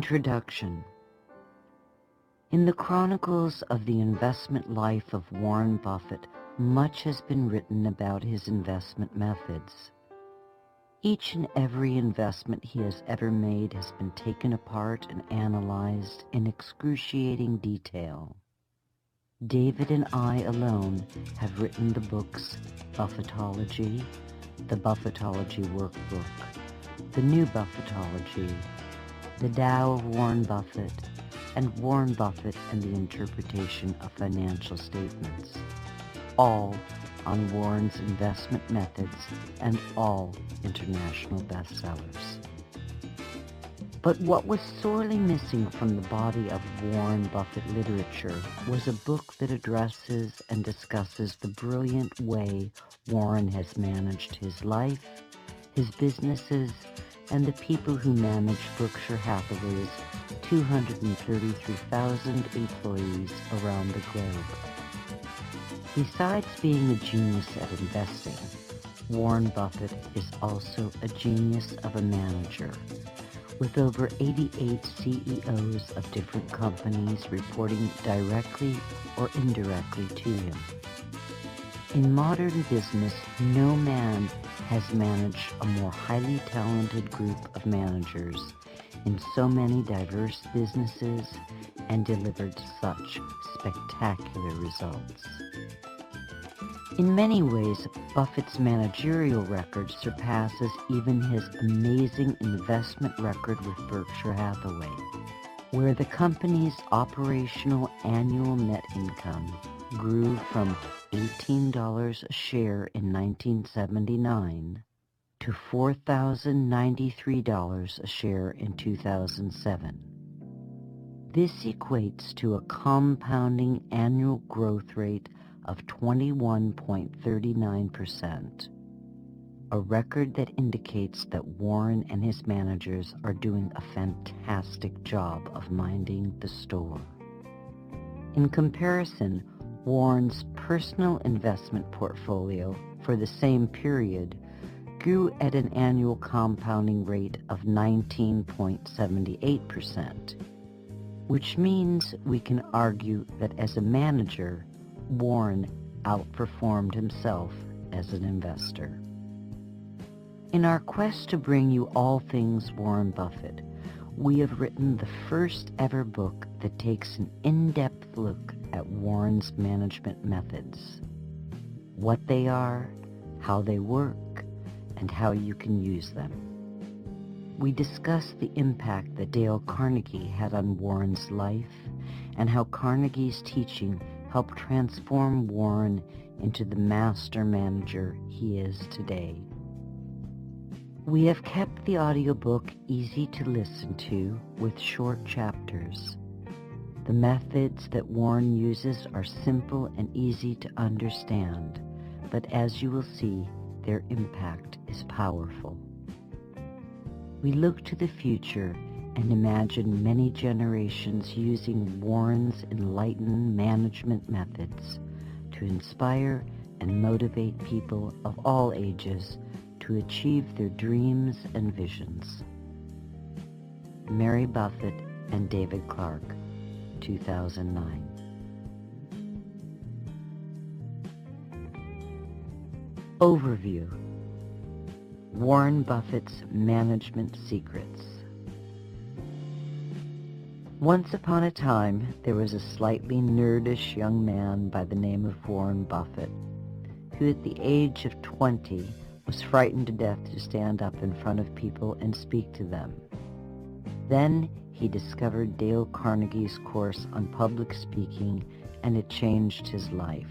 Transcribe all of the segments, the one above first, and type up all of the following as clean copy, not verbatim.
Introduction. In the chronicles of the investment life of Warren Buffett, much has been written about his investment methods. Each and every investment he has ever made has been taken apart and analyzed in excruciating detail. David and I alone have written the books Buffettology, the Buffettology Workbook, the New Buffettology, The Tao of Warren Buffett, and Warren Buffett and the Interpretation of Financial Statements, all on Warren's investment methods and all international bestsellers. But what was sorely missing from the body of Warren Buffett literature was a book that addresses and discusses the brilliant way Warren has managed his life, his businesses, and the people who manage Berkshire Hathaway's 233,000 employees around the globe. Besides being a genius at investing, Warren Buffett is also a genius of a manager, with over 88 CEOs of different companies reporting directly or indirectly to him. In modern business, no man has managed a more highly talented group of managers in so many diverse businesses and delivered such spectacular results. In many ways, Buffett's managerial record surpasses even his amazing investment record with Berkshire Hathaway, where the company's operational annual net income grew from $18 a share in 1979 to $4,093 a share in 2007. This equates to a compounding annual growth rate of 21.39%, a record that indicates that Warren and his managers are doing a fantastic job of minding the store. In comparison, Warren's personal investment portfolio for the same period grew at an annual compounding rate of 19.78%, which means we can argue that as a manager, Warren outperformed himself as an investor. In our quest to bring you all things Warren Buffett, we have written the first ever book that takes an in-depth look at Warren's management methods, what they are, how they work, and how you can use them. We discuss the impact that Dale Carnegie had on Warren's life and how Carnegie's teaching helped transform Warren into the master manager he is today. We have kept the audiobook easy to listen to with short chapters. The methods that Warren uses are simple and easy to understand, but as you will see, their impact is powerful. We look to the future and imagine many generations using Warren's enlightened management methods to inspire and motivate people of all ages to achieve their dreams and visions. Mary Buffett and David Clark, 2009. Overview. Warren Buffett's Management Secrets. Once upon a time, there was a slightly nerdish young man by the name of Warren Buffett, who at the age of 20 was frightened to death to stand up in front of people and speak to them. Then he discovered Dale Carnegie's course on public speaking, and it changed his life.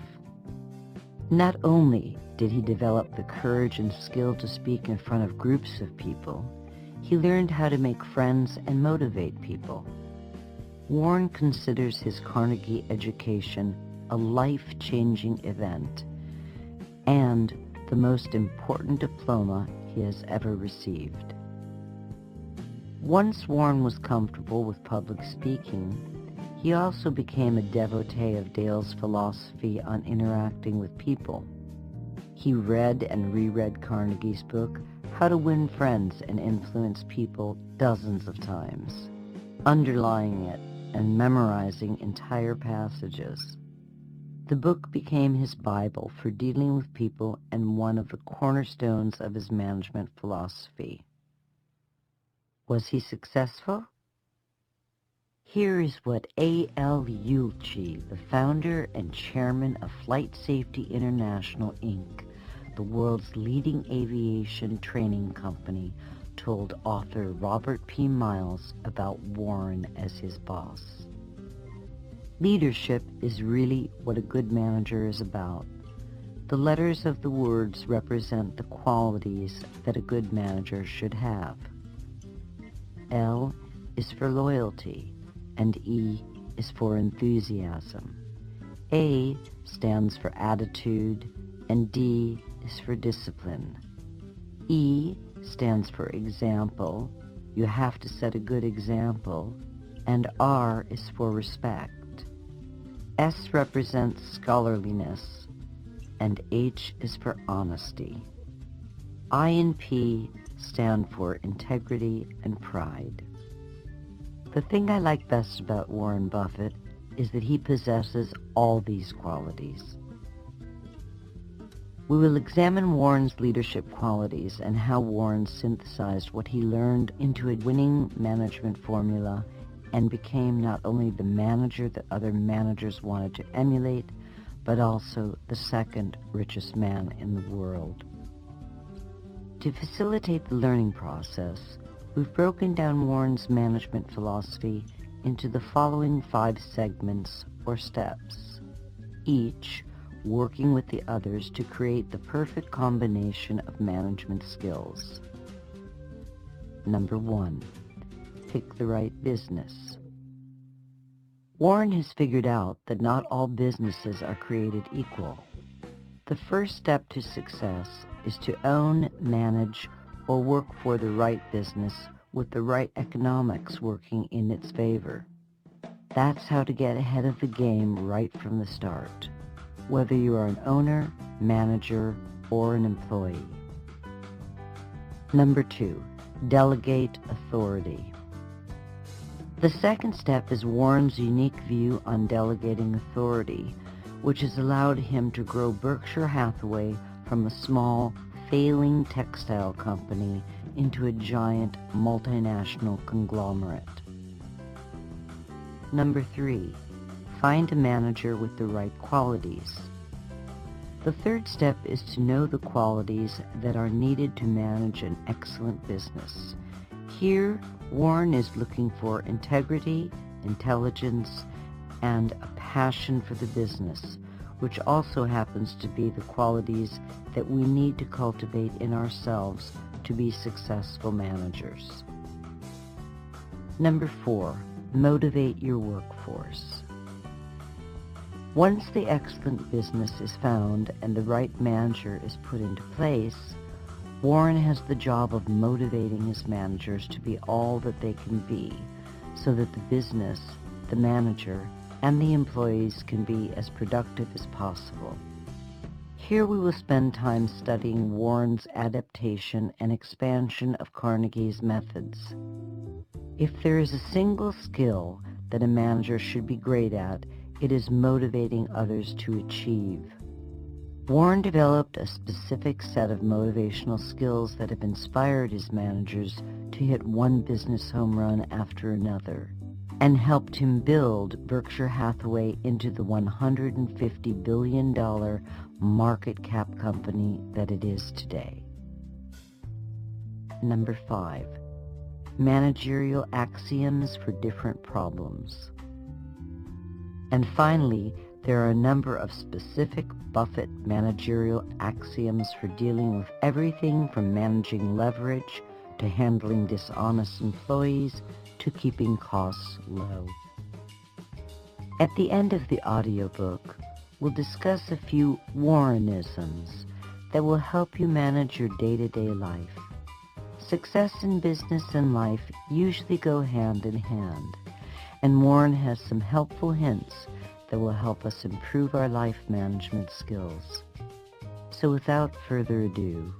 Not only did he develop the courage and skill to speak in front of groups of people, he learned how to make friends and motivate people. Warren considers his Carnegie education a life-changing event and the most important diploma he has ever received. Once Warren was comfortable with public speaking, he also became a devotee of Dale's philosophy on interacting with people. He read and reread Carnegie's book, How to Win Friends and Influence People, dozens of times. underlying it and memorizing entire passages. The book became his Bible for dealing with people and one of the cornerstones of his management philosophy. Was he successful? Here is what A.L. Uelchi, the founder and chairman of Flight Safety International, Inc., the world's leading aviation training company, told author Robert P. Miles about Warren as his boss. Leadership is really what a good manager is about. The letters of the words represent the qualities that a good manager should have. L is for loyalty, and E is for enthusiasm. A stands for attitude, and D is for discipline. E stands for example. You have to set a good example. And R is for respect. S represents scholarliness, and H is for honesty. I and P stand for integrity and pride. The thing I like best about Warren Buffett is that he possesses all these qualities. We will examine Warren's leadership qualities and how Warren synthesized what he learned into a winning management formula and became not only the manager that other managers wanted to emulate, but also the second richest man in the world. To facilitate the learning process, we've broken down Warren's management philosophy into the following 5 segments or steps, each working with the others to create the perfect combination of management skills. Number 1, pick the right business. Warren has figured out that not all businesses are created equal. The first step to success is to own, manage, or work for the right business with the right economics working in its favor. That's how to get ahead of the game right from the start, whether you are an owner, manager, or an employee. Number 2, delegate authority. The second step is Warren's unique view on delegating authority, which has allowed him to grow Berkshire Hathaway from a small, failing textile company into a giant multinational conglomerate. Number 3, find a manager with the right qualities. The third step is to know the qualities that are needed to manage an excellent business. Here, Warren is looking for integrity, intelligence, and a passion for the business, which also happens to be the qualities that we need to cultivate in ourselves to be successful managers. Number 4, motivate your workforce. Once the excellent business is found and the right manager is put into place, Warren has the job of motivating his managers to be all that they can be, so that the business, the manager, and the employees can be as productive as possible. Here we will spend time studying Warren's adaptation and expansion of Carnegie's methods. If there is a single skill that a manager should be great at, it is motivating others to achieve. Warren developed a specific set of motivational skills that have inspired his managers to hit one business home run after another, and helped him build Berkshire Hathaway into the $150 billion market cap company that it is today. Number 5, managerial axioms for different problems. And finally, there are a number of specific Buffett managerial axioms for dealing with everything from managing leverage to handling dishonest employees to keeping costs low. At the end of the audiobook, we'll discuss a few Warrenisms that will help you manage your day-to-day life. Success in business and life usually go hand in hand, and Warren has some helpful hints that will help us improve our life management skills. So without further ado,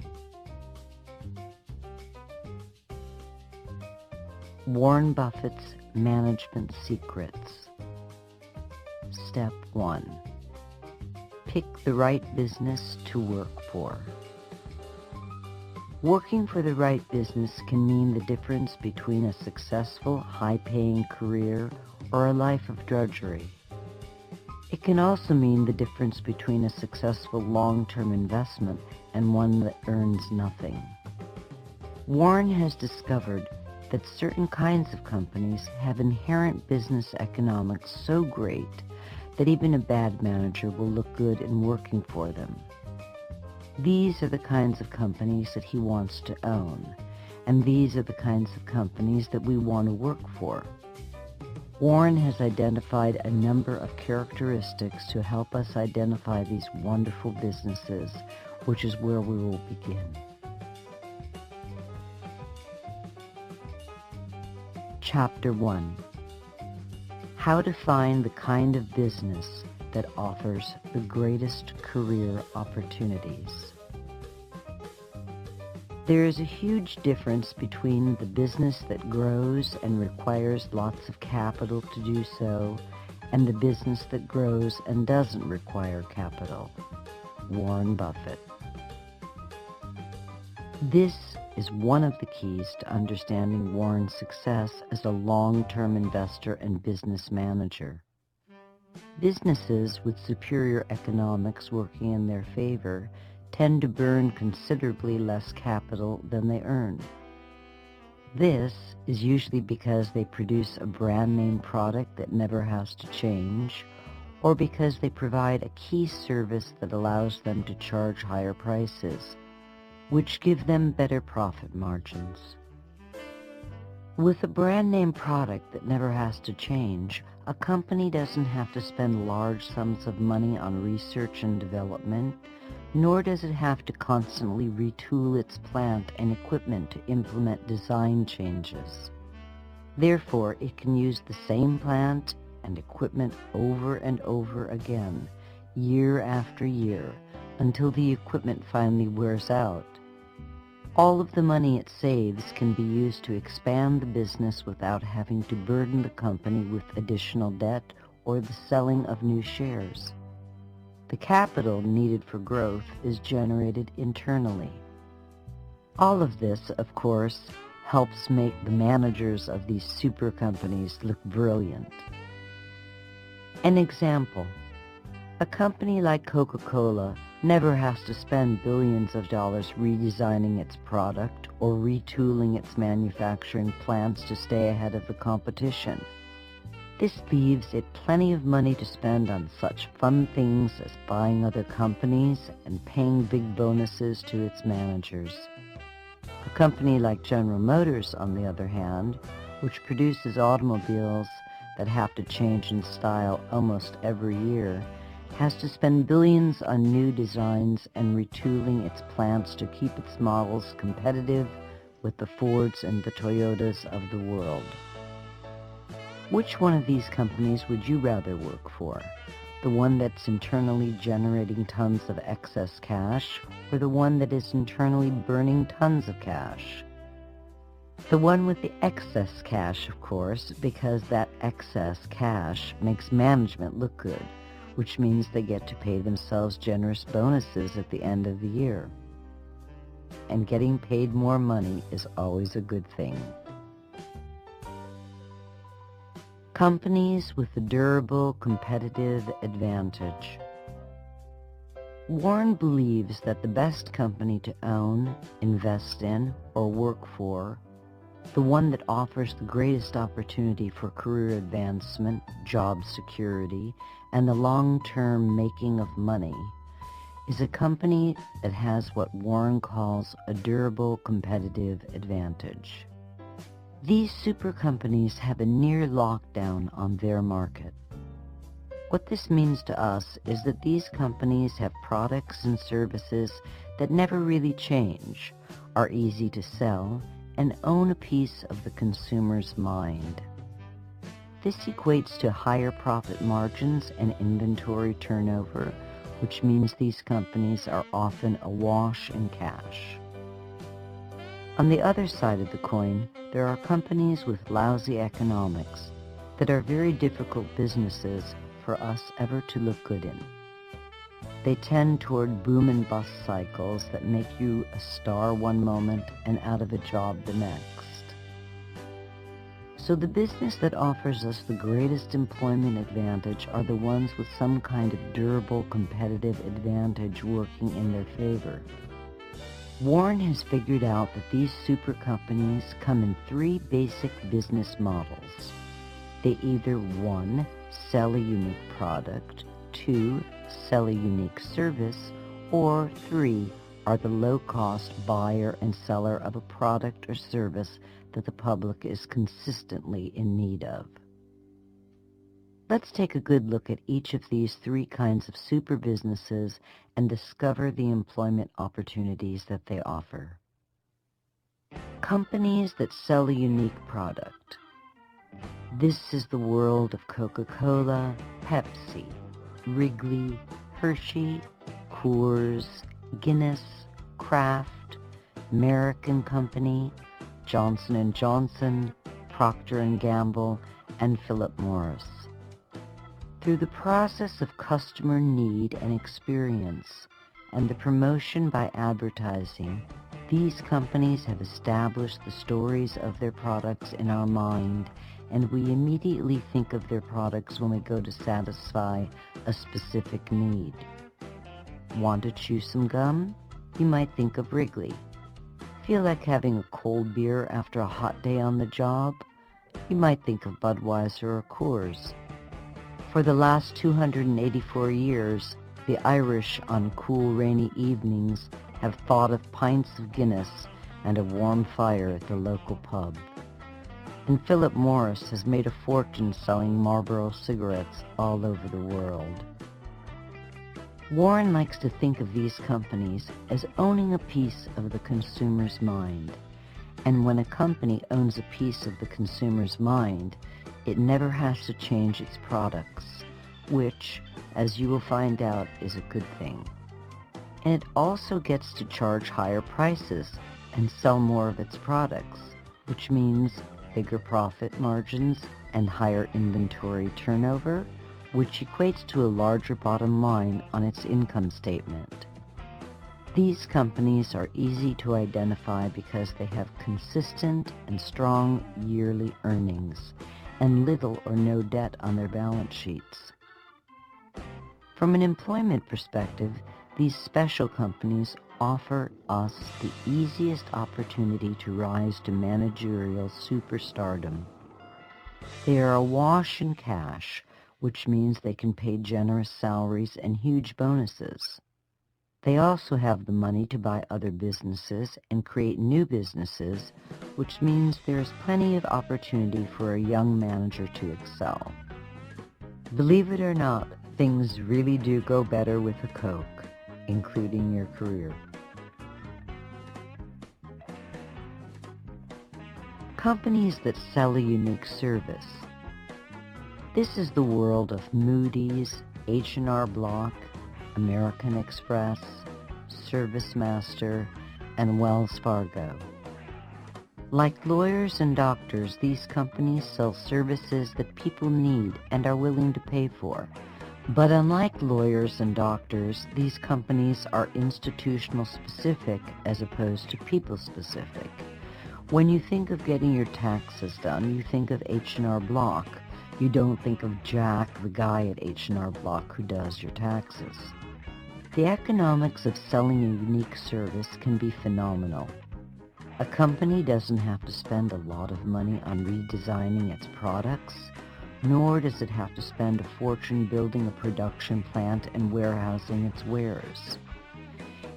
Warren Buffett's management secrets. Step 1. Pick the right business to work for. Working for the right business can mean the difference between a successful, high-paying career or a life of drudgery. It can also mean the difference between a successful long-term investment and one that earns nothing. Warren has discovered that certain kinds of companies have inherent business economics so great that even a bad manager will look good in working for them. These are the kinds of companies that he wants to own, and these are the kinds of companies that we want to work for. Warren has identified a number of characteristics to help us identify these wonderful businesses, which is where we will begin. Chapter 1. How to find the kind of business that offers the greatest career opportunities. There is a huge difference between the business that grows and requires lots of capital to do so and the business that grows and doesn't require capital. Warren Buffett. This is one of the keys to understanding Warren's success as a long-term investor and business manager. Businesses with superior economics working in their favor tend to burn considerably less capital than they earn. This is usually because they produce a brand-name product that never has to change, or because they provide a key service that allows them to charge higher prices, which give them better profit margins. With a brand-name product that never has to change, a company doesn't have to spend large sums of money on research and development, nor does it have to constantly retool its plant and equipment to implement design changes. Therefore, it can use the same plant and equipment over and over again, year after year, until the equipment finally wears out. All of the money it saves can be used to expand the business without having to burden the company with additional debt or the selling of new shares. The capital needed for growth is generated internally. All of this, of course, helps make the managers of these super companies look brilliant. An example: a company like Coca-Cola never has to spend billions of dollars redesigning its product or retooling its manufacturing plants to stay ahead of the competition. This leaves it plenty of money to spend on such fun things as buying other companies and paying big bonuses to its managers. A company like General Motors, on the other hand, which produces automobiles that have to change in style almost every year, has to spend billions on new designs and retooling its plants to keep its models competitive with the Fords and the Toyotas of the world. Which one of these companies would you rather work for? The one that's internally generating tons of excess cash, or the one that is internally burning tons of cash? The one with the excess cash, of course, because that excess cash makes management look good, which means they get to pay themselves generous bonuses at the end of the year. And getting paid more money is always a good thing. Companies with a durable competitive advantage. Warren believes that the best company to own, invest in, or work for, the one that offers the greatest opportunity for career advancement, job security, and the long-term making of money, is a company that has what Warren calls a durable competitive advantage. These super companies have a near lockdown on their market. What this means to us is that these companies have products and services that never really change, are easy to sell, and own a piece of the consumer's mind. This equates to higher profit margins and inventory turnover, which means these companies are often awash in cash. On the other side of the coin, there are companies with lousy economics that are very difficult businesses for us ever to look good in. They tend toward boom and bust cycles that make you a star one moment and out of a job the next. So the business that offers us the greatest employment advantage are the ones with some kind of durable competitive advantage working in their favor. Warren has figured out that these super companies come in three basic business models. They either 1. Sell a unique product, 2. Sell a unique service, or 3. Are the low-cost buyer and seller of a product or service that the public is consistently in need of. Let's take a good look at each of these three kinds of super businesses and discover the employment opportunities that they offer. Companies that sell a unique product. This is the world of Coca-Cola, Pepsi, Wrigley, Hershey, Coors, Guinness, Kraft, American Company, Johnson & Johnson, Procter & Gamble, and Philip Morris. Through the process of customer need and experience and the promotion by advertising, these companies have established the stories of their products in our mind, and we immediately think of their products when we go to satisfy a specific need. Want to chew some gum? You might think of Wrigley. Feel like having a cold beer after a hot day on the job? You might think of Budweiser or Coors. For the last 284 years, the Irish on cool rainy evenings have thought of pints of Guinness and a warm fire at the local pub. And Philip Morris has made a fortune selling Marlboro cigarettes all over the world. Warren likes to think of these companies as owning a piece of the consumer's mind. And when a company owns a piece of the consumer's mind, it never has to change its products, which, as you will find out, is a good thing. And it also gets to charge higher prices and sell more of its products, which means bigger profit margins and higher inventory turnover, which equates to a larger bottom line on its income statement. These companies are easy to identify because they have consistent and strong yearly earnings and little or no debt on their balance sheets. From an employment perspective, these special companies offer us the easiest opportunity to rise to managerial superstardom. They are awash in cash, which means they can pay generous salaries and huge bonuses. They also have the money to buy other businesses and create new businesses, which means there is plenty of opportunity for a young manager to excel. Believe it or not, things really do go better with a Coke, including your career. Companies that sell a unique service. This is the world of Moody's, H&R Block, American Express, ServiceMaster, and Wells Fargo. Like lawyers and doctors, these companies sell services that people need and are willing to pay for. But unlike lawyers and doctors, these companies are institutional specific as opposed to people specific. When you think of getting your taxes done, you think of H&R Block. You don't think of Jack, the guy at H&R Block who does your taxes. The economics of selling a unique service can be phenomenal. A company doesn't have to spend a lot of money on redesigning its products, nor does it have to spend a fortune building a production plant and warehousing its wares.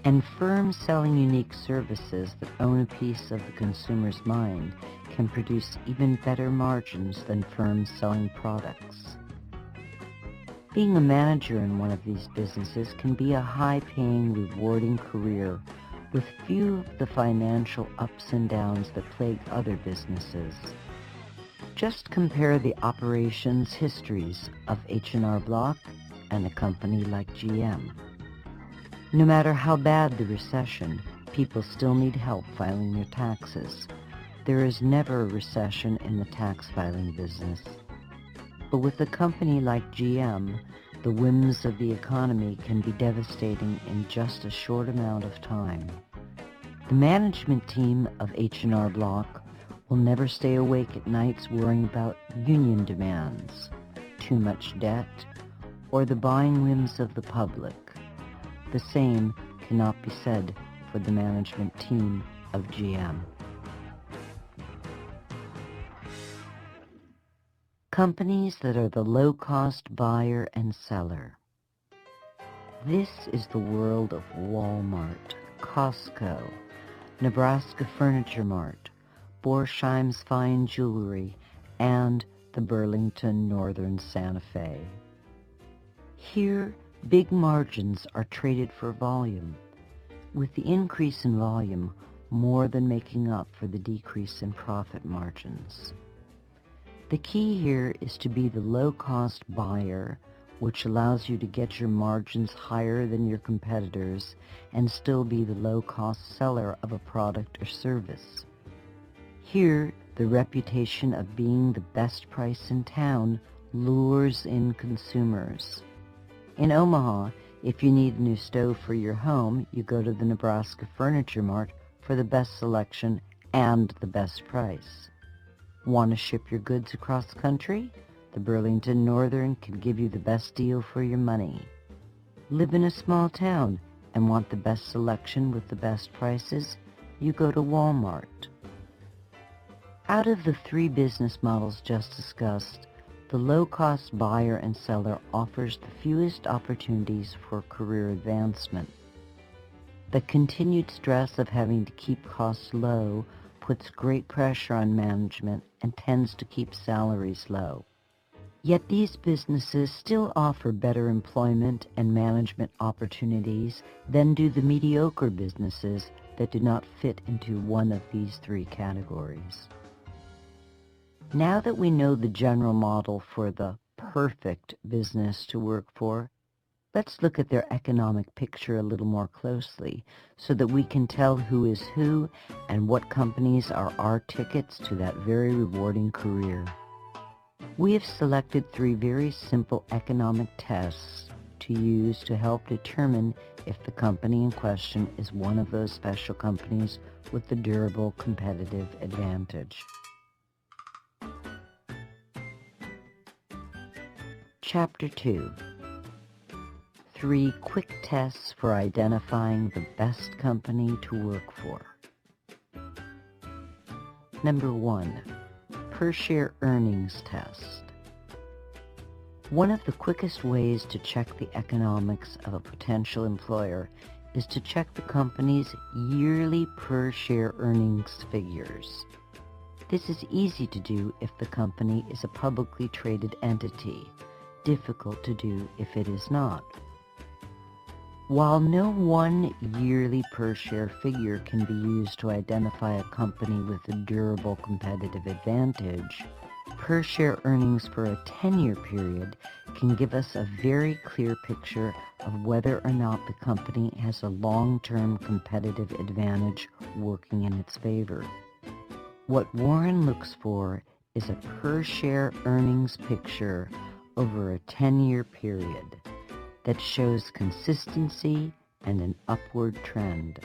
And firms selling unique services that own a piece of the consumer's mind can produce even better margins than firms selling products. Being a manager in one of these businesses can be a high-paying, rewarding career with few of the financial ups and downs that plague other businesses. Just compare the operations histories of H&R Block and a company like GM. No matter how bad the recession, People still need help filing their taxes. There is never a recession in the tax filing business. But with a company like GM, the whims of the economy can be devastating in just a short amount of time. The management team of H&R Block will never stay awake at nights worrying about union demands, too much debt, or the buying whims of the public. The same cannot be said for the management team of GM. Companies that are the low-cost buyer and seller. This is the world of Walmart, Costco, Nebraska Furniture Mart, Borsheim's Fine Jewelry, and the Burlington Northern Santa Fe. Here, big margins are traded for volume, with the increase in volume more than making up for the decrease in profit margins. The key here is to be the low-cost buyer, which allows you to get your margins higher than your competitors and still be the low-cost seller of a product or service. Here, the reputation of being the best price in town lures in consumers. In Omaha, if you need a new stove for your home, you go to the Nebraska Furniture Mart for the best selection and the best price. Want to ship your goods across country? The Burlington Northern can give you the best deal for your money. Live in a small town and want the best selection with the best prices? You go to Walmart. Out of the three business models just discussed, the low-cost buyer and seller offers the fewest opportunities for career advancement. The continued stress of having to keep costs low puts great pressure on management and tends to keep salaries low. Yet these businesses still offer better employment and management opportunities than do the mediocre businesses that do not fit into one of these three categories. Now that we know the general model for the perfect business to work for, let's look at their economic picture a little more closely so that we can tell who is who and what companies are our tickets to that very rewarding career. We have selected three very simple economic tests to use to help determine if the company in question is one of those special companies with a durable competitive advantage. Chapter 2. 3 quick tests for identifying the best company to work for. Number 1. Per share earnings test. One of the quickest ways to check the economics of a potential employer is to check the company's yearly per share earnings figures. This is easy to do if the company is a publicly traded entity, difficult to do if it is not. While no one yearly per share figure can be used to identify a company with a durable competitive advantage, per share earnings for a 10-year period can give us a very clear picture of whether or not the company has a long-term competitive advantage working in its favor. What Warren looks for is a per share earnings picture over a 10-year period that shows consistency and an upward trend.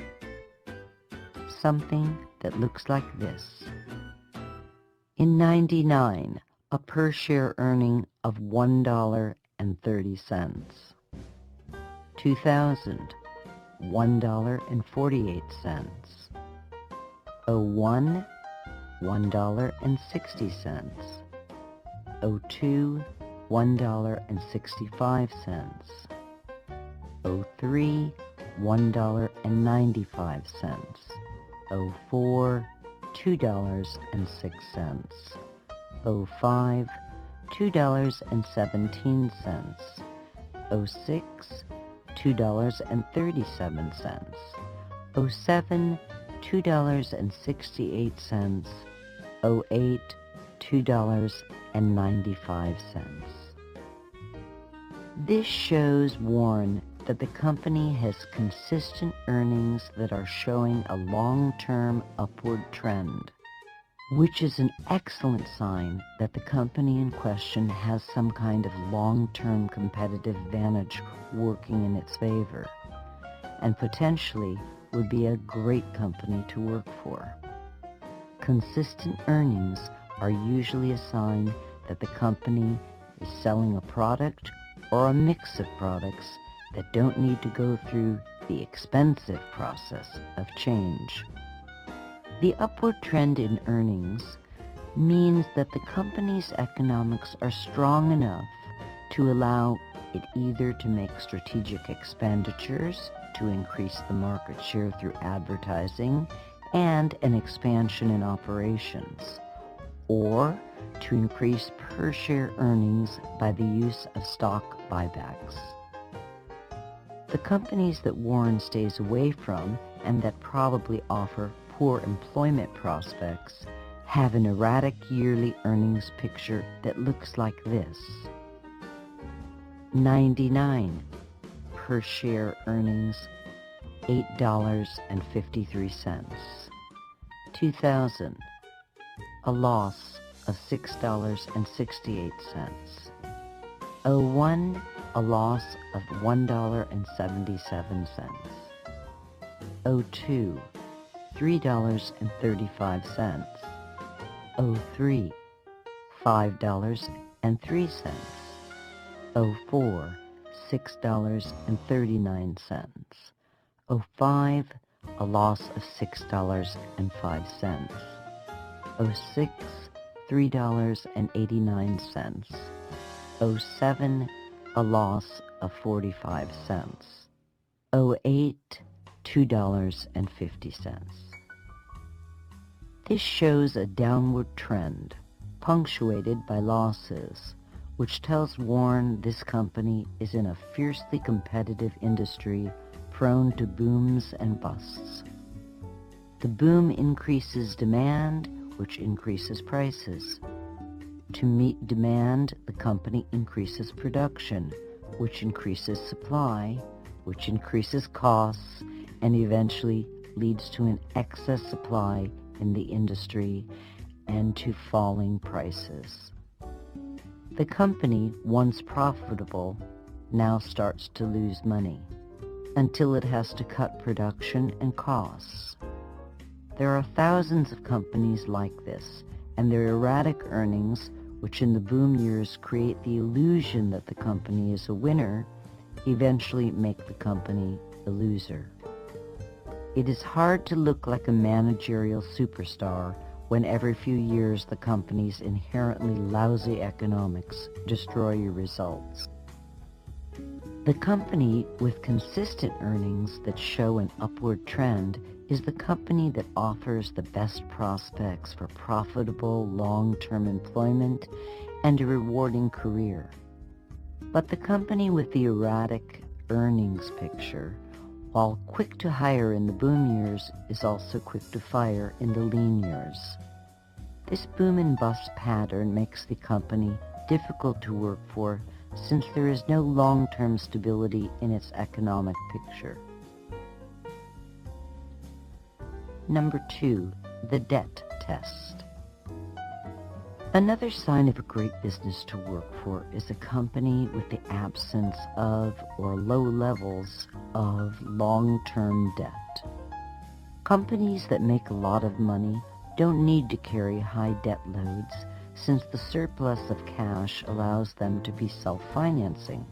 Something that looks like this. In '99, a per share earning of $1.30. 2000, $1.48. 01, $1.60. 02, $1.65. 03, $1.95. 04, $2.06. 05, $2.17. 06, $2.37. 07, $2.68. 08, $2.95. This shows Warren that the company has consistent earnings that are showing a long-term upward trend, which is an excellent sign that the company in question has some kind of long-term competitive advantage working in its favor, and potentially would be a great company to work for. Consistent earnings are usually a sign that the company is selling a product or a mix of products that don't need to go through the expensive process of change. The upward trend in earnings means that the company's economics are strong enough to allow it either to make strategic expenditures to increase the market share through advertising and an expansion in operations, or to increase per share earnings by the use of stock buybacks. The companies that Warren stays away from and that probably offer poor employment prospects have an erratic yearly earnings picture that looks like this. 99 per share earnings, $8.53. 2000, a loss of $6.68. 01, a loss of $1.77. 02, $3.35. 03, $5.03. 04, $6.39. 05, a loss of $6.05. 06, $3.89. 07, a loss of 45 cents. 08, $2.50. This shows a downward trend, punctuated by losses, which tells Warren this company is in a fiercely competitive industry prone to booms and busts. The boom increases demand, which increases prices. To meet demand, the company increases production, which increases supply, which increases costs, and eventually leads to an excess supply in the industry and to falling prices. The company, once profitable, now starts to lose money until it has to cut production and costs. There are thousands of companies like this, and their erratic earnings, which in the boom years create the illusion that the company is a winner, eventually make the company a loser. It is hard to look like a managerial superstar when every few years the company's inherently lousy economics destroy your results. The company with consistent earnings that show an upward trend is the company that offers the best prospects for profitable long-term employment and a rewarding career. But the company with the erratic earnings picture, while quick to hire in the boom years, is also quick to fire in the lean years. This boom and bust pattern makes the company difficult to work for since there is no long-term stability in its economic picture. Number 2, the debt test. Another sign of a great business to work for is a company with the absence of or low levels of long-term debt. Companies that make a lot of money don't need to carry high debt loads since the surplus of cash allows them to be self-financing.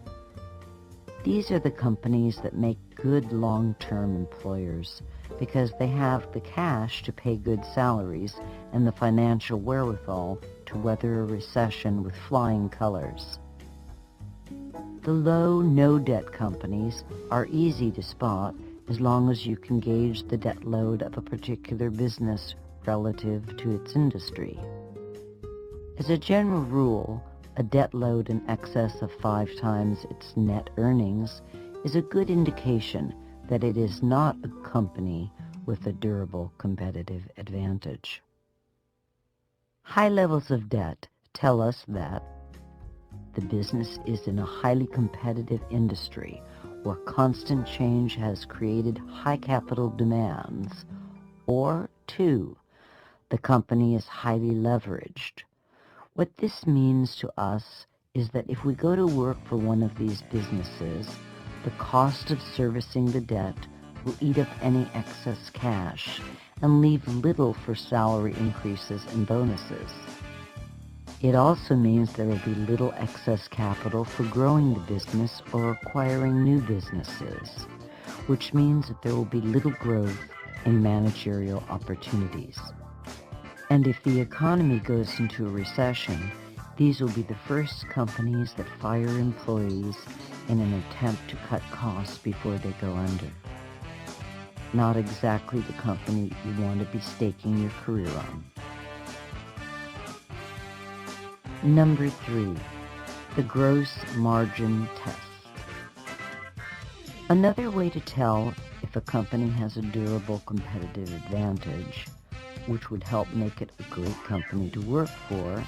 These are the companies that make good long-term employers because they have the cash to pay good salaries and the financial wherewithal to weather a recession with flying colors. The low, no-debt companies are easy to spot as long as you can gauge the debt load of a particular business relative to its industry. As a general rule, a debt load in excess of 5 times its net earnings is a good indication that it is not a company with a durable competitive advantage. High levels of debt tell us that the business is in a highly competitive industry where constant change has created high capital demands. Or 2, the company is highly leveraged. What this means to us is that if we go to work for one of these businesses, the cost of servicing the debt will eat up any excess cash and leave little for salary increases and bonuses. It also means there will be little excess capital for growing the business or acquiring new businesses, which means that there will be little growth in managerial opportunities. And if the economy goes into a recession, these will be the first companies that fire employees in an attempt to cut costs before they go under. Not exactly the company you want to be staking your career on. Number 3, the gross margin test. Another way to tell if a company has a durable competitive advantage, which would help make it a great company to work for,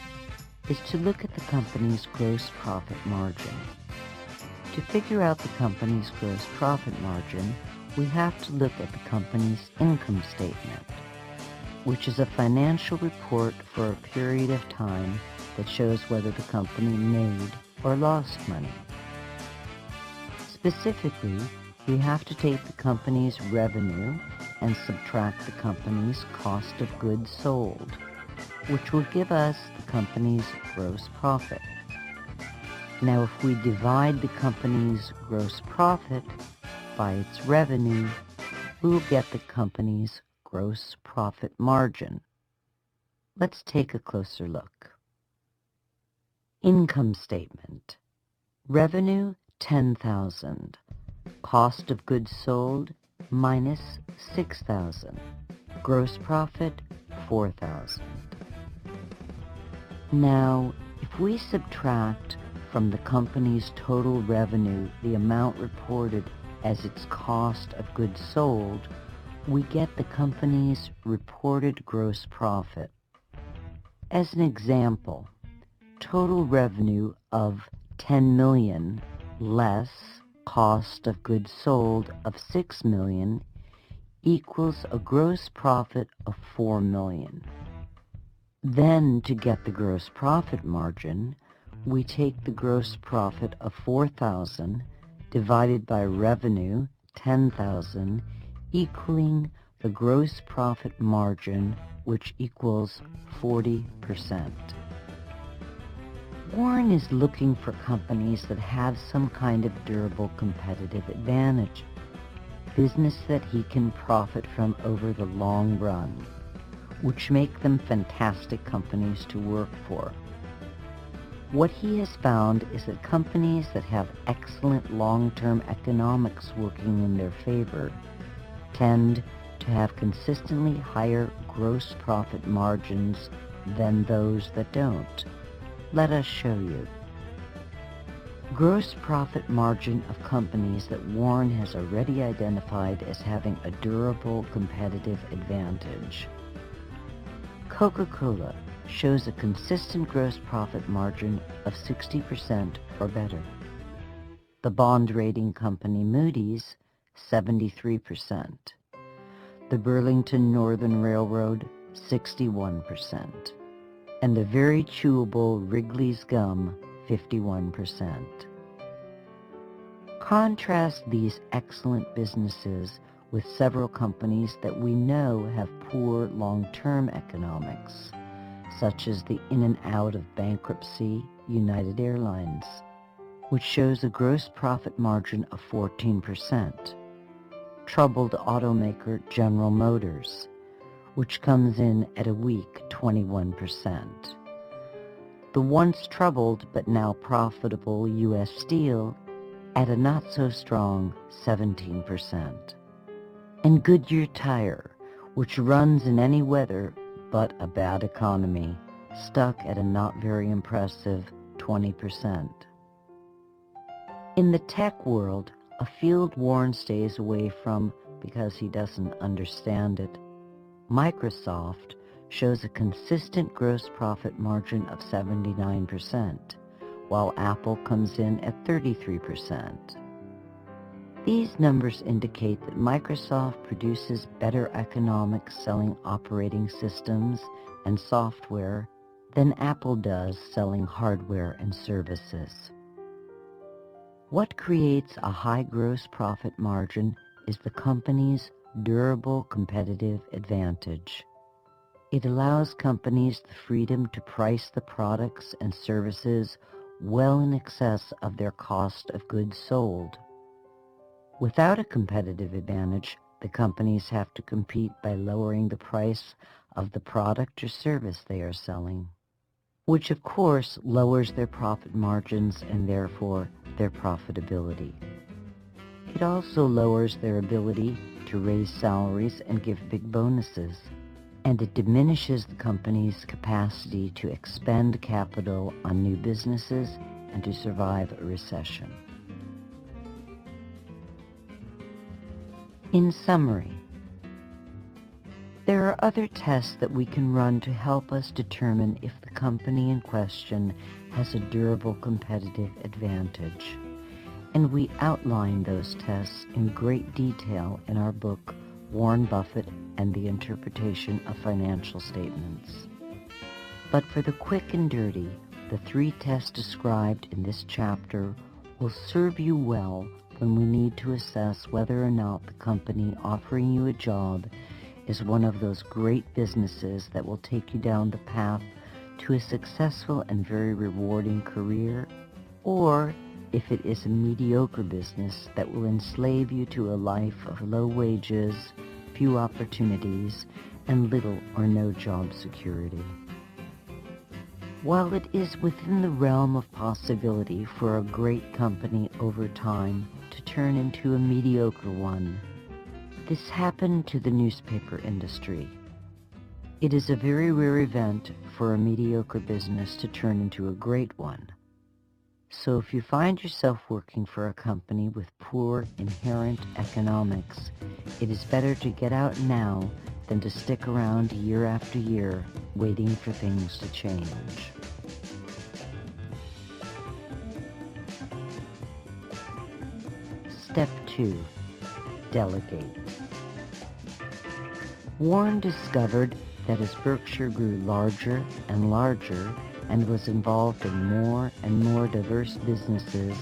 is to look at the company's gross profit margin. To figure out the company's gross profit margin, we have to look at the company's income statement, which is a financial report for a period of time that shows whether the company made or lost money. Specifically, we have to take the company's revenue and subtract the company's cost of goods sold, which will give us the company's gross profit. Now, if we divide the company's gross profit by its revenue, we will get the company's gross profit margin. Let's take a closer look. Income statement. Revenue, $10,000. Cost of goods sold, minus $6,000. Gross profit, $4,000. Now, if we subtract from the company's total revenue the amount reported as its cost of goods sold, we get the company's reported gross profit. As an example, total revenue of $10 million less cost of goods sold of $6 million equals a gross profit of $4 million. Then, to get the gross profit margin, we take the gross profit of $4,000 divided by revenue, $10,000, equaling the gross profit margin, which equals 40%. Warren is looking for companies that have some kind of durable competitive advantage, business that he can profit from over the long run, which make them fantastic companies to work for. What he has found is that companies that have excellent long-term economics working in their favor tend to have consistently higher gross profit margins than those that don't. Let us show you. Gross profit margin of companies that Warren has already identified as having a durable competitive advantage. Coca-Cola shows a consistent gross profit margin of 60% or better. The bond rating company Moody's, 73%. The Burlington Northern Railroad, 61%. And the very chewable Wrigley's Gum, 51%. Contrast these excellent businesses with several companies that we know have poor long-term economics, such as the in and out of bankruptcy United Airlines, which shows a gross profit margin of 14%. Troubled automaker General Motors, which comes in at a weak 21%. The once troubled but now profitable U.S. Steel at a not-so-strong 17%. And Goodyear Tire, which runs in any weather but a bad economy, stuck at a not very impressive 20%. In the tech world, a field Warren stays away from because he doesn't understand it, Microsoft shows a consistent gross profit margin of 79%, while Apple comes in at 33%. These numbers indicate that Microsoft produces better economics selling operating systems and software than Apple does selling hardware and services. What creates a high gross profit margin is the company's durable competitive advantage. It allows companies the freedom to price the products and services well in excess of their cost of goods sold. Without a competitive advantage, the companies have to compete by lowering the price of the product or service they are selling, which of course lowers their profit margins and therefore their profitability. It also lowers their ability to raise salaries and give big bonuses, and it diminishes the company's capacity to expend capital on new businesses and to survive a recession. In summary, there are other tests that we can run to help us determine if the company in question has a durable competitive advantage, and we outline those tests in great detail in our book, Warren Buffett and the Interpretation of Financial Statements. But for the quick and dirty, the 3 tests described in this chapter will serve you well when we need to assess whether or not the company offering you a job is one of those great businesses that will take you down the path to a successful and very rewarding career, or if it is a mediocre business that will enslave you to a life of low wages, few opportunities, and little or no job security. While it is within the realm of possibility for a great company over time to turn into a mediocre one, this happened to the newspaper industry. It is a very rare event for a mediocre business to turn into a great one. So if you find yourself working for a company with poor inherent economics, it is better to get out now than to stick around year after year waiting for things to change. Step 2. Delegate. Warren discovered that as Berkshire grew larger and larger and was involved in more and more diverse businesses,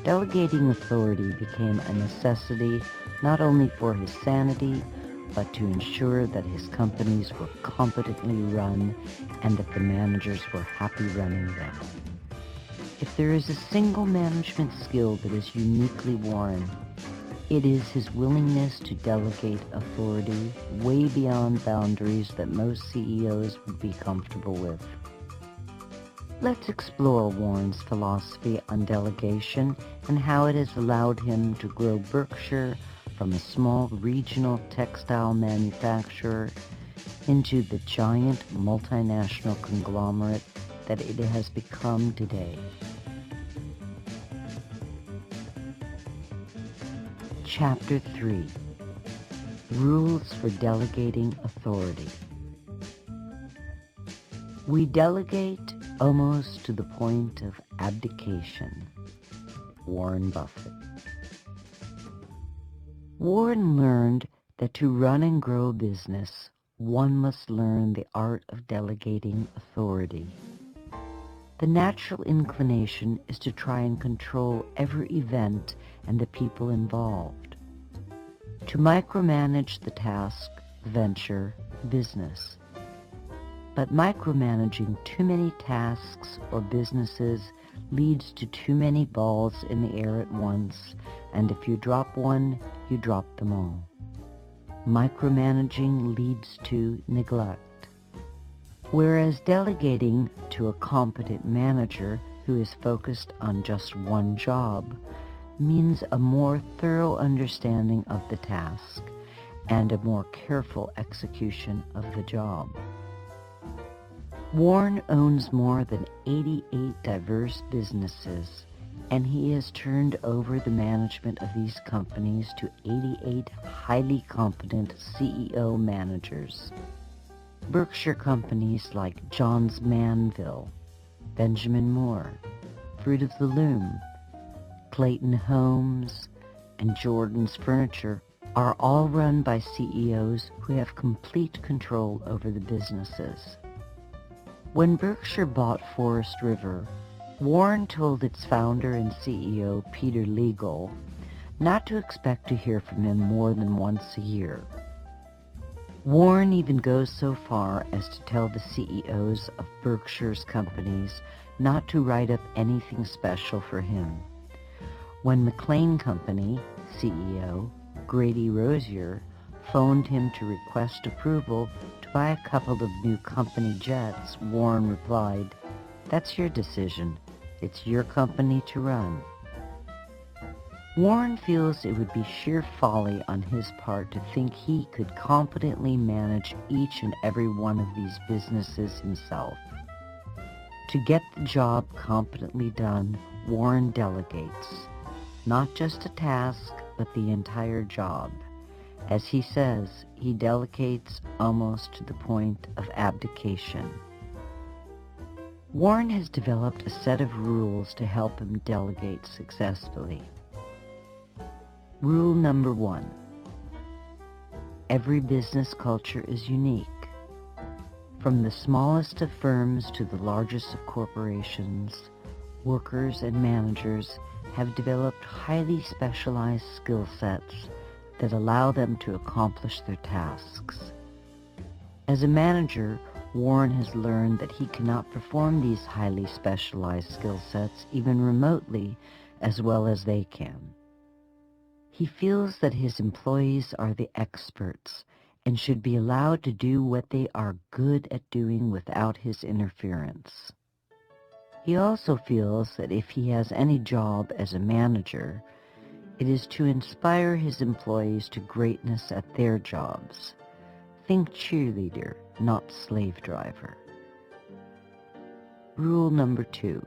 delegating authority became a necessity not only for his sanity, but to ensure that his companies were competently run and that the managers were happy running them. If there is a single management skill that is uniquely Warren, it is his willingness to delegate authority way beyond boundaries that most CEOs would be comfortable with. Let's explore Warren's philosophy on delegation and how it has allowed him to grow Berkshire from a small regional textile manufacturer into the giant multinational conglomerate that it has become today. Chapter 3. Rules for Delegating Authority. We delegate almost to the point of abdication. Warren Buffett. Warren learned that to run and grow a business, one must learn the art of delegating authority. The natural inclination is to try and control every event and the people involved, to micromanage the task, the venture, the business. But micromanaging too many tasks or businesses leads to too many balls in the air at once, and if you drop one, you drop them all. Micromanaging leads to neglect, whereas delegating to a competent manager who is focused on just one job means a more thorough understanding of the task and a more careful execution of the job. Warren owns more than 88 diverse businesses, and he has turned over the management of these companies to 88 highly competent CEO managers. Berkshire companies like Johns Manville, Benjamin Moore, Fruit of the Loom, Clayton Homes, and Jordan's Furniture are all run by CEOs who have complete control over the businesses. When Berkshire bought Forest River, Warren told its founder and CEO, Peter Legal, not to expect to hear from him more than once a year. Warren even goes so far as to tell the CEOs of Berkshire's companies not to write up anything special for him. When McLean Company CEO Grady Rosier phoned him to request approval to buy a couple of new company jets, Warren replied, "That's your decision. It's your company to run." Warren feels it would be sheer folly on his part to think he could competently manage each and every one of these businesses himself. To get the job competently done, Warren delegates, not just a task, but the entire job. As he says, he delegates almost to the point of abdication. Warren has developed a set of rules to help him delegate successfully. Rule number 1. Every business culture is unique. From the smallest of firms to the largest of corporations, workers and managers have developed highly specialized skill sets that allow them to accomplish their tasks. As a manager, Warren has learned that he cannot perform these highly specialized skill sets even remotely as well as they can. He feels that his employees are the experts and should be allowed to do what they are good at doing without his interference. He also feels that if he has any job as a manager, it is to inspire his employees to greatness at their jobs. Think cheerleader, not slave driver. Rule number 2.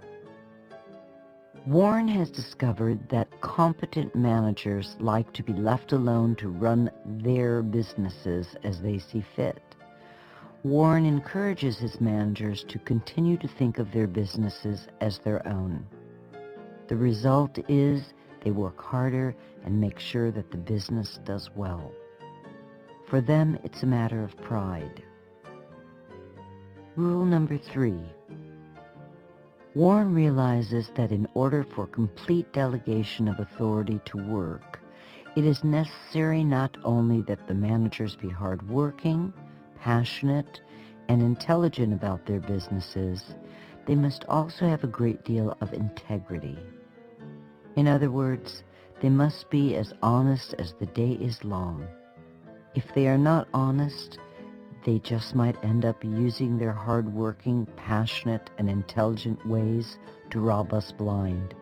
Warren has discovered that competent managers like to be left alone to run their businesses as they see fit. Warren encourages his managers to continue to think of their businesses as their own. The result is they work harder and make sure that the business does well. For them, it's a matter of pride. Rule number 3. Warren realizes that in order for complete delegation of authority to work, it is necessary not only that the managers be hardworking, passionate, and intelligent about their businesses, they must also have a great deal of integrity. In other words, they must be as honest as the day is long. If they are not honest, they just might end up using their hard-working, passionate, and intelligent ways to rob us blind.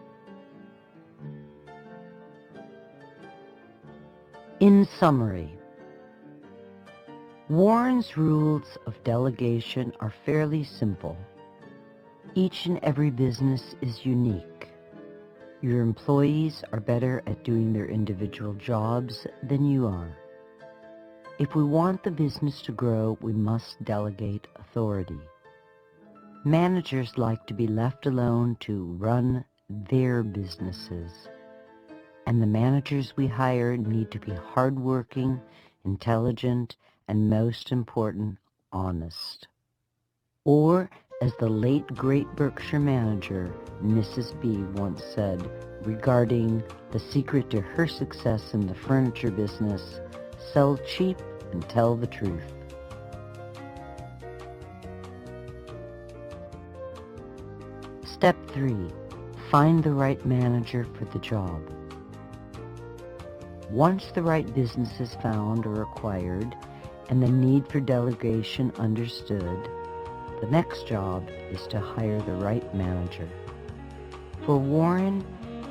In summary, Warren's rules of delegation are fairly simple. Each and every business is unique. Your employees are better at doing their individual jobs than you are. If we want the business to grow, we must delegate authority. Managers like to be left alone to run their businesses. And the managers we hire need to be hardworking, intelligent, and most important, honest. Or, as the late great Berkshire manager, Mrs. B, once said regarding the secret to her success in the furniture business, sell cheap and tell the truth. Step 3. Find the right manager for the job. Once the right business is found or acquired and the need for delegation understood, the next job is to hire the right manager. For Warren,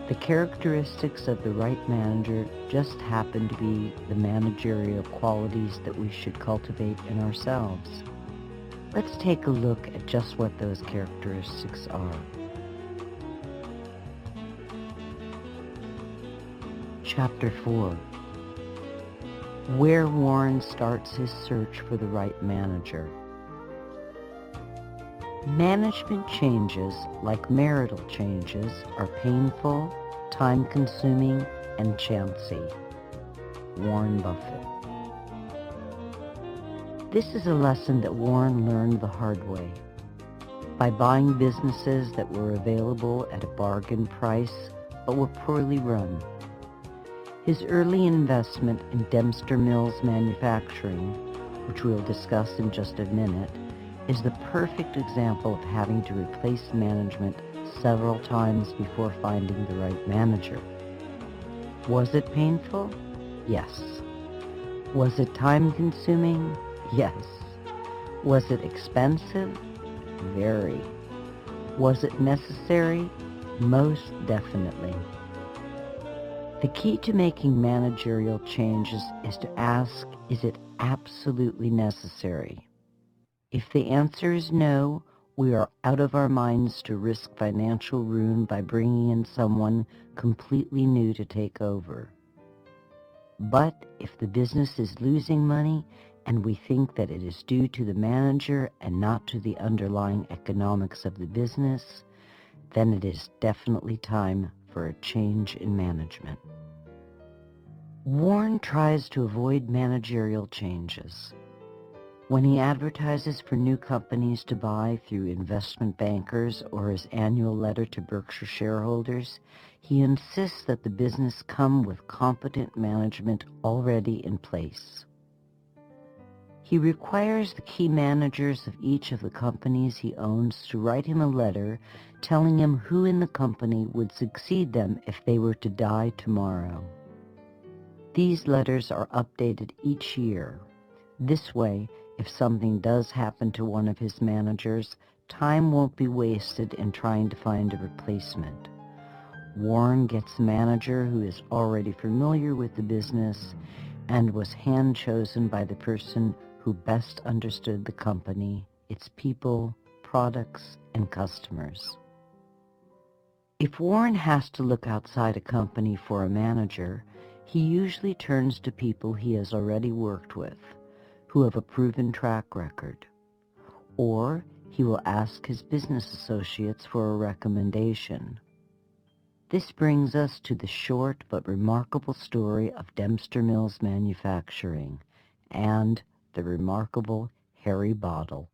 the characteristics of the right manager just happen to be the managerial qualities that we should cultivate in ourselves. Let's take a look at just what those characteristics are. Chapter 4. Where Warren starts his search for the right manager. Management changes, like marital changes, are painful, time-consuming, and chancy. Warren Buffett. This is a lesson that Warren learned the hard way. By buying businesses that were available at a bargain price but were poorly run. His early investment in Dempster Mills Manufacturing, which we'll discuss in just a minute, is the perfect example of having to replace management several times before finding the right manager. Was it painful? Yes. Was it time-consuming? Yes. Was it expensive? Very. Was it necessary? Most definitely. The key to making managerial changes is to ask, is it absolutely necessary? If the answer is no, we are out of our minds to risk financial ruin by bringing in someone completely new to take over. But if the business is losing money and we think that it is due to the manager and not to the underlying economics of the business, then it is definitely time for a change in management. Warren tries to avoid managerial changes. When he advertises for new companies to buy through investment bankers or his annual letter to Berkshire shareholders, he insists that the business come with competent management already in place. He requires the key managers of each of the companies he owns to write him a letter telling him who in the company would succeed them if they were to die tomorrow. These letters are updated each year. This way, if something does happen to one of his managers, time won't be wasted in trying to find a replacement. Warren gets a manager who is already familiar with the business and was hand-chosen by the person who best understood the company, its people, products, and customers. If Warren has to look outside a company for a manager, he usually turns to people he has already worked with, who have a proven track record. Or he will ask his business associates for a recommendation. This brings us to the short but remarkable story of Dempster Mills Manufacturing and the remarkable Harry Bottle.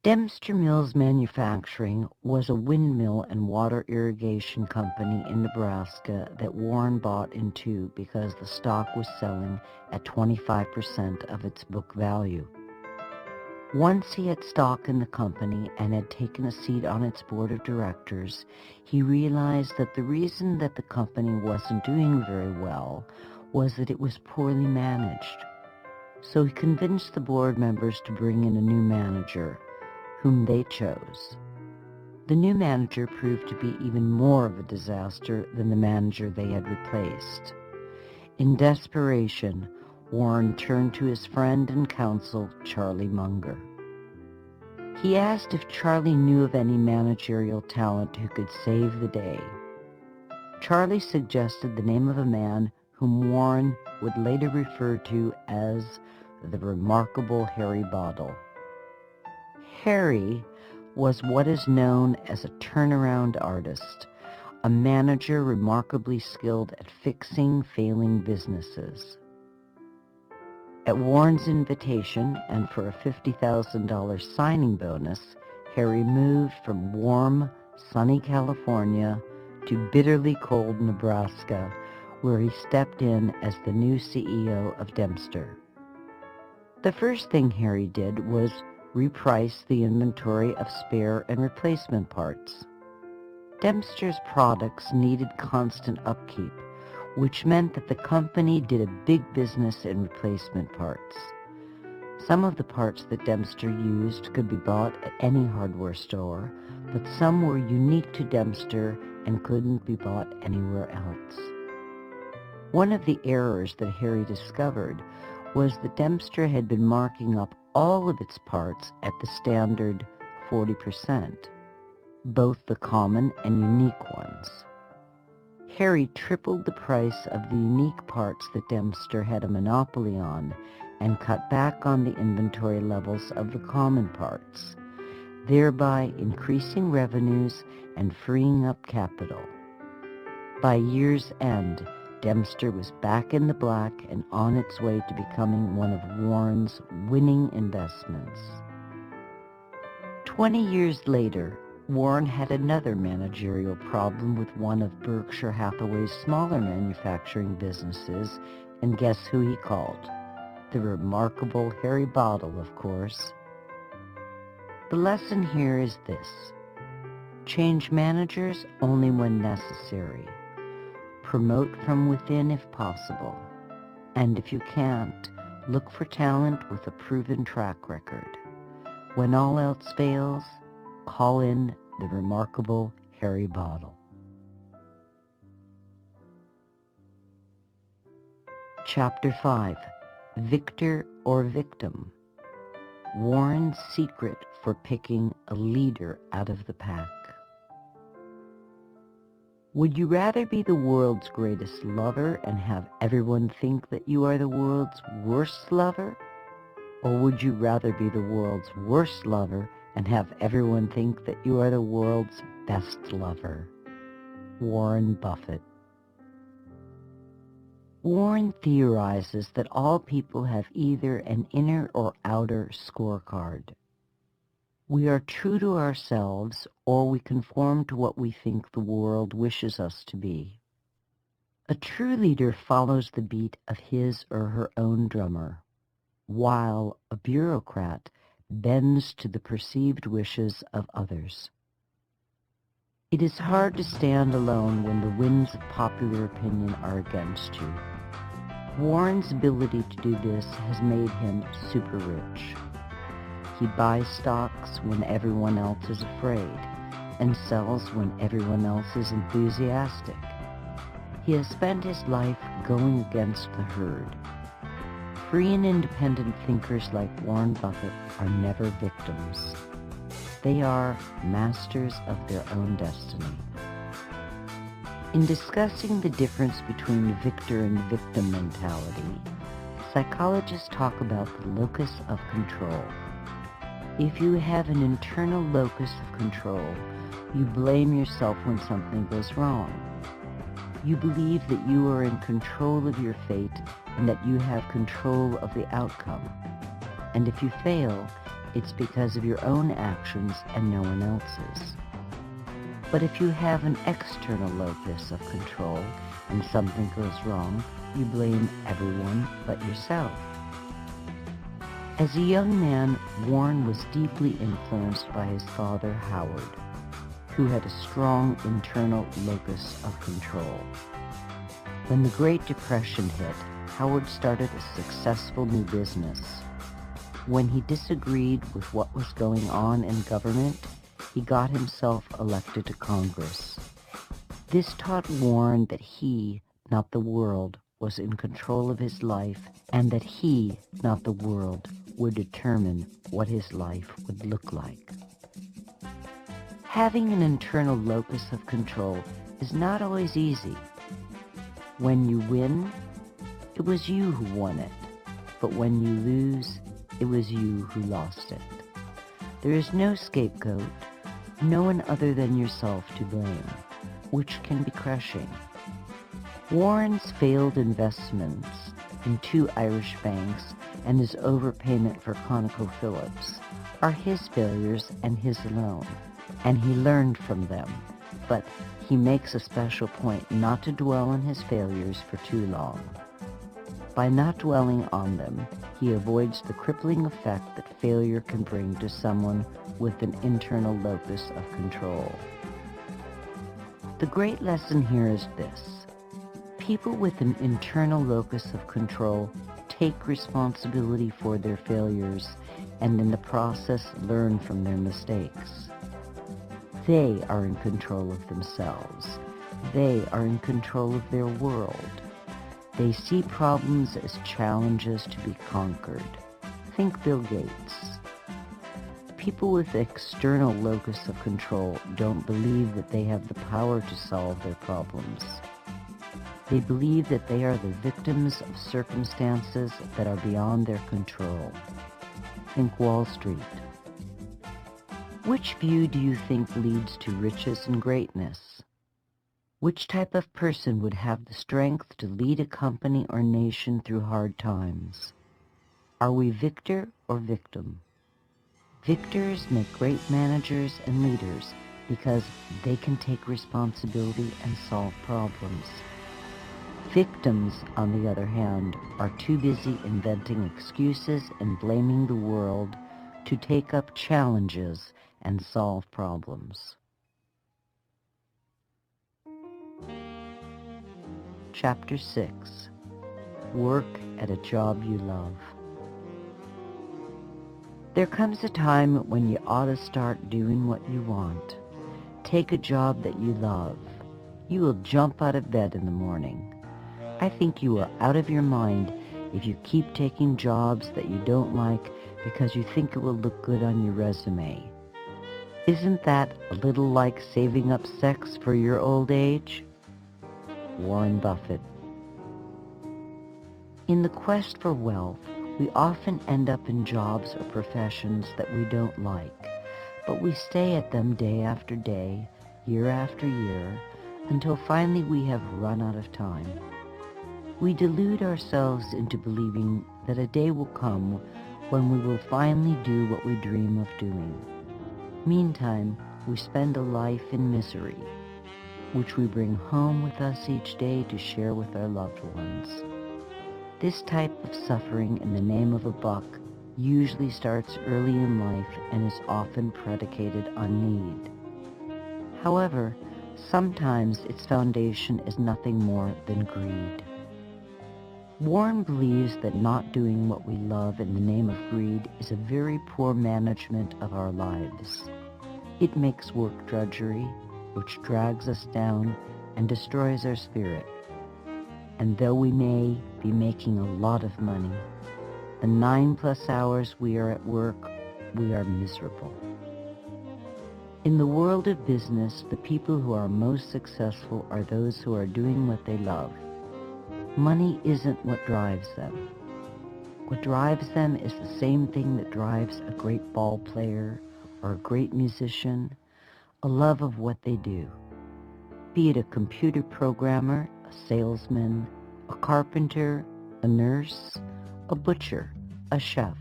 Dempster Mills Manufacturing was a windmill and water irrigation company in Nebraska that Warren bought into because the stock was selling at 25% of its book value. Once he had stock in the company and had taken a seat on its board of directors, he realized that the reason that the company wasn't doing very well was that it was poorly managed. So he convinced the board members to bring in a new manager, whom they chose. The new manager proved to be even more of a disaster than the manager they had replaced. In desperation, Warren turned to his friend and counsel, Charlie Munger. He asked if Charlie knew of any managerial talent who could save the day. Charlie suggested the name of a man whom Warren would later refer to as the remarkable Harry Bottle. Harry was what is known as a turnaround artist, a manager remarkably skilled at fixing failing businesses. At Warren's invitation, and for a $50,000 signing bonus, Harry moved from warm, sunny California to bitterly cold Nebraska, where he stepped in as the new CEO of Dempster. The first thing Harry did was reprice the inventory of spare and replacement parts. Dempster's products needed constant upkeep, which meant that the company did a big business in replacement parts. Some of the parts that Dempster used could be bought at any hardware store, but some were unique to Dempster and couldn't be bought anywhere else. One of the errors that Harry discovered was that Dempster had been marking up all of its parts at the standard 40%, both the common and unique ones. Harry tripled the price of the unique parts that Dempster had a monopoly on and cut back on the inventory levels of the common parts, thereby increasing revenues and freeing up capital. By year's end, Dempster was back in the black and on its way to becoming one of Warren's winning investments. 20 years later, Warren had another managerial problem with one of Berkshire Hathaway's smaller manufacturing businesses, and guess who he called? The remarkable Harry Bottle, of course. The lesson here is this: change managers only when necessary. Promote from within if possible. And if you can't, look for talent with a proven track record. When all else fails, call in the remarkable Harry Bottle. Chapter 5. Victor or Victim. Warren's secret for picking a leader out of the pack. Would you rather be the world's greatest lover and have everyone think that you are the world's worst lover? Or would you rather be the world's worst lover and have everyone think that you are the world's best lover? Warren Buffett. Warren theorizes that all people have either an inner or outer scorecard. We are true to ourselves, or we conform to what we think the world wishes us to be. A true leader follows the beat of his or her own drummer, while a bureaucrat bends to the perceived wishes of others. It is hard to stand alone when the winds of popular opinion are against you. Warren's ability to do this has made him super rich. He buys stocks when everyone else is afraid, and sells when everyone else is enthusiastic. He has spent his life going against the herd. Free and independent thinkers like Warren Buffett are never victims. They are masters of their own destiny. In discussing the difference between victor and victim mentality, psychologists talk about the locus of control. If you have an internal locus of control, you blame yourself when something goes wrong. You believe that you are in control of your fate and that you have control of the outcome. And if you fail, it's because of your own actions and no one else's. But if you have an external locus of control and something goes wrong, you blame everyone but yourself. As a young man, Warren was deeply influenced by his father, Howard, who had a strong internal locus of control. When the Great Depression hit, Howard started a successful new business. When he disagreed with what was going on in government, he got himself elected to Congress. This taught Warren that he, not the world, was in control of his life, and that he, not the world, would determine what his life would look like. Having an internal locus of control is not always easy. When you win, it was you who won it, but when you lose, it was you who lost it. There is no scapegoat, no one other than yourself to blame, which can be crushing. Warren's failed investments in 2 Irish banks and his overpayment for ConocoPhillips are his failures and his alone, and he learned from them, but he makes a special point not to dwell on his failures for too long. By not dwelling on them, he avoids the crippling effect that failure can bring to someone with an internal locus of control. The great lesson here is this: people with an internal locus of control take responsibility for their failures and in the process learn from their mistakes. They are in control of themselves. They are in control of their world. They see problems as challenges to be conquered. Think Bill Gates. People with external locus of control don't believe that they have the power to solve their problems. They believe that they are the victims of circumstances that are beyond their control. Think Wall Street. Which view do you think leads to riches and greatness? Which type of person would have the strength to lead a company or nation through hard times? Are we victor or victim? Victors make great managers and leaders because they can take responsibility and solve problems. Victims, on the other hand, are too busy inventing excuses and blaming the world to take up challenges and solve problems. Chapter 6. Work at a job you love. There comes a time when you ought to start doing what you want. Take a job that you love. You will jump out of bed in the morning. I think you are out of your mind if you keep taking jobs that you don't like because you think it will look good on your resume. Isn't that a little like saving up sex for your old age? Warren Buffett. In the quest for wealth, we often end up in jobs or professions that we don't like, but we stay at them day after day, year after year, until finally we have run out of time. We delude ourselves into believing that a day will come when we will finally do what we dream of doing. Meantime, we spend a life in misery, which we bring home with us each day to share with our loved ones. This type of suffering in the name of a buck usually starts early in life and is often predicated on need. However, sometimes its foundation is nothing more than greed. Warren believes that not doing what we love in the name of greed is a very poor management of our lives. It makes work drudgery, which drags us down and destroys our spirit. And though we may be making a lot of money, the 9+ hours we are at work, we are miserable. In the world of business, the people who are most successful are those who are doing what they love. Money isn't what drives them. What drives them is the same thing that drives a great ball player or a great musician, a love of what they do. Be it a computer programmer, a salesman, a carpenter, a nurse, a butcher, a chef,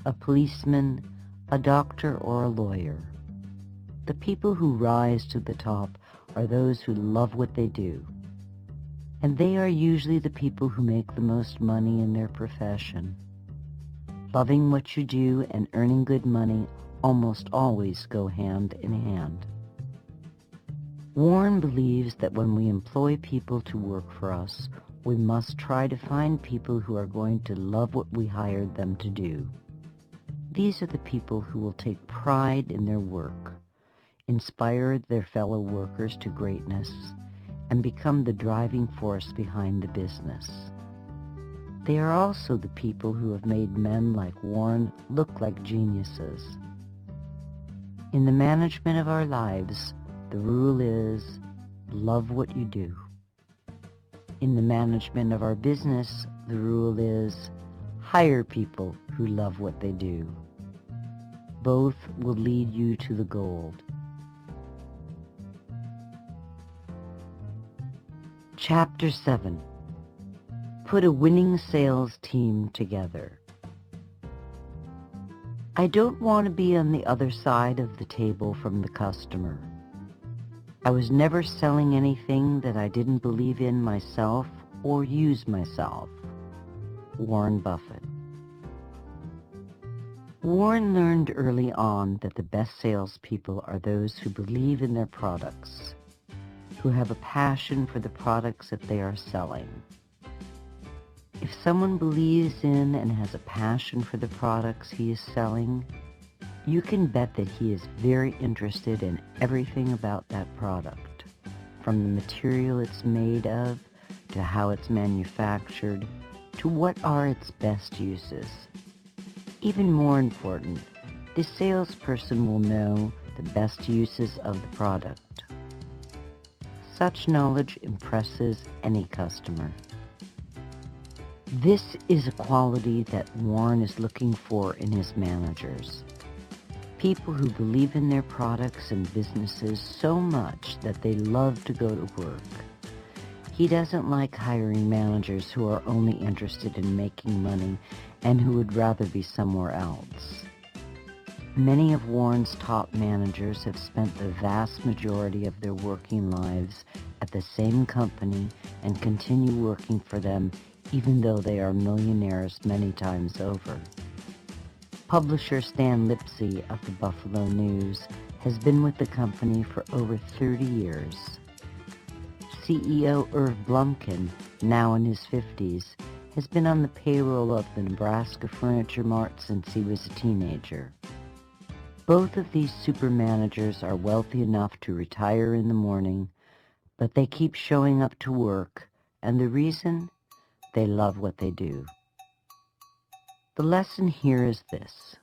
a policeman, a doctor, or a lawyer. The people who rise to the top are those who love what they do. And they are usually the people who make the most money in their profession. Loving what you do and earning good money almost always go hand in hand. Warren believes that when we employ people to work for us, we must try to find people who are going to love what we hired them to do. These are the people who will take pride in their work, inspire their fellow workers to greatness, and become the driving force behind the business. They are also the people who have made men like Warren look like geniuses. In the management of our lives, the rule is, love what you do. In the management of our business, the rule is, hire people who love what they do. Both will lead you to the gold. Chapter 7. Put a winning sales team together. I don't want to be on the other side of the table from the customer. I was never selling anything that I didn't believe in myself or use myself. Warren Buffett. Warren learned early on that the best salespeople are those who believe in their products, who have a passion for the products that they are selling. If someone believes in and has a passion for the products he is selling, you can bet that he is very interested in everything about that product, from the material it's made of, to how it's manufactured, to what are its best uses. Even more important, the salesperson will know the best uses of the product. Such knowledge impresses any customer. This is a quality that Warren is looking for in his managers. People who believe in their products and businesses so much that they love to go to work. He doesn't like hiring managers who are only interested in making money and who would rather be somewhere else. Many of Warren's top managers have spent the vast majority of their working lives at the same company and continue working for them even though they are millionaires many times over. Publisher Stan Lipsey of the Buffalo News has been with the company for over 30 years. CEO Irv Blumkin, now in his 50s, has been on the payroll of the Nebraska Furniture Mart since he was a teenager. Both of these super managers are wealthy enough to retire in the morning, but they keep showing up to work, and the reason? They love what they do. The lesson here is this.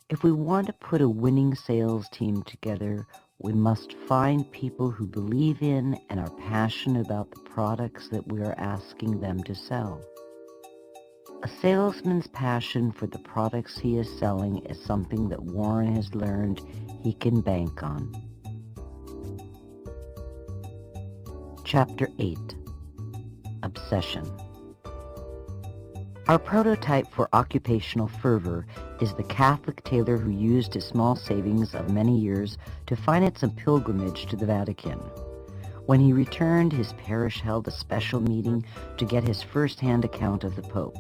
If we want to put a winning sales team together, we must find people who believe in and are passionate about the products that we are asking them to sell. A salesman's passion for the products he is selling is something that Warren has learned he can bank on. Chapter 8. Obsession. Our prototype for occupational fervor is the Catholic tailor who used his small savings of many years to finance a pilgrimage to the Vatican. When he returned, his parish held a special meeting to get his first-hand account of the Pope.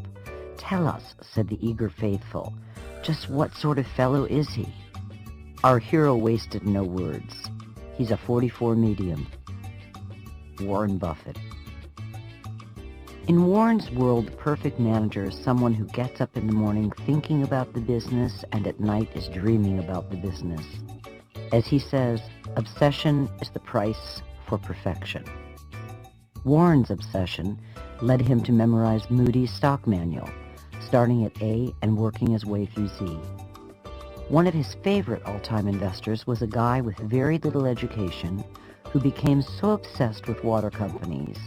"Tell us," said the eager faithful, "just what sort of fellow is he?" Our hero wasted no words. He's a 44 medium. Warren Buffett. In Warren's world, the perfect manager is someone who gets up in the morning thinking about the business and at night is dreaming about the business. As he says, obsession is the price for perfection. Warren's obsession led him to memorize Moody's stock manual, starting at A and working his way through Z. One of his favorite all-time investors was a guy with very little education who became so obsessed with water companies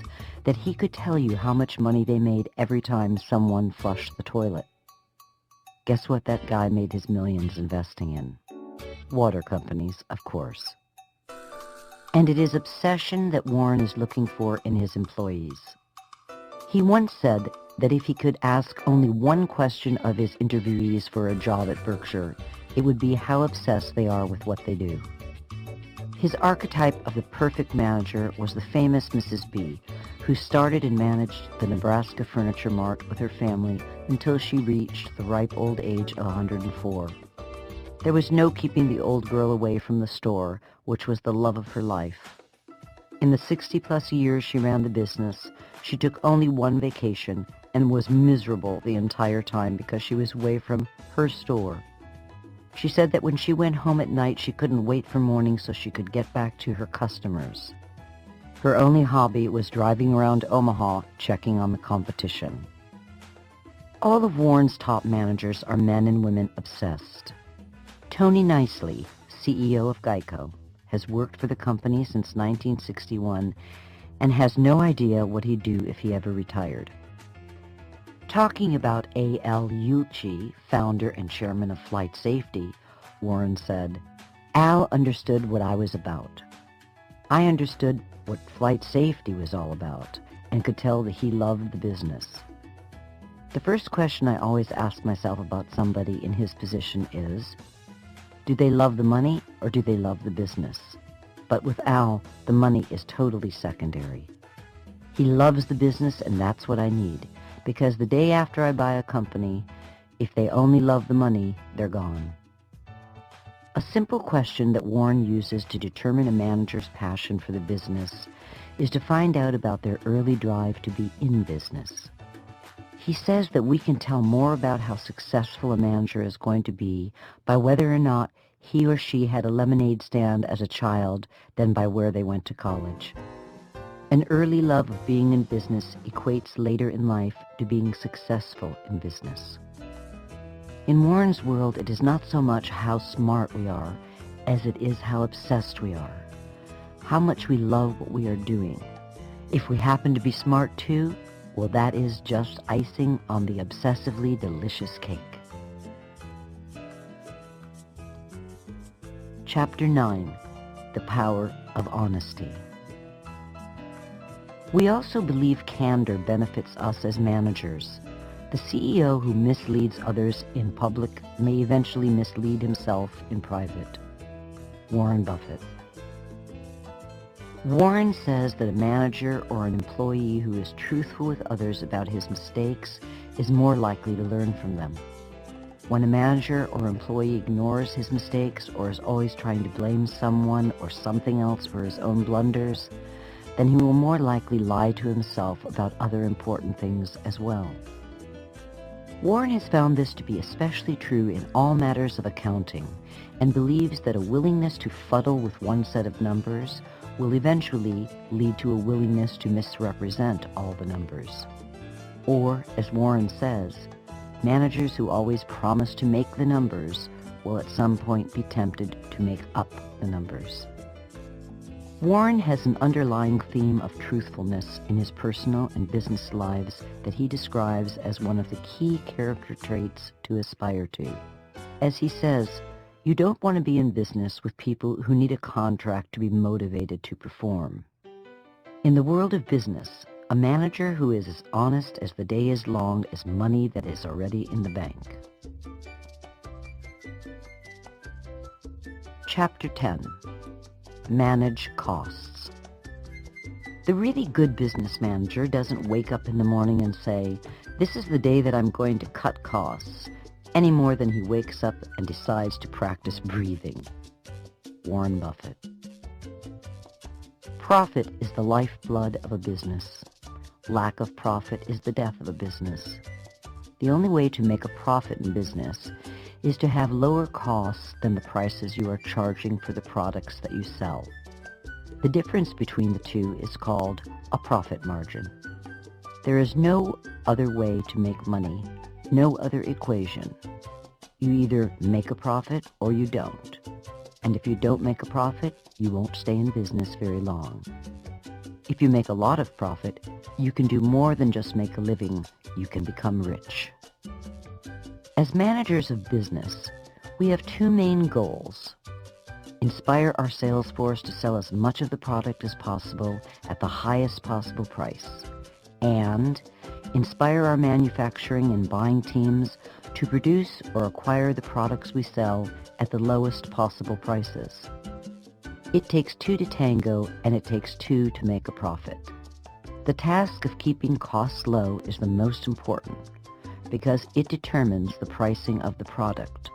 that he could tell you how much money they made every time someone flushed the toilet. Guess what that guy made his millions investing in? Water companies, of course. And it is obsession that Warren is looking for in his employees. He once said that if he could ask only one question of his interviewees for a job at Berkshire, it would be how obsessed they are with what they do. His archetype of the perfect manager was the famous Mrs. B, who started and managed the Nebraska Furniture Mart with her family until she reached the ripe old age of 104. There was no keeping the old girl away from the store, which was the love of her life. In the 60-plus years she ran the business, she took only one vacation and was miserable the entire time because she was away from her store. She said that when she went home at night, she couldn't wait for morning so she could get back to her customers. Her only hobby was driving around Omaha, checking on the competition. All of Warren's top managers are men and women obsessed. Tony Nicely, CEO of Geico, has worked for the company since 1961 and has no idea what he'd do if he ever retired. Talking about A.L. Uchi, founder and chairman of Flight Safety, Warren said, "Al understood what I was about. I understood what flight safety was all about and could tell that he loved the business." The first question I always ask myself about somebody in his position is, do they love the money or do they love the business? But with Al, the money is totally secondary. He loves the business, and that's what I need. Because the day after I buy a company, if they only love the money, they're gone. A simple question that Warren uses to determine a manager's passion for the business is to find out about their early drive to be in business. He says that we can tell more about how successful a manager is going to be by whether or not he or she had a lemonade stand as a child than by where they went to college. An early love of being in business equates later in life to being successful in business. In Warren's world, it is not so much how smart we are as it is how obsessed we are, how much we love what we are doing. If we happen to be smart too, well, that is just icing on the obsessively delicious cake. Chapter 9, The Power of Honesty. We also believe candor benefits us as managers. The CEO who misleads others in public may eventually mislead himself in private. Warren Buffett. Warren says that a manager or an employee who is truthful with others about his mistakes is more likely to learn from them. When a manager or employee ignores his mistakes or is always trying to blame someone or something else for his own blunders, then he will more likely lie to himself about other important things as well. Warren has found this to be especially true in all matters of accounting and believes that a willingness to fuddle with one set of numbers will eventually lead to a willingness to misrepresent all the numbers. Or, as Warren says, managers who always promise to make the numbers will at some point be tempted to make up the numbers. Warren has an underlying theme of truthfulness in his personal and business lives that he describes as one of the key character traits to aspire to. As he says, you don't want to be in business with people who need a contract to be motivated to perform. In the world of business, a manager who is as honest as the day is long as money that is already in the bank. Chapter 10. Manage costs. The really good business manager doesn't wake up in the morning and say, "This is the day that I'm going to cut costs," any more than he wakes up and decides to practice breathing. Warren Buffett. Profit is the lifeblood of a business. Lack of profit is the death of a business. The only way to make a profit in business is to have lower costs than the prices you are charging for the products that you sell. The difference between the two is called a profit margin. There is no other way to make money, no other equation. You either make a profit or you don't. And if you don't make a profit, you won't stay in business very long. If you make a lot of profit, you can do more than just make a living. You can become rich. As managers of business, we have two main goals. Inspire our sales force to sell as much of the product as possible at the highest possible price. And inspire our manufacturing and buying teams to produce or acquire the products we sell at the lowest possible prices. It takes two to tango, and it takes two to make a profit. The task of keeping costs low is the most important because it determines the pricing of the product.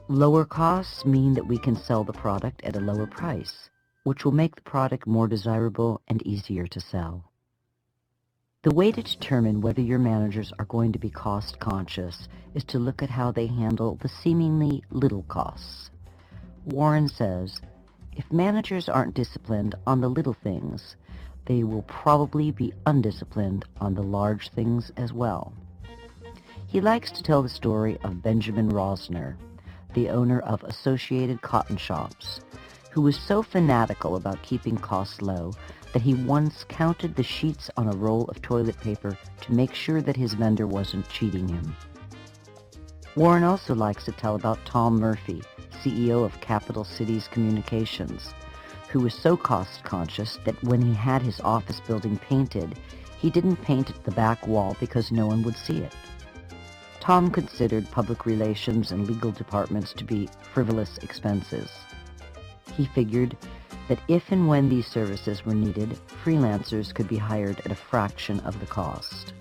Lower costs mean that we can sell the product at a lower price, which will make the product more desirable and easier to sell. The way to determine whether your managers are going to be cost conscious is to look at how they handle the seemingly little costs. Warren says, if managers aren't disciplined on the little things, they will probably be undisciplined on the large things as well. He likes to tell the story of Benjamin Rosner, the owner of Associated Cotton Shops, who was so fanatical about keeping costs low that he once counted the sheets on a roll of toilet paper to make sure that his vendor wasn't cheating him. Warren also likes to tell about Tom Murphy, CEO of Capital Cities Communications, who was so cost-conscious that when he had his office building painted, he didn't paint the back wall because no one would see it. Tom considered public relations and legal departments to be frivolous expenses. He figured that if and when these services were needed, freelancers could be hired at a fraction of the cost.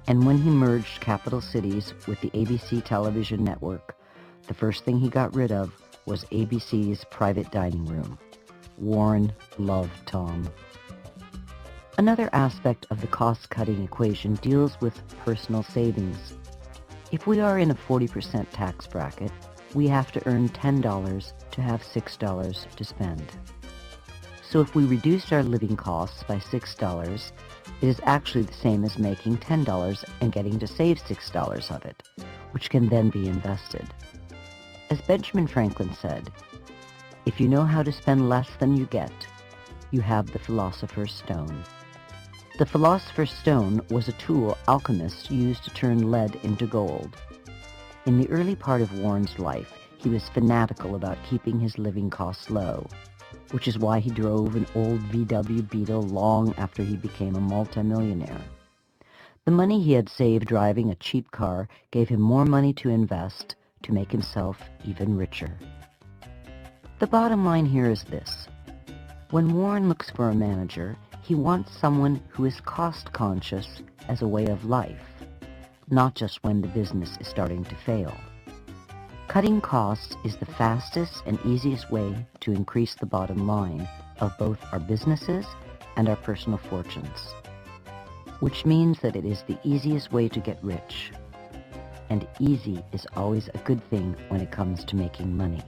And when he merged Capital Cities with the ABC television network, the first thing he got rid of was ABC's private dining room. Warren loved Tom. Another aspect of the cost-cutting equation deals with personal savings. If we are in a 40% tax bracket, we have to earn $10 to have $6 to spend. So if we reduced our living costs by $6, it is actually the same as making $10 and getting to save $6 of it, which can then be invested. As Benjamin Franklin said, if you know how to spend less than you get, you have the philosopher's stone. The philosopher's stone was a tool alchemists used to turn lead into gold. In the early part of Warren's life, he he was fanatical about keeping his living costs low, which is why he drove an old VW Beetle long after he became a multimillionaire. The money he had saved driving a cheap car gave him more money to invest to make himself even richer. The bottom line here is this. When Warren looks for a manager, he wants someone who is cost-conscious as a way of life, not just when the business is starting to fail. Cutting costs is the fastest and easiest way to increase the bottom line of both our businesses and our personal fortunes, which means that it is the easiest way to get rich. And easy is always a good thing when it comes to making money.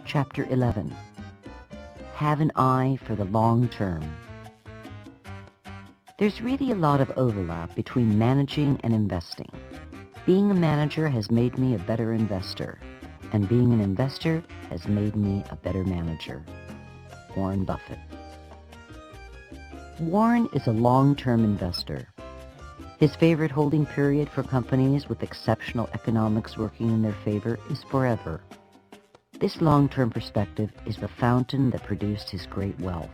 Chapter 11. Have an eye for the long term. There's really a lot of overlap between managing and investing. Being a manager has made me a better investor, and being an investor has made me a better manager. Warren Buffett. Warren is a long-term investor. His favorite holding period for companies with exceptional economics working in their favor is forever. This long-term perspective is the fountain that produced his great wealth.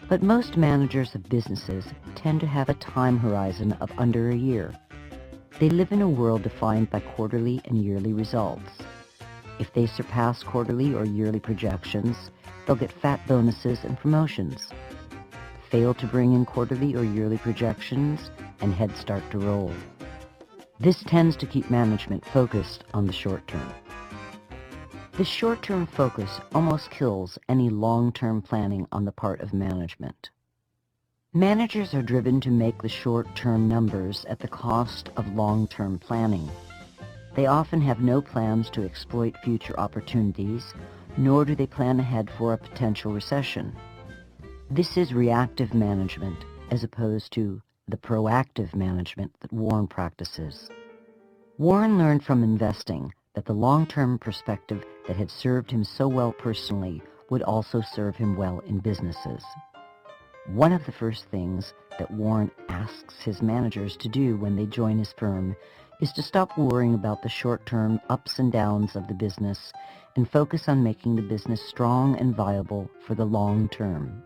But most managers of businesses tend to have a time horizon of under a year. They live in a world defined by quarterly and yearly results. If they surpass quarterly or yearly projections, they'll get fat bonuses and promotions. Fail to bring in quarterly or yearly projections, and heads start to roll. This tends to keep management focused on the short term. This short-term focus almost kills any long-term planning on the part of management. Managers are driven to make the short-term numbers at the cost of long-term planning. They often have no plans to exploit future opportunities, nor do they plan ahead for a potential recession. This is reactive management as opposed to the proactive management that Warren practices. Warren learned from investing that the long-term perspective that had served him so well personally would also serve him well in businesses. One of the first things that Warren asks his managers to do when they join his firm is to stop worrying about the short-term ups and downs of the business and focus on making the business strong and viable for the long term.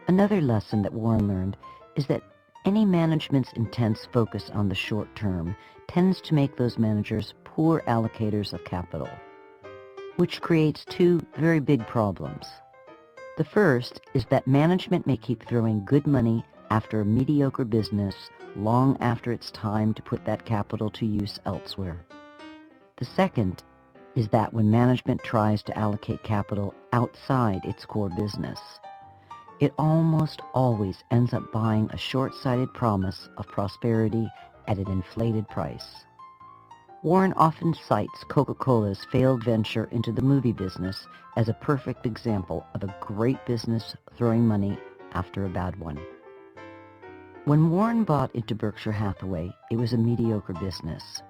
Another lesson that Warren learned is that any management's intense focus on the short term tends to make those managers poor allocators of capital, which creates two very big problems. The first is that management may keep throwing good money after a mediocre business long after it's time to put that capital to use elsewhere. The second is that when management tries to allocate capital outside its core business, it almost always ends up buying a short-sighted promise of prosperity at an inflated price. Warren often cites Coca-Cola's failed venture into the movie business as a perfect example of a great business throwing money after a bad one. When Warren bought into Berkshire Hathaway, it was a mediocre business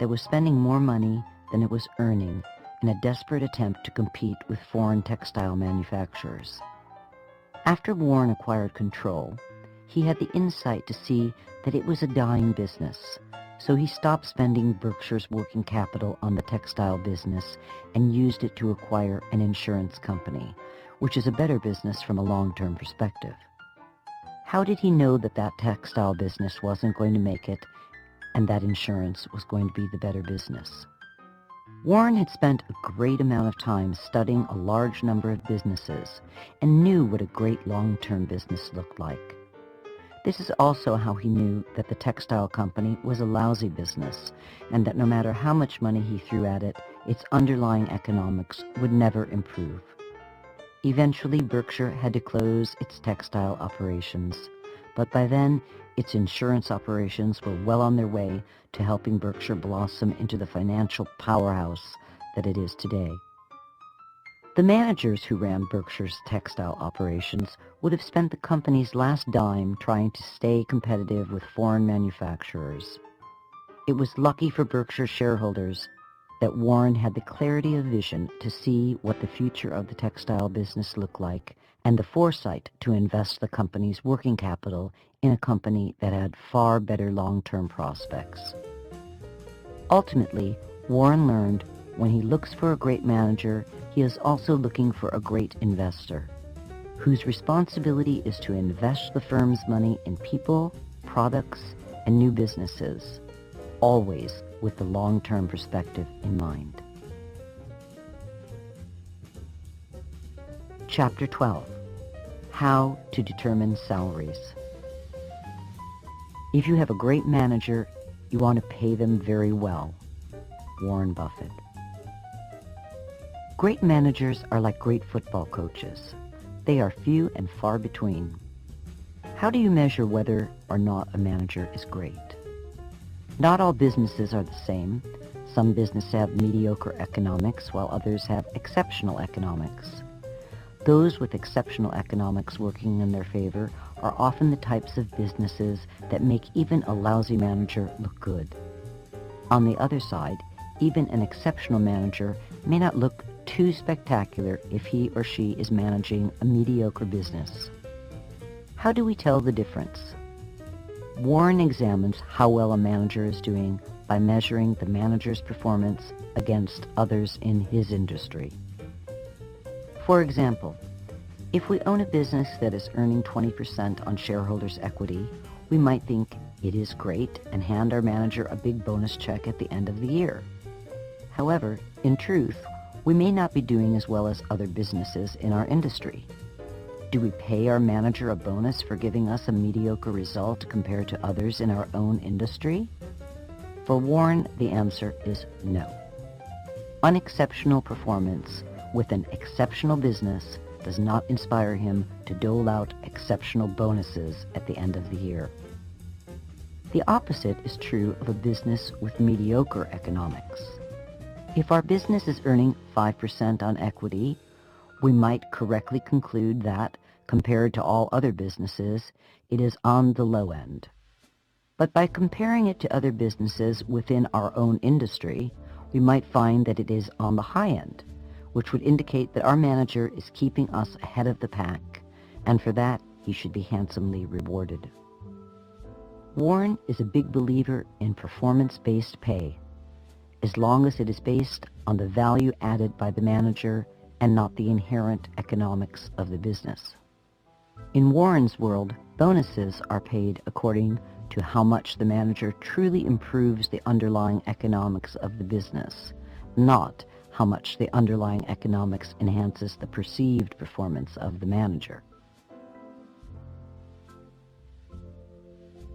that was spending more money than it was earning in a desperate attempt to compete with foreign textile manufacturers. After Warren acquired control, he had the insight to see that it was a dying business, so he stopped spending Berkshire's working capital on the textile business and used it to acquire an insurance company, which is a better business from a long-term perspective. How did he know that that textile business wasn't going to make it and that insurance was going to be the better business? Warren had spent a great amount of time studying a large number of businesses and knew what a great long-term business looked like. This is also how he knew that the textile company was a lousy business and that no matter how much money he threw at it, its underlying economics would never improve. Eventually, Berkshire had to close its textile operations, but by then, its insurance operations were well on their way to helping Berkshire blossom into the financial powerhouse that it is today. The managers who ran Berkshire's textile operations would have spent the company's last dime trying to stay competitive with foreign manufacturers. It was lucky for Berkshire shareholders that Warren had the clarity of vision to see what the future of the textile business looked like and the foresight to invest the company's working capital in a company that had far better long-term prospects. Ultimately, Warren learned when he looks for a great manager, he is also looking for a great investor, whose responsibility is to invest the firm's money in people, products, and new businesses, always with the long-term perspective in mind. Chapter 12. How to determine salaries. If you have a great manager, you want to pay them very well. Warren Buffett. Great managers are like great football coaches. They are few and far between. How do you measure whether or not a manager is great? Not all businesses are the same. Some businesses have mediocre economics, while others have exceptional economics. Those with exceptional economics working in their favor are often the types of businesses that make even a lousy manager look good. On the other side, even an exceptional manager may not look too spectacular if he or she is managing a mediocre business. How do we tell the difference? Warren examines how well a manager is doing by measuring the manager's performance against others in his industry. For example, if we own a business that is earning 20% on shareholders' equity, we might think it is great and hand our manager a big bonus check at the end of the year. However, in truth, we may not be doing as well as other businesses in our industry. Do we pay our manager a bonus for giving us a mediocre result compared to others in our own industry? For Warren, the answer is no. Unexceptional performance with an exceptional business does not inspire him to dole out exceptional bonuses at the end of the year. The opposite is true of a business with mediocre economics. If our business is earning 5% on equity, we might correctly conclude that, compared to all other businesses, it is on the low end. But by comparing it to other businesses within our own industry, we might find that it is on the high end, which would indicate that our manager is keeping us ahead of the pack, and for that he should be handsomely rewarded. Warren is a big believer in performance-based pay, as long as it is based on the value added by the manager and not the inherent economics of the business. In Warren's world, bonuses are paid according to how much the manager truly improves the underlying economics of the business, not how much the underlying economics enhances the perceived performance of the manager.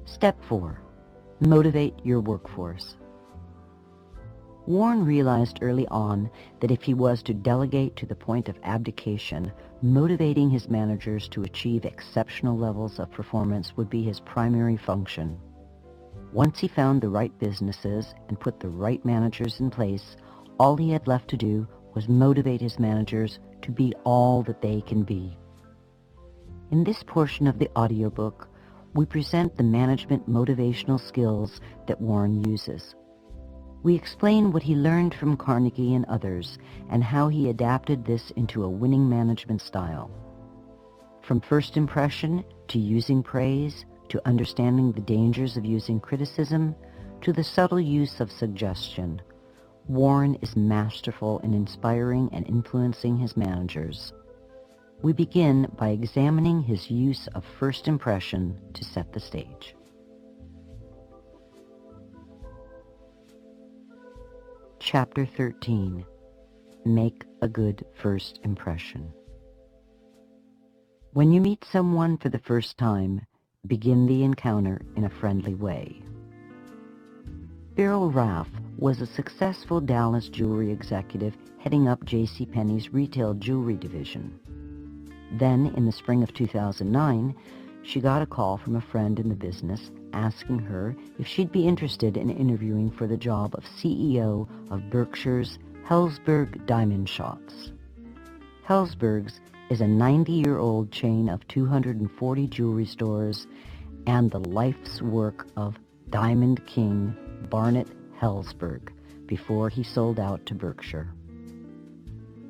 Step 4. Motivate your workforce. Warren realized early on that if he was to delegate to the point of abdication, motivating his managers to achieve exceptional levels of performance would be his primary function. Once he found the right businesses and put the right managers in place, all he had left to do was motivate his managers to be all that they can be. In this portion of the audiobook, we present the management motivational skills that Warren uses. We explain what he learned from Carnegie and others and how he adapted this into a winning management style. From first impression to using praise, to understanding the dangers of using criticism, to the subtle use of suggestion, Warren is masterful in inspiring and influencing his managers. We begin by examining his use of first impression to set the stage. Chapter 13. Make a good first impression. When you meet someone for the first time, begin the encounter in a friendly way. Beryl Raff was a successful Dallas jewelry executive heading up JCPenney's retail jewelry division. Then, in the spring of 2009, she got a call from a friend in the business asking her if she'd be interested in interviewing for the job of CEO of Berkshire's Helzberg Diamond Shops. Helzberg's is a 90-year-old chain of 240 jewelry stores and the life's work of Diamond King Barnett Helzberg before he sold out to Berkshire.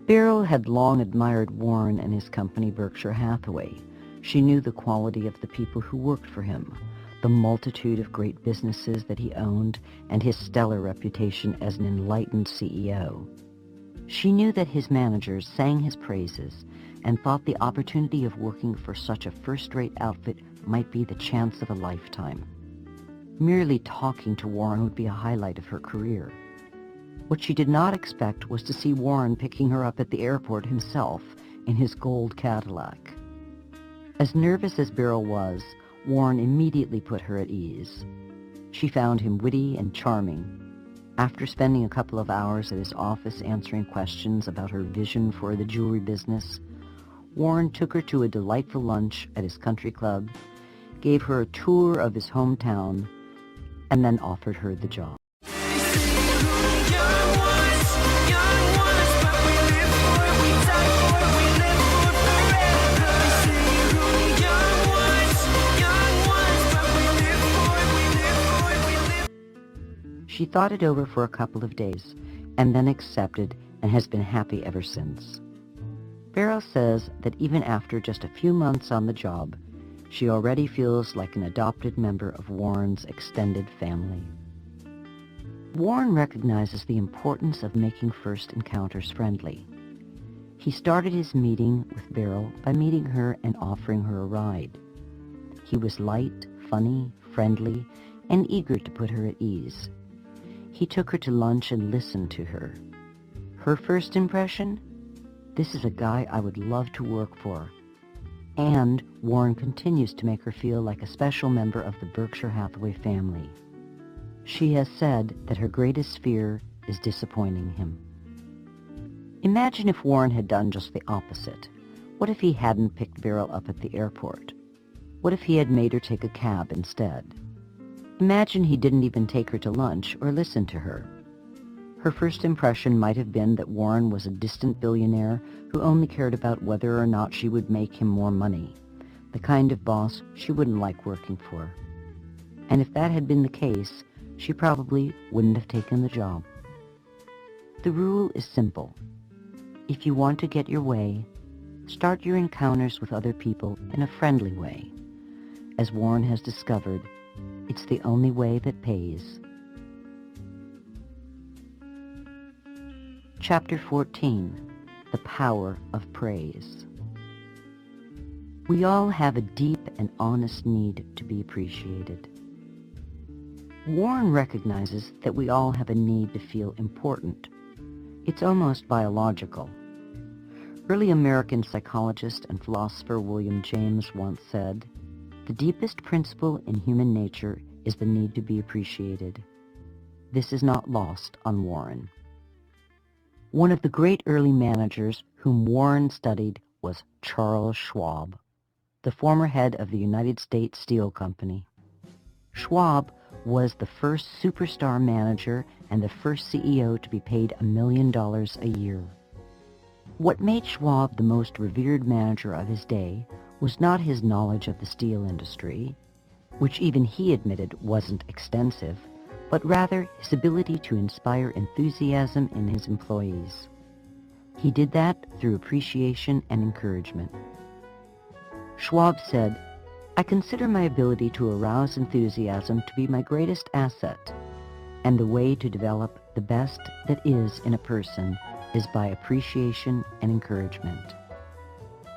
Beryl had long admired Warren and his company Berkshire Hathaway. She knew the quality of the people who worked for him, the multitude of great businesses that he owned, and his stellar reputation as an enlightened CEO. She knew that his managers sang his praises and thought the opportunity of working for such a first-rate outfit might be the chance of a lifetime. Merely talking to Warren would be a highlight of her career. What she did not expect was to see Warren picking her up at the airport himself in his gold Cadillac. As nervous as Beryl was, Warren immediately put her at ease. She found him witty and charming. After spending a couple of hours at his office answering questions about her vision for the jewelry business, Warren took her to a delightful lunch at his country club, gave her a tour of his hometown, and then offered her the job. She thought it over for a couple of days, and then accepted and has been happy ever since. Beryl says that even after just a few months on the job, she already feels like an adopted member of Warren's extended family. Warren recognizes the importance of making first encounters friendly. He started his meeting with Beryl by meeting her and offering her a ride. He was light, funny, friendly, and eager to put her at ease. He took her to lunch and listened to her. Her first impression? This is a guy I would love to work for. And Warren continues to make her feel like a special member of the Berkshire Hathaway family. She has said that her greatest fear is disappointing him. Imagine if Warren had done just the opposite. What if he hadn't picked Beryl up at the airport? What if he had made her take a cab instead? Imagine he didn't even take her to lunch or listen to her. Her first impression might have been that Warren was a distant billionaire who only cared about whether or not she would make him more money, the kind of boss she wouldn't like working for. And if that had been the case, she probably wouldn't have taken the job. The rule is simple. If you want to get your way, start your encounters with other people in a friendly way. As Warren has discovered, it's the only way that pays. Chapter 14. The Power of Praise. We all have a deep and honest need to be appreciated. Warren recognizes that we all have a need to feel important. It's almost biological. Early American psychologist and philosopher William James once said, "The deepest principle in human nature is the need to be appreciated." This is not lost on Warren. One of the great early managers whom Warren studied was Charles Schwab, the former head of the United States Steel Company. Schwab was the first superstar manager and the first CEO to be paid $1 million a year. What made Schwab the most revered manager of his day was not his knowledge of the steel industry, which even he admitted wasn't extensive, but rather his ability to inspire enthusiasm in his employees. He did that through appreciation and encouragement. Schwab said, "I consider my ability to arouse enthusiasm to be my greatest asset, and the way to develop the best that is in a person is by appreciation and encouragement.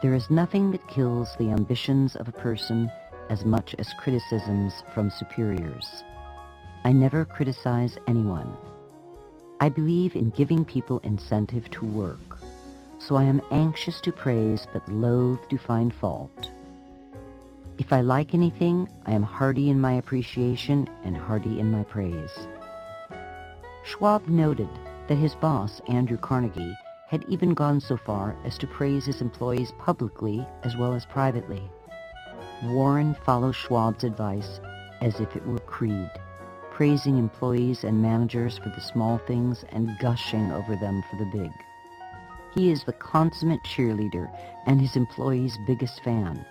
There is nothing that kills the ambitions of a person as much as criticisms from superiors. I never criticize anyone. I believe in giving people incentive to work, so I am anxious to praise but loath to find fault. If I like anything, I am hearty in my appreciation and hearty in my praise." Schwab noted that his boss, Andrew Carnegie, had even gone so far as to praise his employees publicly as well as privately. Warren follows Schwab's advice as if it were creed, praising employees and managers for the small things and gushing over them for the big. He is the consummate cheerleader and his employees' biggest fan.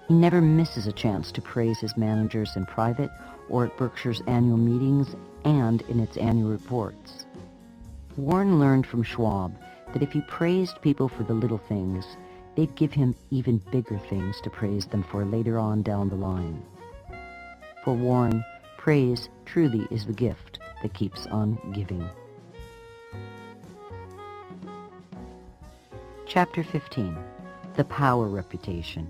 He never misses a chance to praise his managers in private or at Berkshire's annual meetings and in its annual reports. Warren learned from Schwab that if he praised people for the little things, they'd give him even bigger things to praise them for later on down the line. For Warren, praise truly is the gift that keeps on giving. Chapter 15. The Power Reputation.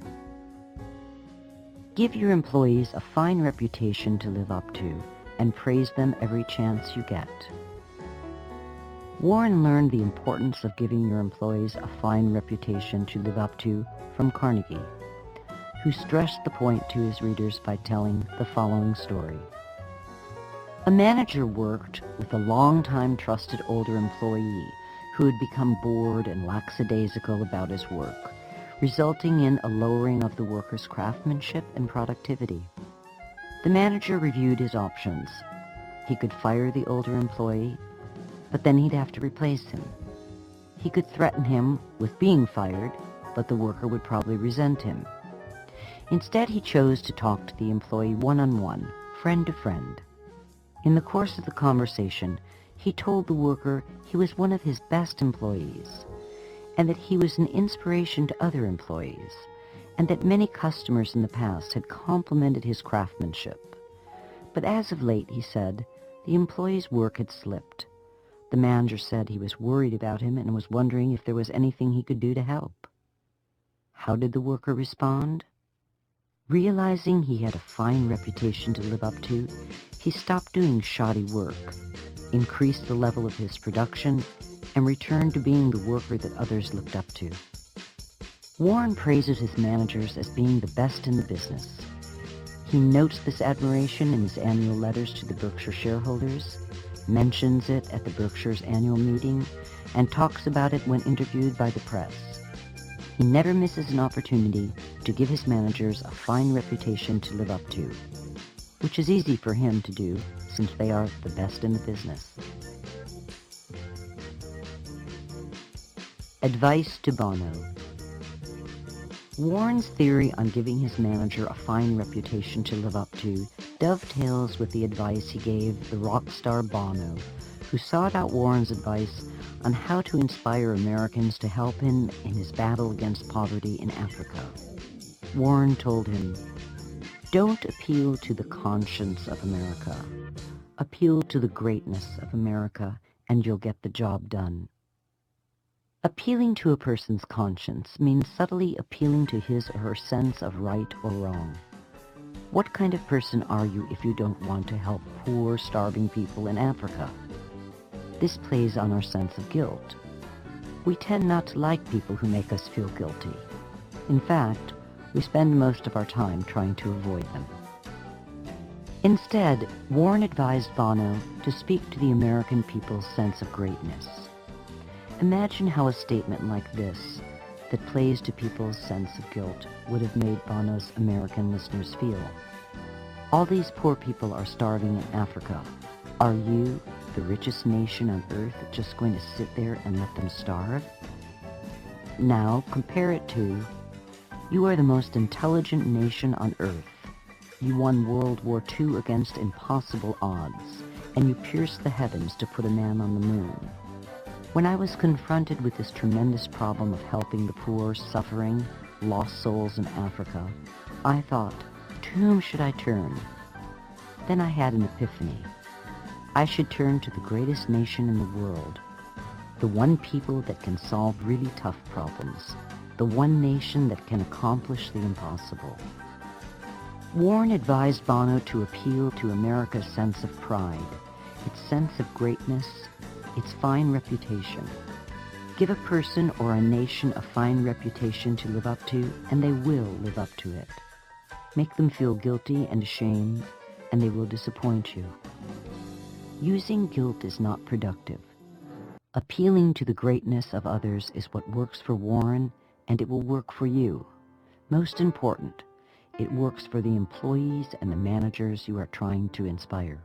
Give your employees a fine reputation to live up to, and praise them every chance you get. Warren learned the importance of giving your employees a fine reputation to live up to from Carnegie, who stressed the point to his readers by telling the following story. A manager worked with a long-time trusted older employee who had become bored and lackadaisical about his work, resulting in a lowering of the worker's craftsmanship and productivity. The manager reviewed his options. He could fire the older employee, but then he'd have to replace him. He could threaten him with being fired, but the worker would probably resent him. Instead, he chose to talk to the employee one-on-one, friend to friend. In the course of the conversation, he told the worker he was one of his best employees, and that he was an inspiration to other employees, and that many customers in the past had complimented his craftsmanship. But as of late, he said, the employee's work had slipped. The manager said he was worried about him and was wondering if there was anything he could do to help. How did the worker respond? Realizing he had a fine reputation to live up to, he stopped doing shoddy work, increased the level of his production, and returned to being the worker that others looked up to. Warren praises his managers as being the best in the business. He notes this admiration in his annual letters to the Berkshire shareholders, mentions it at the Berkshire's annual meeting, and talks about it when interviewed by the press. He never misses an opportunity to give his managers a fine reputation to live up to, which is easy for him to do since they are the best in the business. Advice to Bono. Warren's theory on giving his manager a fine reputation to live up to dovetails with the advice he gave the rock star Bono, who sought out Warren's advice on how to inspire Americans to help him in his battle against poverty in Africa. Warren told him, "Don't appeal to the conscience of America. Appeal to the greatness of America, and you'll get the job done." Appealing to a person's conscience means subtly appealing to his or her sense of right or wrong. What kind of person are you if you don't want to help poor, starving people in Africa? This plays on our sense of guilt. We tend not to like people who make us feel guilty. In fact, we spend most of our time trying to avoid them. Instead, Warren advised Bono to speak to the American people's sense of greatness. Imagine how a statement like this, that plays to people's sense of guilt, would have made Bono's American listeners feel. All these poor people are starving in Africa. Are you, the richest nation on earth, just going to sit there and let them starve? Now, compare it to, you are the most intelligent nation on earth. You won World War II against impossible odds, and you pierced the heavens to put a man on the moon. When I was confronted with this tremendous problem of helping the poor, suffering, lost souls in Africa, I thought, to whom should I turn? Then I had an epiphany. I should turn to the greatest nation in the world, the one people that can solve really tough problems, the one nation that can accomplish the impossible. Warren advised Bono to appeal to America's sense of pride, its sense of greatness, its fine reputation. Give a person or a nation a fine reputation to live up to, and they will live up to it. Make them feel guilty and ashamed, and they will disappoint you. Using guilt is not productive. Appealing to the greatness of others is what works for Warren, and it will work for you. Most important, it works for the employees and the managers you are trying to inspire.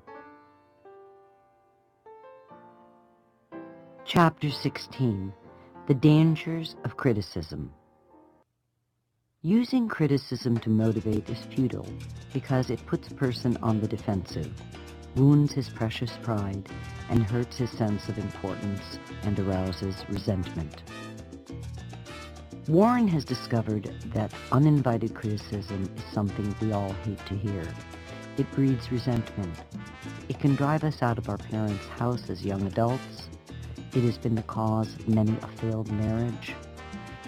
Chapter 16. The Dangers of Criticism. Using criticism to motivate is futile because it puts a person on the defensive, wounds his precious pride, and hurts his sense of importance and arouses resentment. Warren has discovered that uninvited criticism is something we all hate to hear, It breeds resentment. It can drive us out of our parents' house as young adults. It has been the cause of many a failed marriage.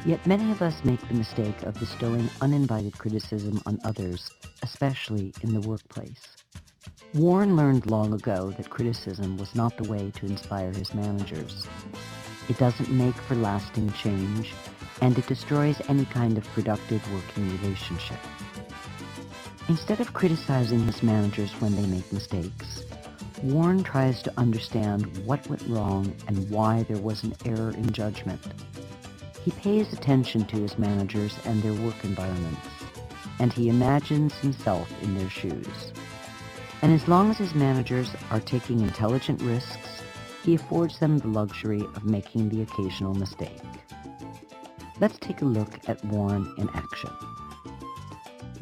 Yet many of us make the mistake of bestowing uninvited criticism on others, especially in the workplace. Warren learned long ago that criticism was not the way to inspire his managers. It doesn't make for lasting change, and it destroys any kind of productive working relationship. Instead of criticizing his managers when they make mistakes, Warren tries to understand what went wrong and why there was an error in judgment. He pays attention to his managers and their work environments, and he imagines himself in their shoes. And as long as his managers are taking intelligent risks, he affords them the luxury of making the occasional mistake. Let's take a look at Warren in action.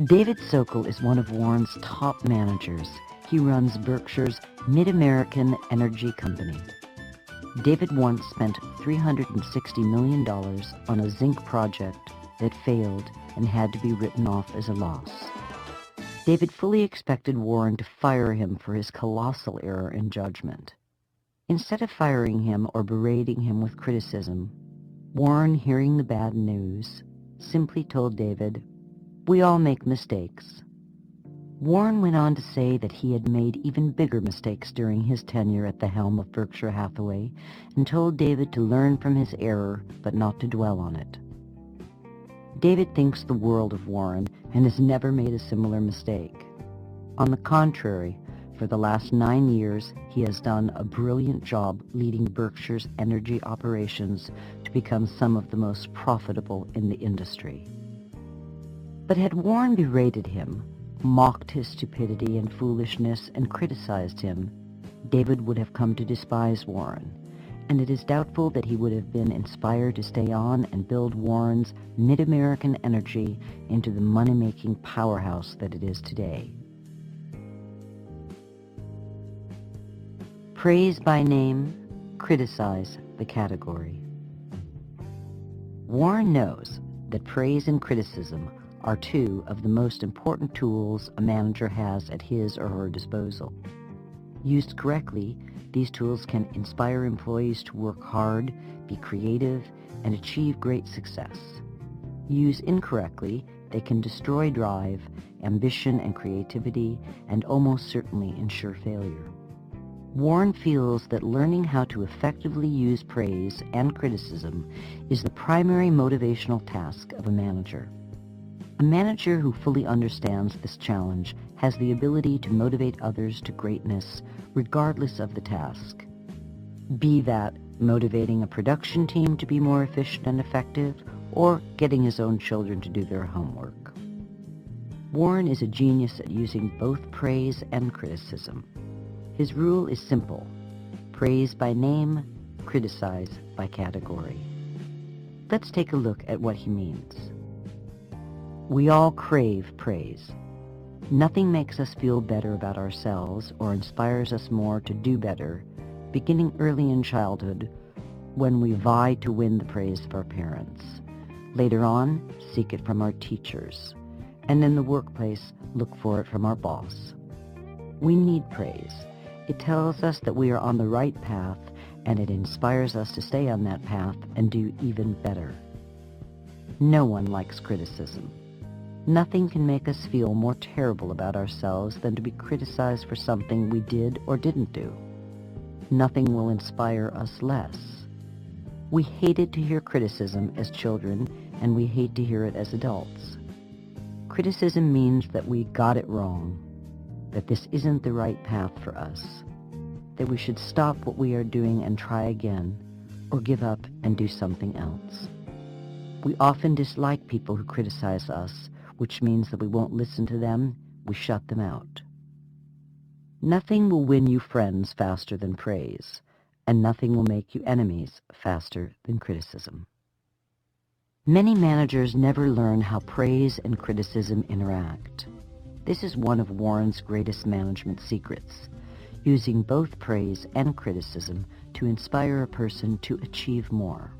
David Sokol is one of Warren's top managers. He runs Berkshire's Mid-American Energy Company. David once spent $360 million on a zinc project that failed and had to be written off as a loss. David fully expected Warren to fire him for his colossal error in judgment. Instead of firing him or berating him with criticism, Warren, hearing the bad news, simply told David, "We all make mistakes." Warren went on to say that he had made even bigger mistakes during his tenure at the helm of Berkshire Hathaway and told David to learn from his error but not to dwell on it. David thinks the world of Warren and has never made a similar mistake. On the contrary, for the last 9 years, he has done a brilliant job leading Berkshire's energy operations to become some of the most profitable in the industry. But had Warren berated him, mocked his stupidity and foolishness, and criticized him, David would have come to despise Warren, and it is doubtful that he would have been inspired to stay on and build Warren's Mid-American Energy into the money-making powerhouse that it is today. Praise by name, criticize the category. Warren knows that praise and criticism are two of the most important tools a manager has at his or her disposal. Used correctly, these tools can inspire employees to work hard, be creative, and achieve great success. Used incorrectly, they can destroy drive, ambition, and creativity, and almost certainly ensure failure. Warren feels that learning how to effectively use praise and criticism is the primary motivational task of a manager. A manager who fully understands this challenge has the ability to motivate others to greatness regardless of the task. Be that motivating a production team to be more efficient and effective, or getting his own children to do their homework. Warren is a genius at using both praise and criticism. His rule is simple: praise by name, criticize by category. Let's take a look at what he means. We all crave praise. Nothing makes us feel better about ourselves or inspires us more to do better, beginning early in childhood when we vie to win the praise of our parents. Later on, seek it from our teachers, and in the workplace, look for it from our boss. We need praise. It tells us that we are on the right path, and it inspires us to stay on that path and do even better. No one likes criticism. Nothing can make us feel more terrible about ourselves than to be criticized for something we did or didn't do. Nothing will inspire us less. We hated to hear criticism as children, and we hate to hear it as adults. Criticism means that we got it wrong, that this isn't the right path for us, that we should stop what we are doing and try again, or give up and do something else. We often dislike people who criticize us, which means that we won't listen to them, we shut them out. Nothing will win you friends faster than praise, and nothing will make you enemies faster than criticism. Many managers never learn how praise and criticism interact. This is one of Warren's greatest management secrets, using both praise and criticism to inspire a person to achieve more.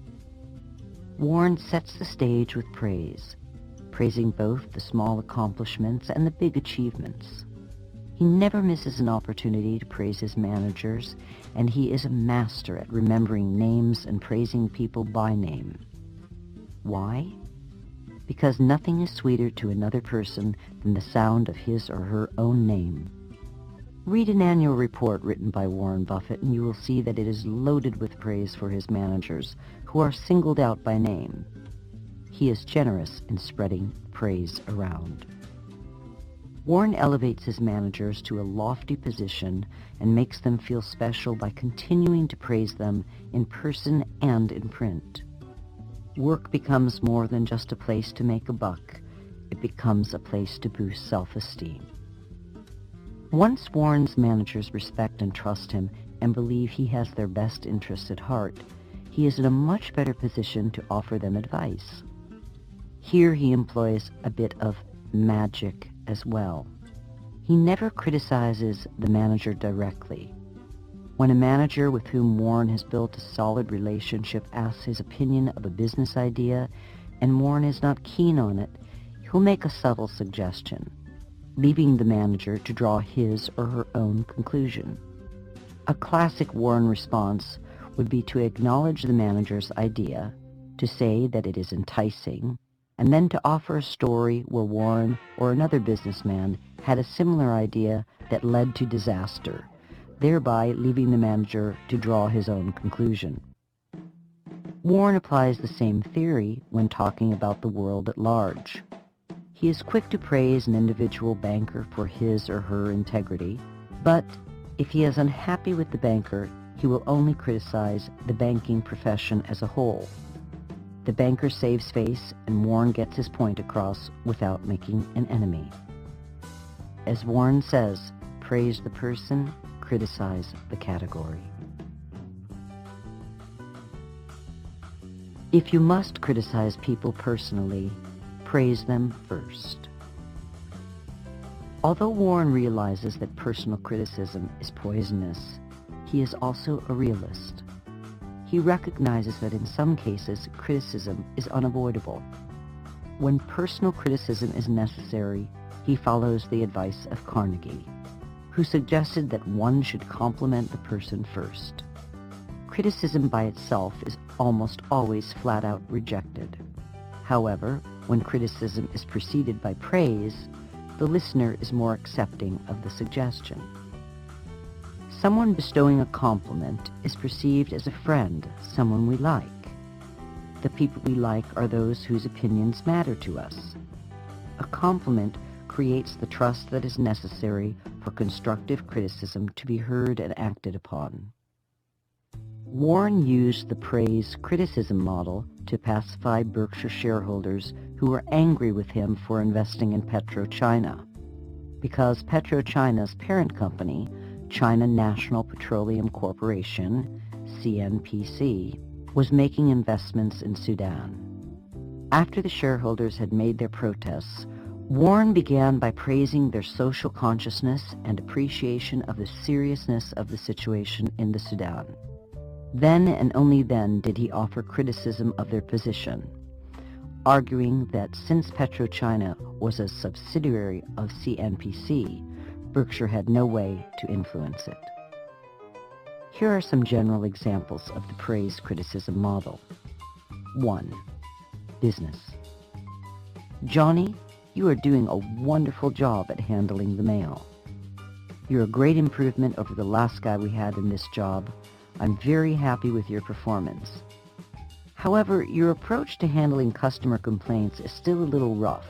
Warren sets the stage with praise, praising both the small accomplishments and the big achievements. He never misses an opportunity to praise his managers, and he is a master at remembering names and praising people by name. Why? Because nothing is sweeter to another person than the sound of his or her own name. Read an annual report written by Warren Buffett, and you will see that it is loaded with praise for his managers, who are singled out by name. He is generous in spreading praise around. Warren elevates his managers to a lofty position and makes them feel special by continuing to praise them in person and in print. Work becomes more than just a place to make a buck. It becomes a place to boost self-esteem. Once Warren's managers respect and trust him and believe he has their best interests at heart, he is in a much better position to offer them advice. Here he employs a bit of magic as well. He never criticizes the manager directly. When a manager with whom Warren has built a solid relationship asks his opinion of a business idea and Warren is not keen on it, he'll make a subtle suggestion, leaving the manager to draw his or her own conclusion. A classic Warren response would be to acknowledge the manager's idea, to say that it is enticing, and then to offer a story where Warren or another businessman had a similar idea that led to disaster, thereby leaving the manager to draw his own conclusion. Warren applies the same theory when talking about the world at large. He is quick to praise an individual banker for his or her integrity, but if he is unhappy with the banker, he will only criticize the banking profession as a whole. The banker saves face, and Warren gets his point across without making an enemy. As Warren says, praise the person, criticize the category. If you must criticize people personally, praise them first. Although Warren realizes that personal criticism is poisonous, he is also a realist. He recognizes that in some cases, criticism is unavoidable. When personal criticism is necessary, he follows the advice of Carnegie, who suggested that one should compliment the person first. Criticism by itself is almost always flat out rejected. However, when criticism is preceded by praise, the listener is more accepting of the suggestion. Someone bestowing a compliment is perceived as a friend, someone we like. The people we like are those whose opinions matter to us. A compliment creates the trust that is necessary for constructive criticism to be heard and acted upon. Warren used the praise-criticism model to pacify Berkshire shareholders who were angry with him for investing in PetroChina, because PetroChina's parent company, China National Petroleum Corporation, CNPC, was making investments in Sudan. After the shareholders had made their protests, Warren began by praising their social consciousness and appreciation of the seriousness of the situation in the Sudan. Then and only then did he offer criticism of their position, arguing that since PetroChina was a subsidiary of CNPC, Berkshire had no way to influence it. Here are some general examples of the praise-criticism model. 1. Business. Johnny, you are doing a wonderful job at handling the mail. You're a great improvement over the last guy we had in this job. I'm very happy with your performance. However, your approach to handling customer complaints is still a little rough.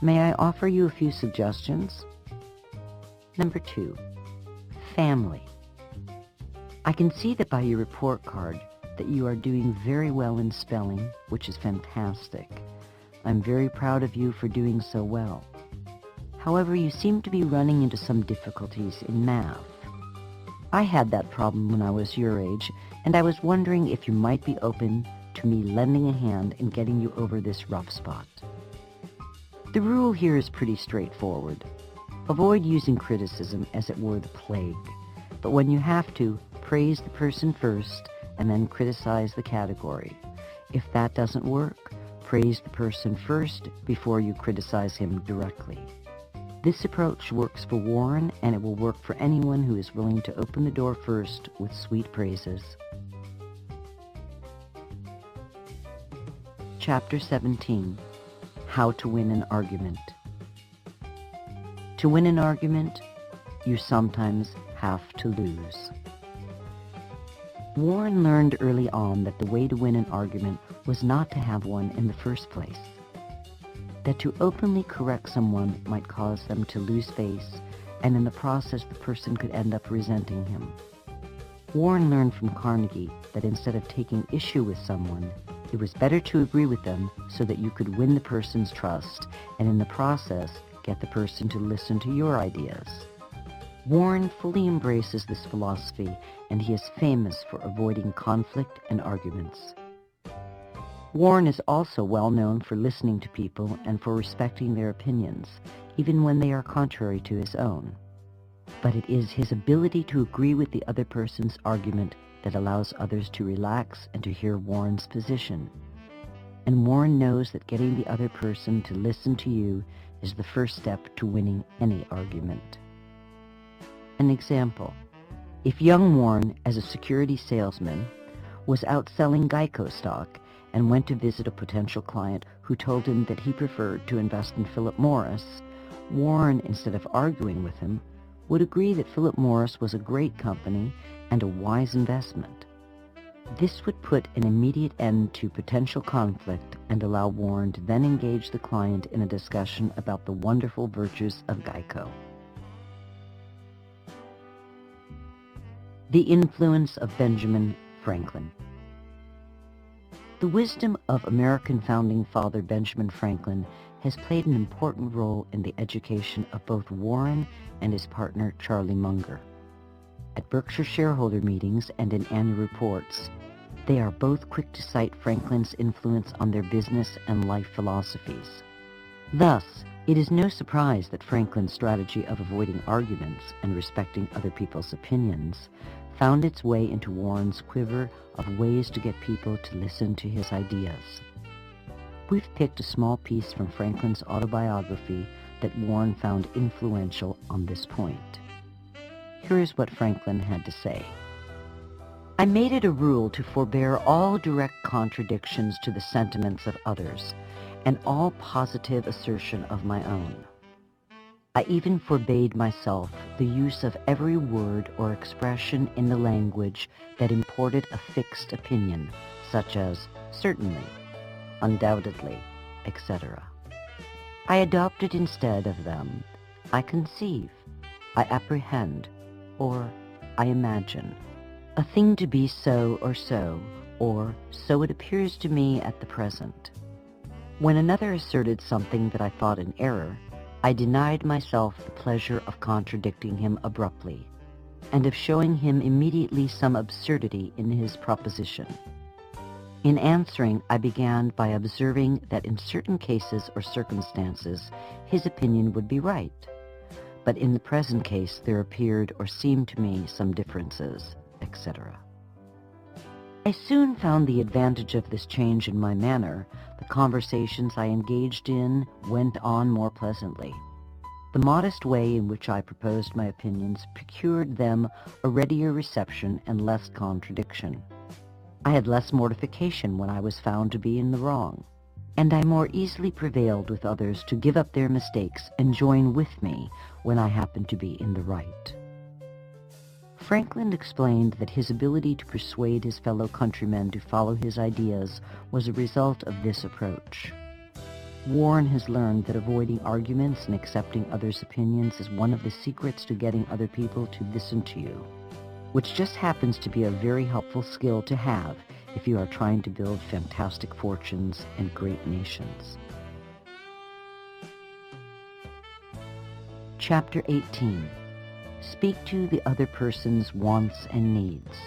May I offer you a few suggestions? Number 2, family. I can see that by your report card that you are doing very well in spelling, which is fantastic. I'm very proud of you for doing so well. However, you seem to be running into some difficulties in math. I had that problem when I was your age, and I was wondering if you might be open to me lending a hand in getting you over this rough spot. The rule here is pretty straightforward. Avoid using criticism as it were the plague, but when you have to, praise the person first and then criticize the category. If that doesn't work, praise the person first before you criticize him directly. This approach works for Warren, and it will work for anyone who is willing to open the door first with sweet praises. Chapter 17. How to Win an Argument. To win an argument, you sometimes have to lose. Warren learned early on that the way to win an argument was not to have one in the first place. That to openly correct someone might cause them to lose face, and in the process the person could end up resenting him. Warren learned from Carnegie that instead of taking issue with someone, it was better to agree with them so that you could win the person's trust, and in the process, get the person to listen to your ideas. Warren fully embraces this philosophy, and he is famous for avoiding conflict and arguments. Warren is also well known for listening to people and for respecting their opinions, even when they are contrary to his own. But it is his ability to agree with the other person's argument that allows others to relax and to hear Warren's position. And Warren knows that getting the other person to listen to you is the first step to winning any argument. An example: if young Warren, as a security salesman, was out selling Geico stock and went to visit a potential client who told him that he preferred to invest in Philip Morris, Warren, instead of arguing with him, would agree that Philip Morris was a great company and a wise investment. This would put an immediate end to potential conflict and allow Warren to then engage the client in a discussion about the wonderful virtues of Geico. The influence of Benjamin Franklin. The wisdom of American founding father Benjamin Franklin has played an important role in the education of both Warren and his partner Charlie Munger. At Berkshire shareholder meetings and in annual reports, they are both quick to cite Franklin's influence on their business and life philosophies. Thus, it is no surprise that Franklin's strategy of avoiding arguments and respecting other people's opinions found its way into Warren's quiver of ways to get people to listen to his ideas. We've picked a small piece from Franklin's autobiography that Warren found influential on this point. Here is what Franklin had to say. I made it a rule to forbear all direct contradictions to the sentiments of others, and all positive assertion of my own. I even forbade myself the use of every word or expression in the language that imported a fixed opinion, such as certainly, undoubtedly, etc. I adopted instead of them, I conceive, I apprehend, or I imagine, a thing to be so, or so it appears to me at the present. When another asserted something that I thought an error, I denied myself the pleasure of contradicting him abruptly, and of showing him immediately some absurdity in his proposition. In answering, I began by observing that in certain cases or circumstances, his opinion would be right, but in the present case there appeared or seemed to me some differences, etc. I soon found the advantage of this change in my manner. The conversations I engaged in went on more pleasantly. The modest way in which I proposed my opinions procured them a readier reception and less contradiction. I had less mortification when I was found to be in the wrong, and I more easily prevailed with others to give up their mistakes and join with me when I happened to be in the right. Franklin explained that his ability to persuade his fellow countrymen to follow his ideas was a result of this approach. Warren has learned that avoiding arguments and accepting others' opinions is one of the secrets to getting other people to listen to you, which just happens to be a very helpful skill to have if you are trying to build fantastic fortunes and great nations. Chapter 18. Speak to the other person's wants and needs.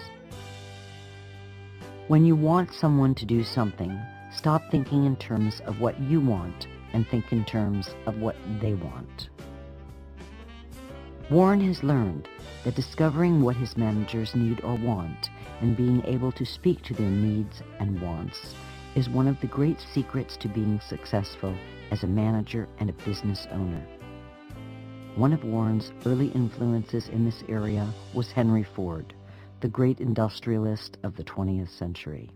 When you want someone to do something, stop thinking in terms of what you want and think in terms of what they want. Warren has learned that discovering what his managers need or want and being able to speak to their needs and wants is one of the great secrets to being successful as a manager and a business owner. One of Warren's early influences in this area was Henry Ford, the great industrialist of the 20th century.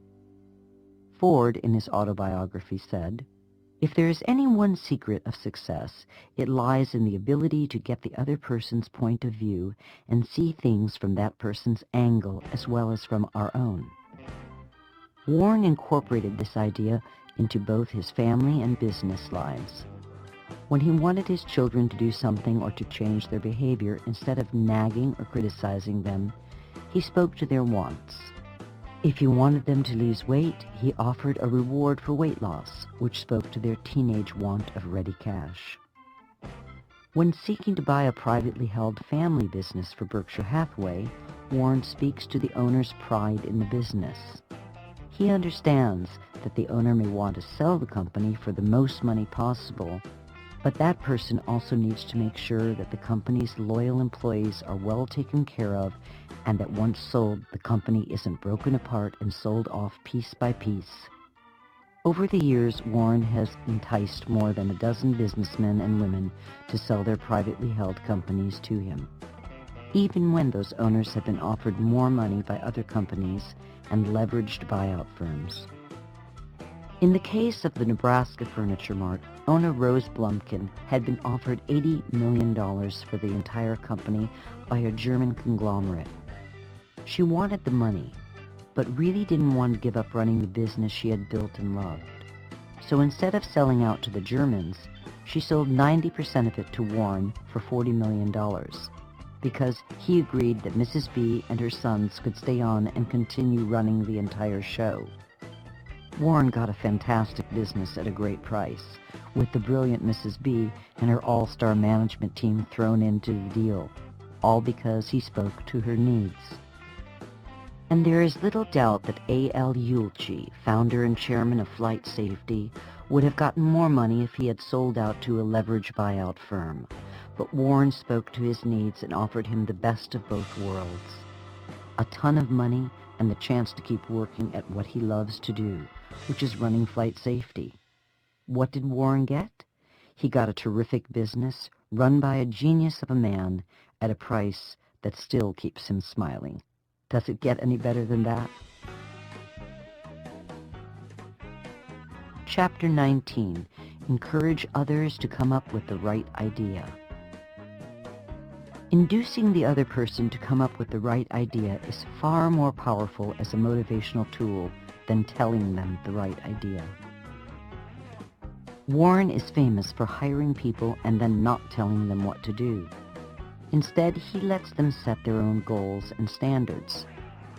Ford, in his autobiography, said, "If there is any one secret of success, it lies in the ability to get the other person's point of view and see things from that person's angle as well as from our own." Warren incorporated this idea into both his family and business lives. When he wanted his children to do something or to change their behavior, instead of nagging or criticizing them, he spoke to their wants. If he wanted them to lose weight, he offered a reward for weight loss, which spoke to their teenage want of ready cash. When seeking to buy a privately held family business for Berkshire Hathaway, Warren speaks to the owner's pride in the business. He understands that the owner may want to sell the company for the most money possible, but that person also needs to make sure that the company's loyal employees are well taken care of and that once sold, the company isn't broken apart and sold off piece by piece. Over the years, Warren has enticed more than a dozen businessmen and women to sell their privately held companies to him, even when those owners have been offered more money by other companies and leveraged buyout firms. In the case of the Nebraska Furniture Mart, owner Rose Blumkin had been offered $80 million for the entire company by a German conglomerate. She wanted the money, but really didn't want to give up running the business she had built and loved. So instead of selling out to the Germans, she sold 90% of it to Warren for $40 million, because he agreed that Mrs. B and her sons could stay on and continue running the entire show. Warren got a fantastic business at a great price, with the brilliant Mrs. B and her all-star management team thrown into the deal, all because he spoke to her needs. And there is little doubt that A.L. Uelche, founder and chairman of Flight Safety, would have gotten more money if he had sold out to a leverage buyout firm. But Warren spoke to his needs and offered him the best of both worlds: a ton of money and the chance to keep working at what he loves to do, which is running Flight Safety. What did Warren get? He got a terrific business run by a genius of a man at a price that still keeps him smiling. Does it get any better than that? Chapter 19. Encourage others to come up with the right idea. Inducing the other person to come up with the right idea is far more powerful as a motivational tool than telling them the right idea. Warren is famous for hiring people and then not telling them what to do. Instead, he lets them set their own goals and standards.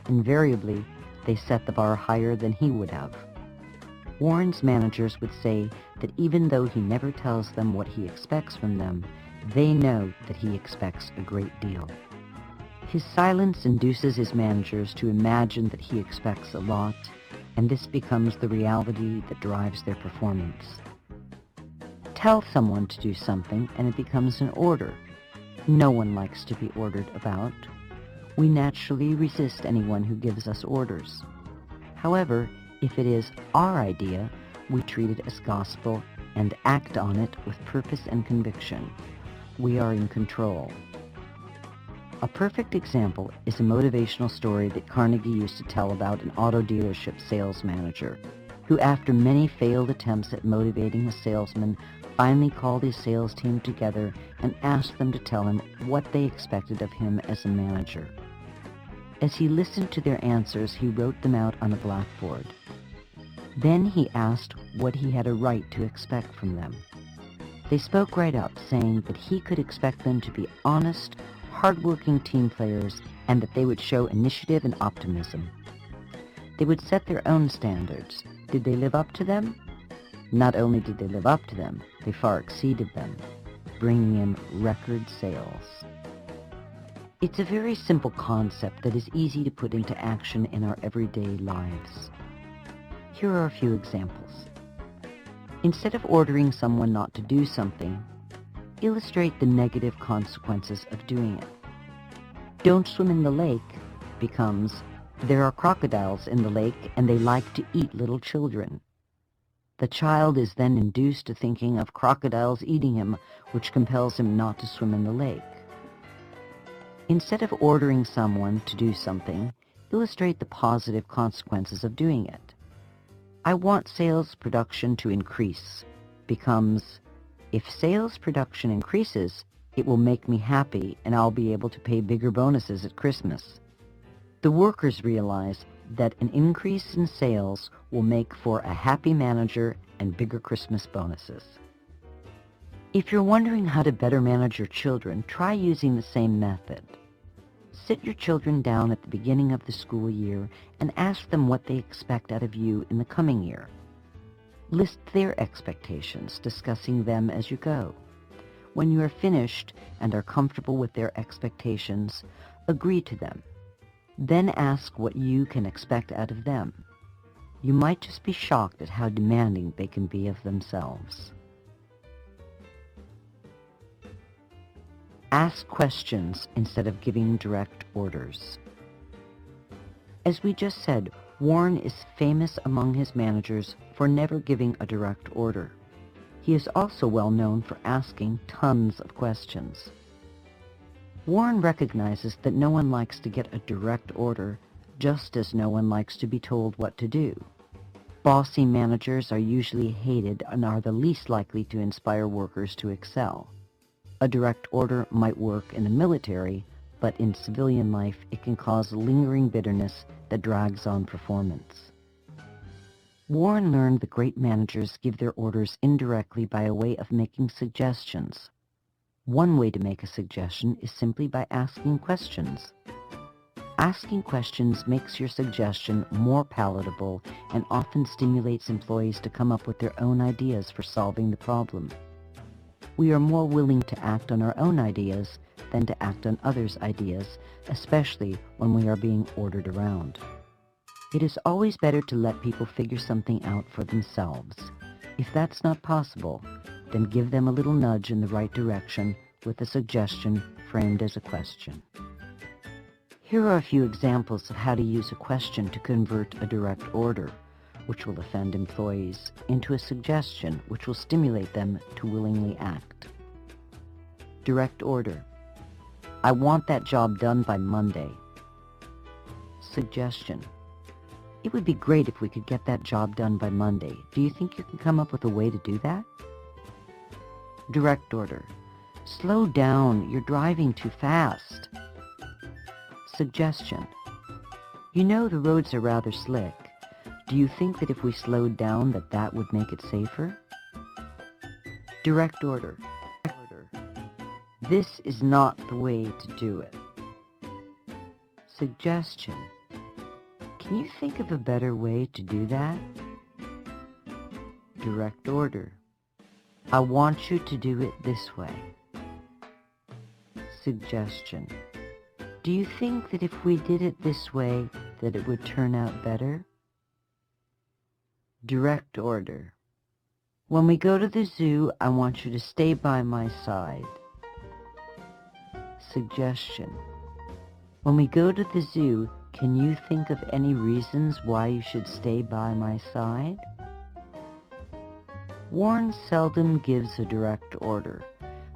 Invariably, they set the bar higher than he would have. Warren's managers would say that even though he never tells them what he expects from them, they know that he expects a great deal. His silence induces his managers to imagine that he expects a lot, and this becomes the reality that drives their performance. Tell someone to do something, and it becomes an order. No one likes to be ordered about. We naturally resist anyone who gives us orders. However, if it is our idea, we treat it as gospel and act on it with purpose and conviction. We are in control. A perfect example is a motivational story that Carnegie used to tell about an auto dealership sales manager who, after many failed attempts at motivating a salesman, finally called his sales team together and asked them to tell him what they expected of him as a manager. As he listened to their answers, he wrote them out on a blackboard. Then he asked what he had a right to expect from them. They spoke right up, saying that he could expect them to be honest, hard-working team players and that they would show initiative and optimism. They would set their own standards. Did they live up to them? Not only did they live up to them, they far exceeded them, bringing in record sales. It's a very simple concept that is easy to put into action in our everyday lives. Here are a few examples. Instead of ordering someone not to do something, illustrate the negative consequences of doing it. Don't swim in the lake becomes, there are crocodiles in the lake and they like to eat little children. The child is then induced to thinking of crocodiles eating him, which compels him not to swim in the lake. Instead of ordering someone to do something, illustrate the positive consequences of doing it. I want sales production to increase becomes, if sales production increases, it will make me happy and I'll be able to pay bigger bonuses at Christmas. The workers realize that an increase in sales will make for a happy manager and bigger Christmas bonuses. If you're wondering how to better manage your children, try using the same method. Sit your children down at the beginning of the school year and ask them what they expect out of you in the coming year. List their expectations, discussing them as you go. When you are finished and are comfortable with their expectations, agree to them. Then ask what you can expect out of them. You might just be shocked at how demanding they can be of themselves. Ask questions instead of giving direct orders. As we just said, Warren is famous among his managers for never giving a direct order. He is also well known for asking tons of questions. Warren recognizes that no one likes to get a direct order, just as no one likes to be told what to do. Bossy managers are usually hated and are the least likely to inspire workers to excel. A direct order might work in the military, but in civilian life it can cause lingering bitterness that drags on performance. Warren learned that great managers give their orders indirectly by a way of making suggestions. One way to make a suggestion is simply by asking questions. Asking questions makes your suggestion more palatable and often stimulates employees to come up with their own ideas for solving the problem. We are more willing to act on our own ideas than to act on others' ideas, especially when we are being ordered around. It is always better to let people figure something out for themselves. If that's not possible, then give them a little nudge in the right direction with a suggestion framed as a question. Here are a few examples of how to use a question to convert a direct order, which will offend employees, into a suggestion which will stimulate them to willingly act. Direct order. I want that job done by Monday. Suggestion. It would be great if we could get that job done by Monday. Do you think you can come up with a way to do that? Direct order. Slow down, you're driving too fast. Suggestion. You know the roads are rather slick. Do you think that if we slowed down that would make it safer? Direct order. This is not the way to do it. Suggestion. Can you think of a better way to do that? Direct order. I want you to do it this way. Suggestion. Do you think that if we did it this way, that it would turn out better? Direct order. When we go to the zoo, I want you to stay by my side. Suggestion. When we go to the zoo, can you think of any reasons why you should stay by my side? Warren seldom gives a direct order,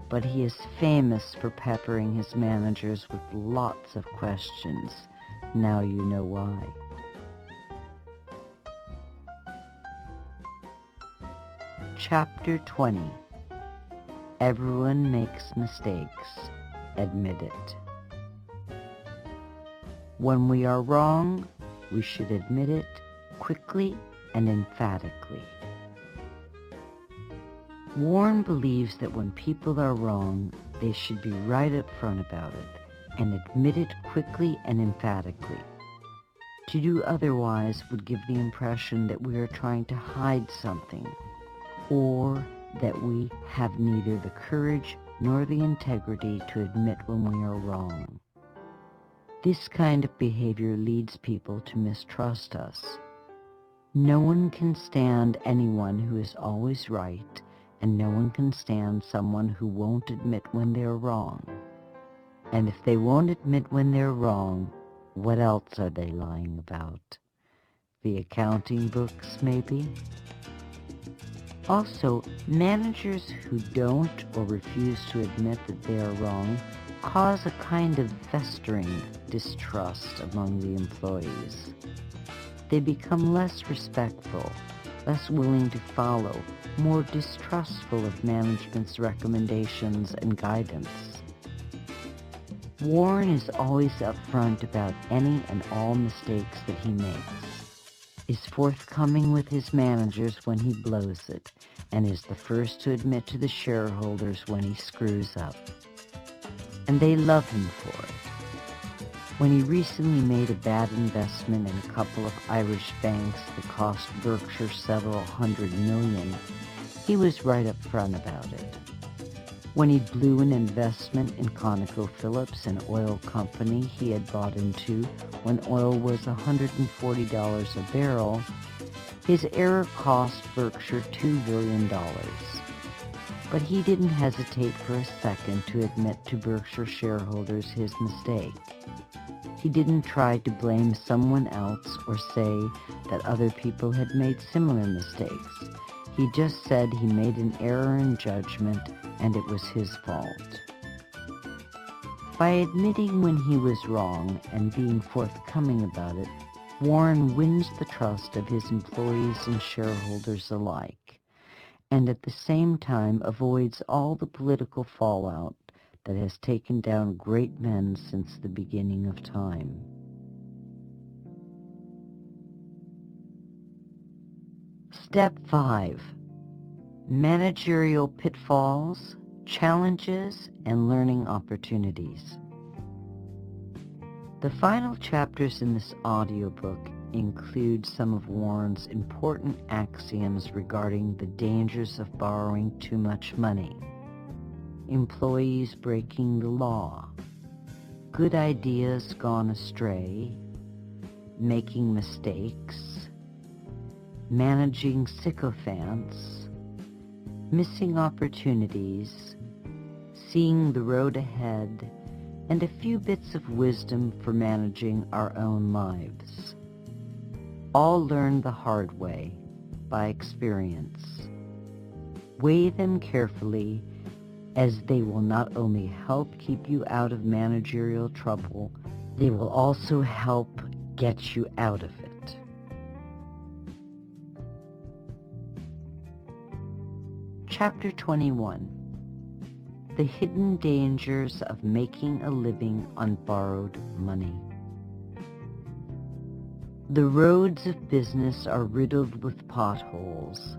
but he is famous for peppering his managers with lots of questions. Now you know why. Chapter 20. Everyone makes mistakes. Admit it. When we are wrong, we should admit it quickly and emphatically. Warren believes that when people are wrong, they should be right up front about it and admit it quickly and emphatically. To do otherwise would give the impression that we are trying to hide something, or that we have neither the courage nor the integrity to admit when we are wrong. This kind of behavior leads people to mistrust us. No one can stand anyone who is always right, and no one can stand someone who won't admit when they're wrong. And if they won't admit when they're wrong, what else are they lying about? The accounting books, maybe? Also, managers who don't or refuse to admit that they are wrong cause a kind of festering distrust among the employees. They become less respectful, less willing to follow, more distrustful of management's recommendations and guidance. Warren is always upfront about any and all mistakes that he makes, is forthcoming with his managers when he blows it, and is the first to admit to the shareholders when he screws up. And they love him for it. When he recently made a bad investment in a couple of Irish banks that cost Berkshire several $100 million, he was right up front about it. When he blew an investment in ConocoPhillips, an oil company he had bought into when oil was $140 a barrel, his error cost Berkshire $2 billion. But he didn't hesitate for a second to admit to Berkshire shareholders his mistake. He didn't try to blame someone else or say that other people had made similar mistakes. He just said he made an error in judgment and it was his fault. By admitting when he was wrong and being forthcoming about it, Warren wins the trust of his employees and shareholders alike, and at the same time avoids all the political fallout that has taken down great men since the beginning of time. Step 5. Managerial pitfalls, challenges, and learning opportunities. The final chapters in this audiobook include some of Warren's important axioms regarding the dangers of borrowing too much money, employees breaking the law, good ideas gone astray, making mistakes, managing sycophants, missing opportunities, seeing the road ahead, and a few bits of wisdom for managing our own lives. All learned the hard way, by experience. Weigh them carefully, as they will not only help keep you out of managerial trouble, they will also help get you out of it. Chapter 21. The Hidden Dangers of Making a Living on Borrowed Money. The roads of business are riddled with potholes.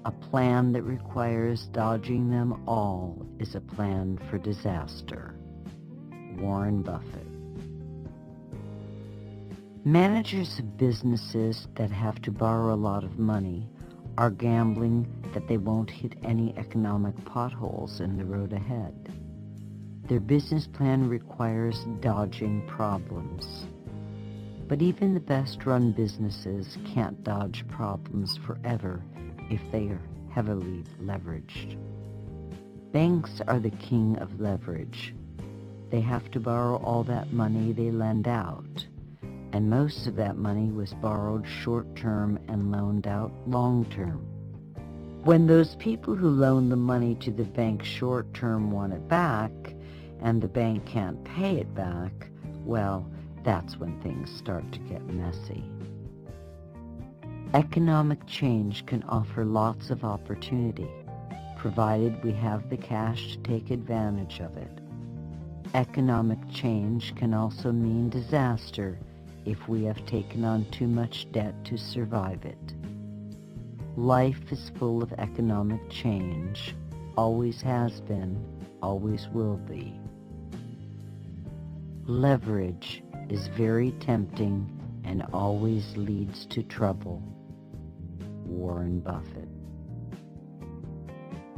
A plan that requires dodging them all is a plan for disaster. Warren Buffett. Managers of businesses that have to borrow a lot of money are gambling that they won't hit any economic potholes in the road ahead. Their business plan requires dodging problems. But even the best-run businesses can't dodge problems forever if they are heavily leveraged. Banks are the king of leverage. They have to borrow all that money they lend out, and most of that money was borrowed short-term and loaned out long-term. When those people who loan the money to the bank short-term want it back, and the bank can't pay it back, well, that's when things start to get messy. Economic change can offer lots of opportunity, provided we have the cash to take advantage of it. Economic change can also mean disaster if we have taken on too much debt to survive it. Life is full of economic change, always has been, always will be. Leverage is very tempting and always leads to trouble. Warren Buffett.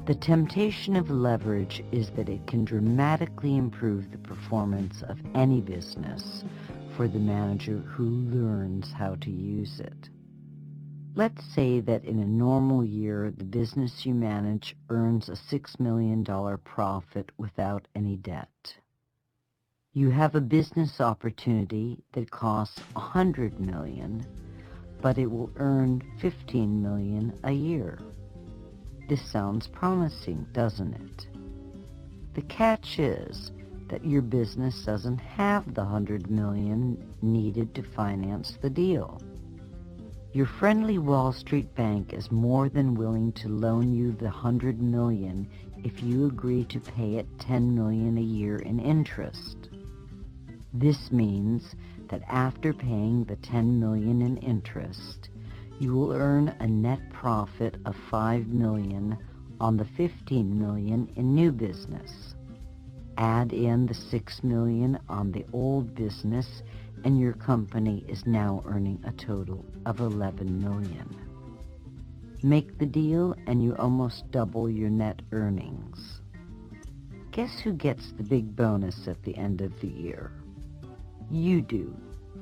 The temptation of leverage is that it can dramatically improve the performance of any business for the manager who learns how to use it. Let's say that in a normal year, the business you manage earns a $6 million profit without any debt. You have a business opportunity that costs $100 million, but it will earn $15 million a year. This sounds promising, doesn't it? The catch is that your business doesn't have the $100 million needed to finance the deal. Your friendly Wall Street bank is more than willing to loan you the $100 million if you agree to pay it $10 million a year in interest. This means that after paying the $10 million in interest, you will earn a net profit of $5 million on the $15 million in new business. Add in the $6 million on the old business, and your company is now earning a total of $11 million. Make the deal and you almost double your net earnings. Guess who gets the big bonus at the end of the year? You do,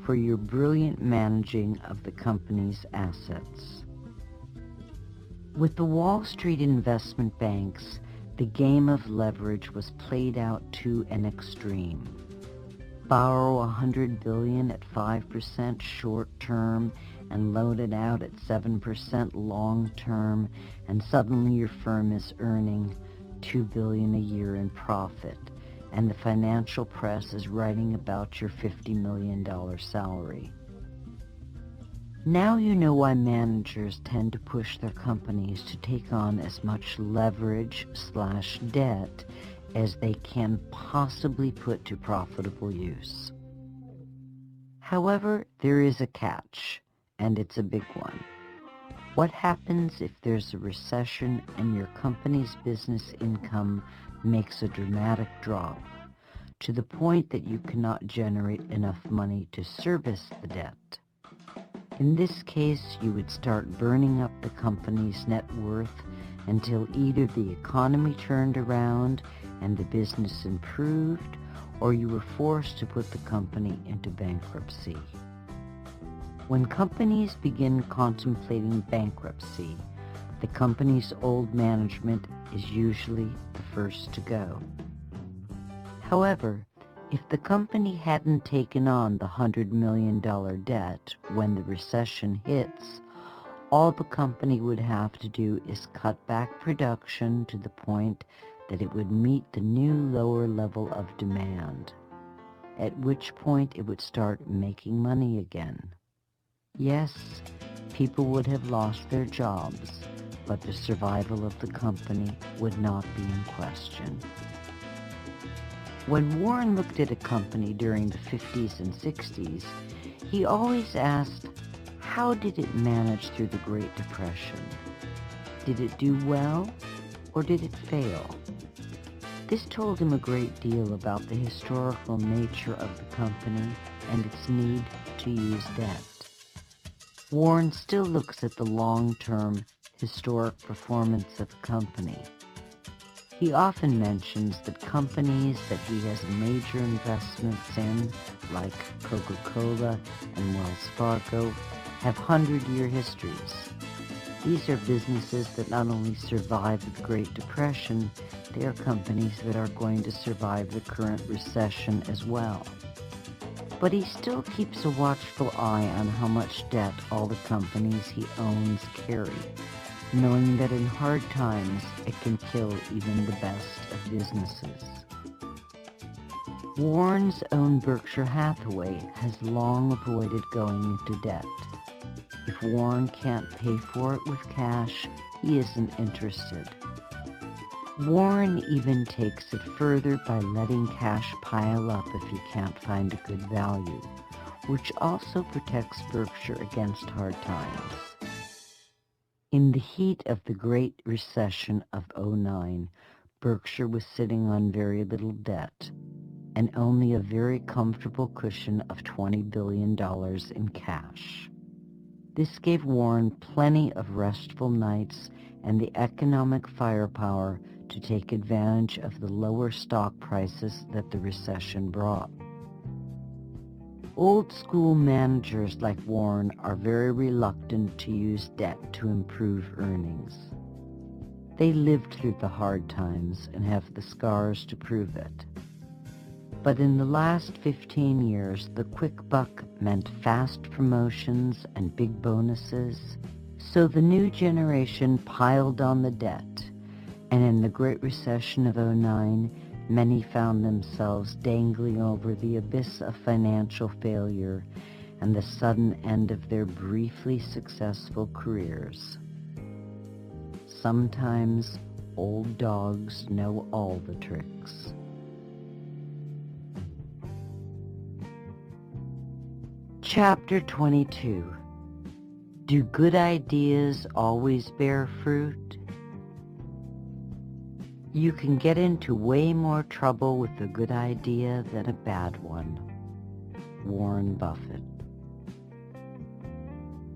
for your brilliant managing of the company's assets. With the Wall Street investment banks, the game of leverage was played out to an extreme. Borrow $100 billion at 5% short-term and loan it out at 7% long-term, and suddenly your firm is earning $2 billion a year in profit, and the financial press is writing about your $50 million salary. Now you know why managers tend to push their companies to take on as much leverage/debt as they can possibly put to profitable use. However, there is a catch, and it's a big one. What happens if there's a recession and your company's business income makes a dramatic drop, to the point that you cannot generate enough money to service the debt? In this case, you would start burning up the company's net worth until either the economy turned around and the business improved, or you were forced to put the company into bankruptcy. When companies begin contemplating bankruptcy, the company's old management is usually the first to go. However, if the company hadn't taken on the $100 million debt when the recession hits, all the company would have to do is cut back production to the point that it would meet the new lower level of demand, at which point it would start making money again. Yes, people would have lost their jobs, but the survival of the company would not be in question. When Warren looked at a company during the 50s and 60s, he always asked, how did it manage through the Great Depression? Did it do well, or did it fail? This told him a great deal about the historical nature of the company and its need to use debt. Warren still looks at the long-term historic performance of the company. He often mentions that companies that he has major investments in, like Coca-Cola and Wells Fargo, have 100-year histories. These are businesses that not only survived the Great Depression, they are companies that are going to survive the current recession as well. But he still keeps a watchful eye on how much debt all the companies he owns carry, knowing that in hard times it can kill even the best of businesses. Warren's own Berkshire Hathaway has long avoided going into debt. If Warren can't pay for it with cash, he isn't interested. Warren even takes it further by letting cash pile up if he can't find a good value, which also protects Berkshire against hard times. In the heat of the Great Recession of '09, Berkshire was sitting on very little debt and only a very comfortable cushion of $20 billion in cash. This gave Warren plenty of restful nights and the economic firepower to take advantage of the lower stock prices that the recession brought. Old-school managers like Warren are very reluctant to use debt to improve earnings. They lived through the hard times and have the scars to prove it. But in the last 15 years, the quick buck meant fast promotions and big bonuses, So the new generation piled on the debt, and in the Great Recession of '09, many found themselves dangling over the abyss of financial failure and the sudden end of their briefly successful careers. Sometimes old dogs know all the tricks. Chapter 22. Do good ideas always bear fruit? You can get into way more trouble with a good idea than a bad one. Warren Buffett.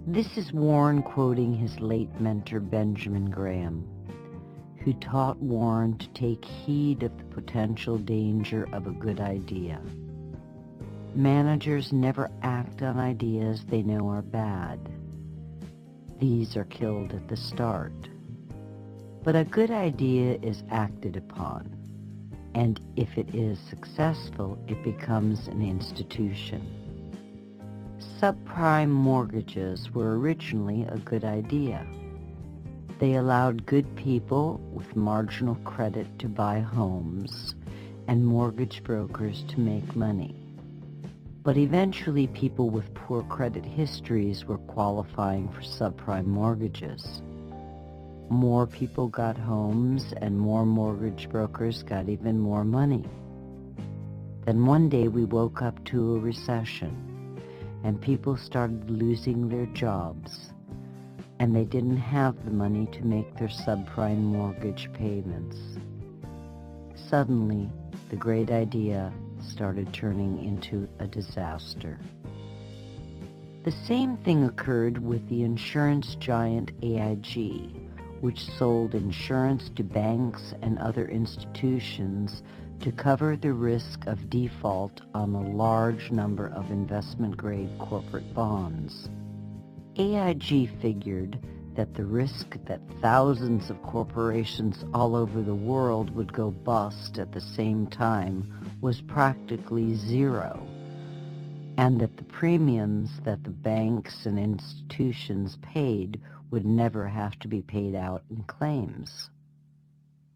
This is Warren quoting his late mentor Benjamin Graham, who taught Warren to take heed of the potential danger of a good idea. Managers never act on ideas they know are bad. These are killed at the start. But a good idea is acted upon, and if it is successful, it becomes an institution. Subprime mortgages were originally a good idea. They allowed good people with marginal credit to buy homes and mortgage brokers to make money. But eventually people with poor credit histories were qualifying for subprime mortgages. More people got homes and more mortgage brokers got even more money. Then one day we woke up to a recession and people started losing their jobs and they didn't have the money to make their subprime mortgage payments. Suddenly, the great idea started turning into a disaster. The same thing occurred with the insurance giant AIG, which sold insurance to banks and other institutions to cover the risk of default on a large number of investment-grade corporate bonds. AIG figured that the risk that thousands of corporations all over the world would go bust at the same time was practically zero, and that the premiums that the banks and institutions paid would never have to be paid out in claims.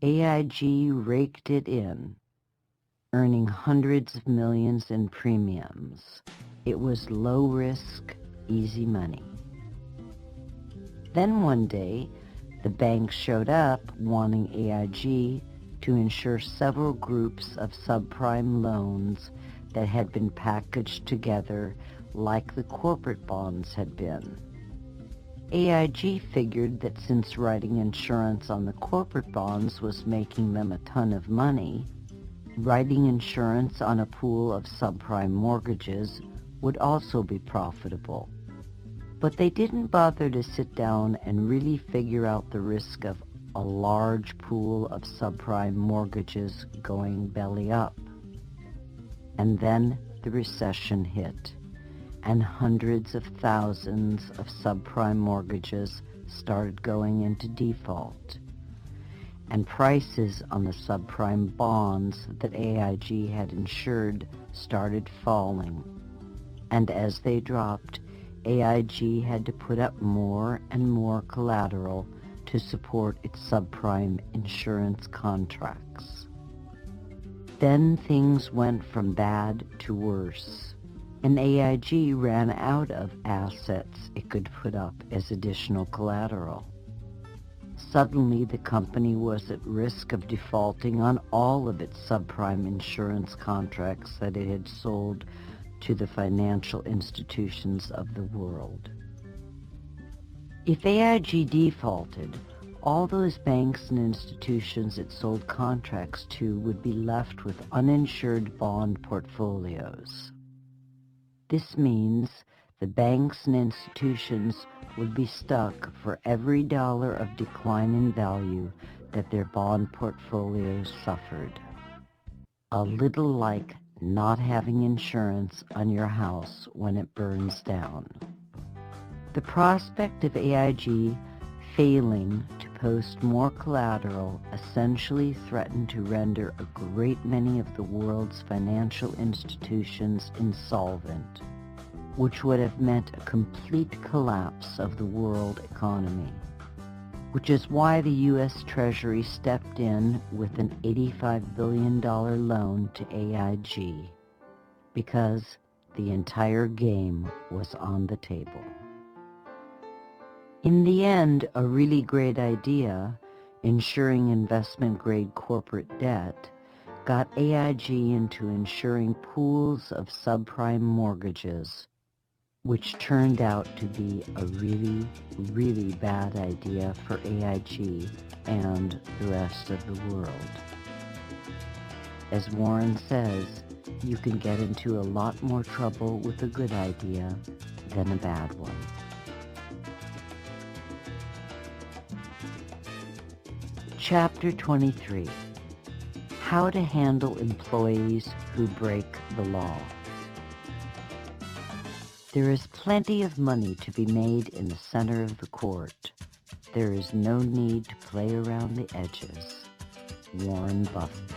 AIG raked it in, earning hundreds of millions in premiums. It was low risk, easy money. Then one day, the bank showed up wanting AIG to insure several groups of subprime loans that had been packaged together like the corporate bonds had been. AIG figured that since writing insurance on the corporate bonds was making them a ton of money, writing insurance on a pool of subprime mortgages would also be profitable. But they didn't bother to sit down and really figure out the risk of a large pool of subprime mortgages going belly up. And then the recession hit, and hundreds of thousands of subprime mortgages started going into default. And prices on the subprime bonds that AIG had insured started falling. And as they dropped, AIG had to put up more and more collateral to support its subprime insurance contracts. Then things went from bad to worse, and AIG ran out of assets it could put up as additional collateral. Suddenly, the company was at risk of defaulting on all of its subprime insurance contracts that it had sold to the financial institutions of the world. If AIG defaulted, all those banks and institutions it sold contracts to would be left with uninsured bond portfolios. This means the banks and institutions would be stuck for every dollar of decline in value that their bond portfolios suffered. A little like not having insurance on your house when it burns down. The prospect of AIG failing to post more collateral essentially threatened to render a great many of the world's financial institutions insolvent. which would have meant a complete collapse of the world economy, which is why the U.S. Treasury stepped in with an $85 billion loan to AIG, because the entire game was on the table. In the end, a really great idea, insuring investment-grade corporate debt, got AIG into insuring pools of subprime mortgages, which turned out to be a really, really bad idea for AIG and the rest of the world. As Warren says, you can get into a lot more trouble with a good idea than a bad one. Chapter 23. How to handle employees who break the law. There is plenty of money to be made in the center of the court. There is no need to play around the edges. Warren Buffett.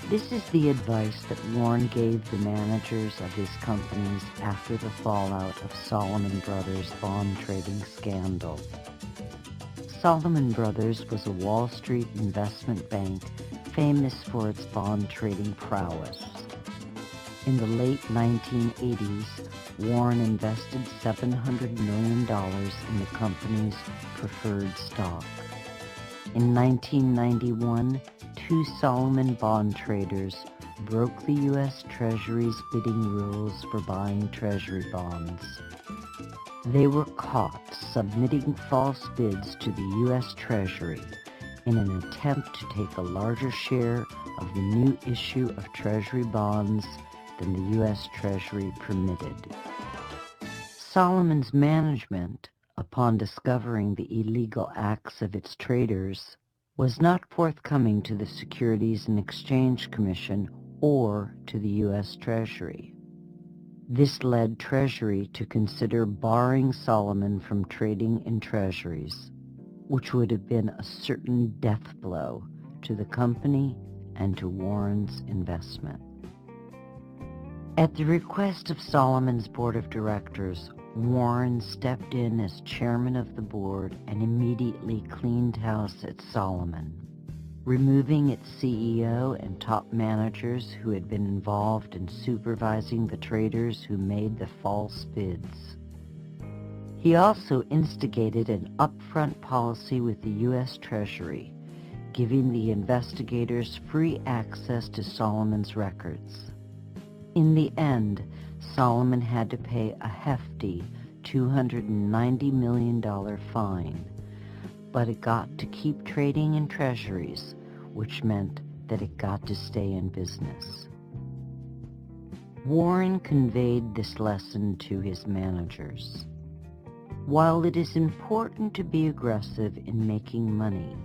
This is the advice that Warren gave the managers of his companies after the fallout of Salomon Brothers' bond trading scandal. Salomon Brothers was a Wall Street investment bank famous for its bond trading prowess. In the late 1980s, Warren invested $700 million in the company's preferred stock. In 1991, two Salomon bond traders broke the U.S. Treasury's bidding rules for buying Treasury bonds. They were caught submitting false bids to the U.S. Treasury in an attempt to take a larger share of the new issue of Treasury bonds than the U.S. Treasury permitted. Salomon's management, upon discovering the illegal acts of its traders, was not forthcoming to the Securities and Exchange Commission or to the U.S. Treasury. This led Treasury to consider barring Salomon from trading in treasuries, which would have been a certain death blow to the company and to Warren's investment. At the request of Salomon's board of directors, Warren stepped in as chairman of the board and immediately cleaned house at Salomon, removing its CEO and top managers who had been involved in supervising the traders who made the false bids. He also instigated an upfront policy with the U.S. Treasury, giving the investigators free access to Salomon's records. In the end, Salomon had to pay a hefty $290 million fine, but it got to keep trading in treasuries, which meant that it got to stay in business. Warren conveyed this lesson to his managers. While it is important to be aggressive in making money,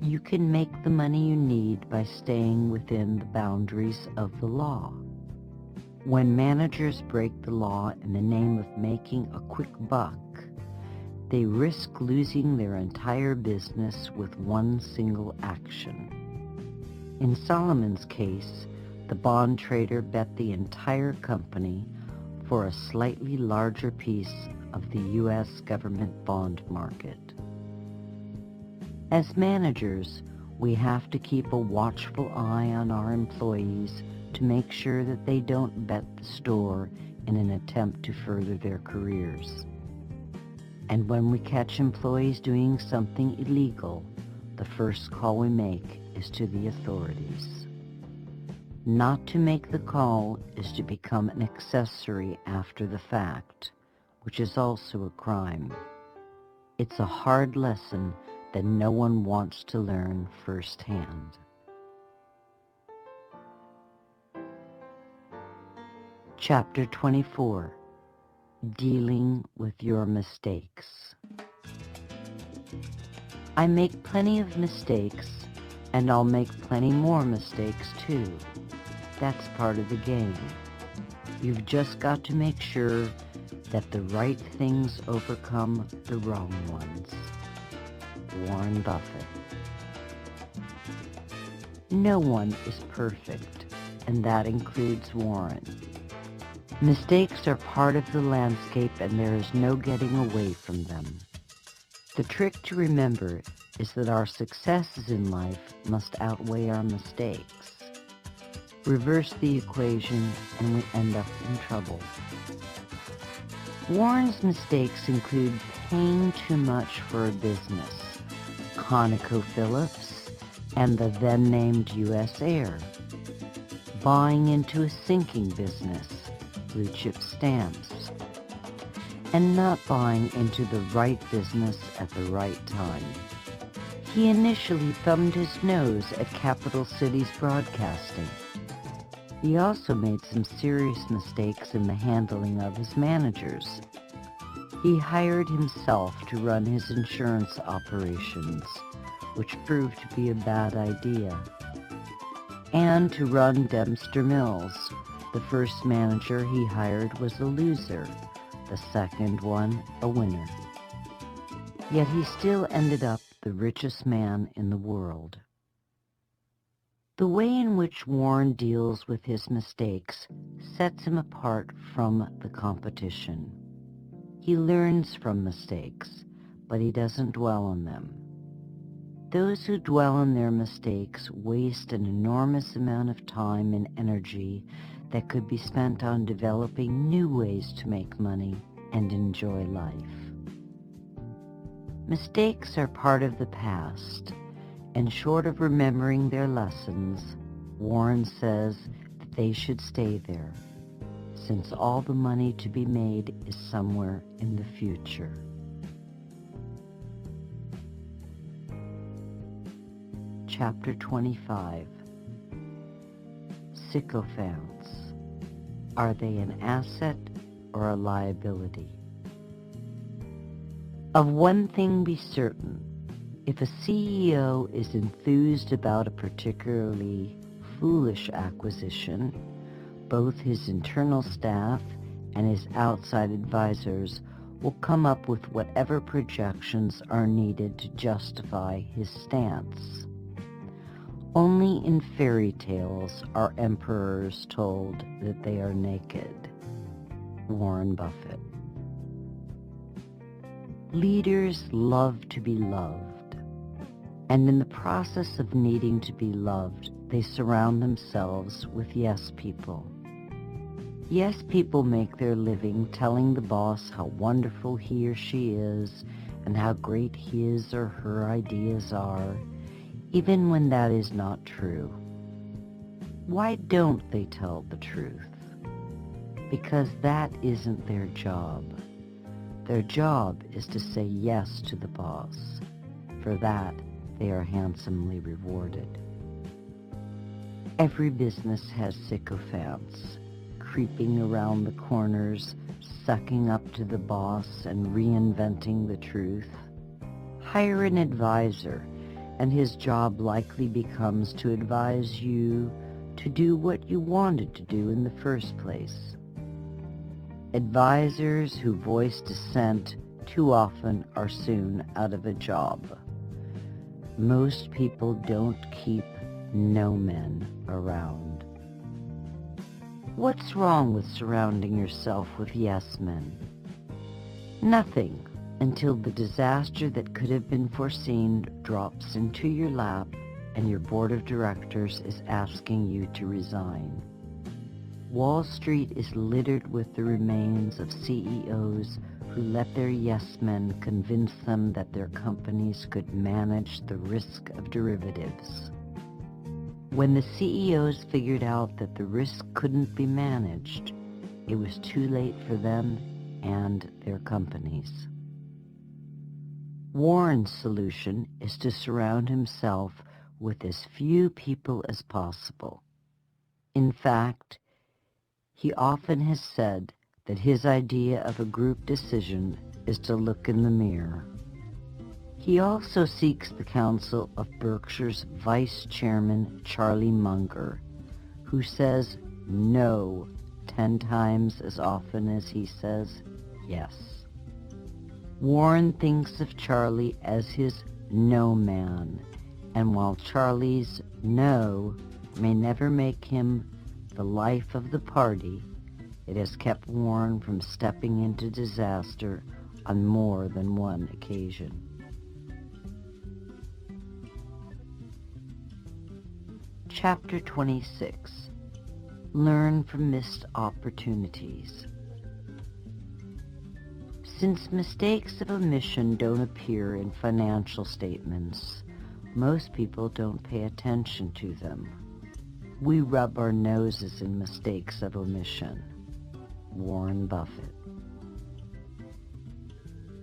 you can make the money you need by staying within the boundaries of the law. When managers break the law in the name of making a quick buck, they risk losing their entire business with one single action. In Salomon's case, the bond trader bet the entire company for a slightly larger piece of the U.S. government bond market. As managers, we have to keep a watchful eye on our employees to make sure that they don't bet the store in an attempt to further their careers. And when we catch employees doing something illegal, the first call we make is to the authorities. Not to make the call is to become an accessory after the fact, which is also a crime. It's a hard lesson that no one wants to learn firsthand. Chapter 24. Dealing with your mistakes. I make plenty of mistakes, and I'll make plenty more mistakes too. That's part of the game. You've just got to make sure that the right things overcome the wrong ones. Warren Buffett. No one is perfect, and that includes Warren. Mistakes are part of the landscape and there is no getting away from them. The trick to remember is that our successes in life must outweigh our mistakes. Reverse the equation and we end up in trouble. Warren's mistakes include paying too much for a business, ConocoPhillips, and the then-named U.S. Air, buying into a sinking business, Blue Chip Stamps, and not buying into the right business at the right time. He initially thumbed his nose at Capital Cities Broadcasting. He also made some serious mistakes in the handling of his managers. He hired himself to run his insurance operations, which proved to be a bad idea, and to run Dempster Mills. The first manager he hired was a loser, the second one a winner. Yet he still ended up the richest man in the world. The way in which Warren deals with his mistakes sets him apart from the competition. He learns from mistakes, but he doesn't dwell on them. Those who dwell on their mistakes waste an enormous amount of time and energy that could be spent on developing new ways to make money and enjoy life. Mistakes are part of the past, and short of remembering their lessons, Warren says that they should stay there, since all the money to be made is somewhere in the future. Chapter 25. Sycophants. Are they an asset or a liability? Of one thing be certain. If a CEO is enthused about a particularly foolish acquisition, both his internal staff and his outside advisors will come up with whatever projections are needed to justify his stance. Only in fairy tales are emperors told that they are naked. Warren Buffett. Leaders love to be loved. And in the process of needing to be loved, they surround themselves with yes people. Yes people make their living telling the boss how wonderful he or she is and how great his or her ideas are, even when that is not true. Why don't they tell the truth? Because that isn't their job. Their job is to say yes to the boss. For that, they are handsomely rewarded. Every business has sycophants, creeping around the corners, sucking up to the boss and reinventing the truth. Hire an advisor, and his job likely becomes to advise you to do what you wanted to do in the first place. Advisors who voice dissent too often are soon out of a job. Most people don't keep no men around. What's wrong with surrounding yourself with yes men? Nothing, until the disaster that could have been foreseen drops into your lap and your board of directors is asking you to resign. Wall Street is littered with the remains of CEOs who let their yes men convince them that their companies could manage the risk of derivatives. When the CEOs figured out that the risk couldn't be managed, it was too late for them and their companies. Warren's solution is to surround himself with as few people as possible. In fact, he often has said that his idea of a group decision is to look in the mirror. He also seeks the counsel of Berkshire's Vice Chairman Charlie Munger, who says no 10 times as often as he says yes. Warren thinks of Charlie as his no man, and while Charlie's no may never make him the life of the party, It has kept Warren from stepping into disaster on more than one occasion. Chapter 26. Learn from missed opportunities. Since mistakes of omission don't appear in financial statements, most people don't pay attention to them. We rub our noses in mistakes of omission. Warren Buffett.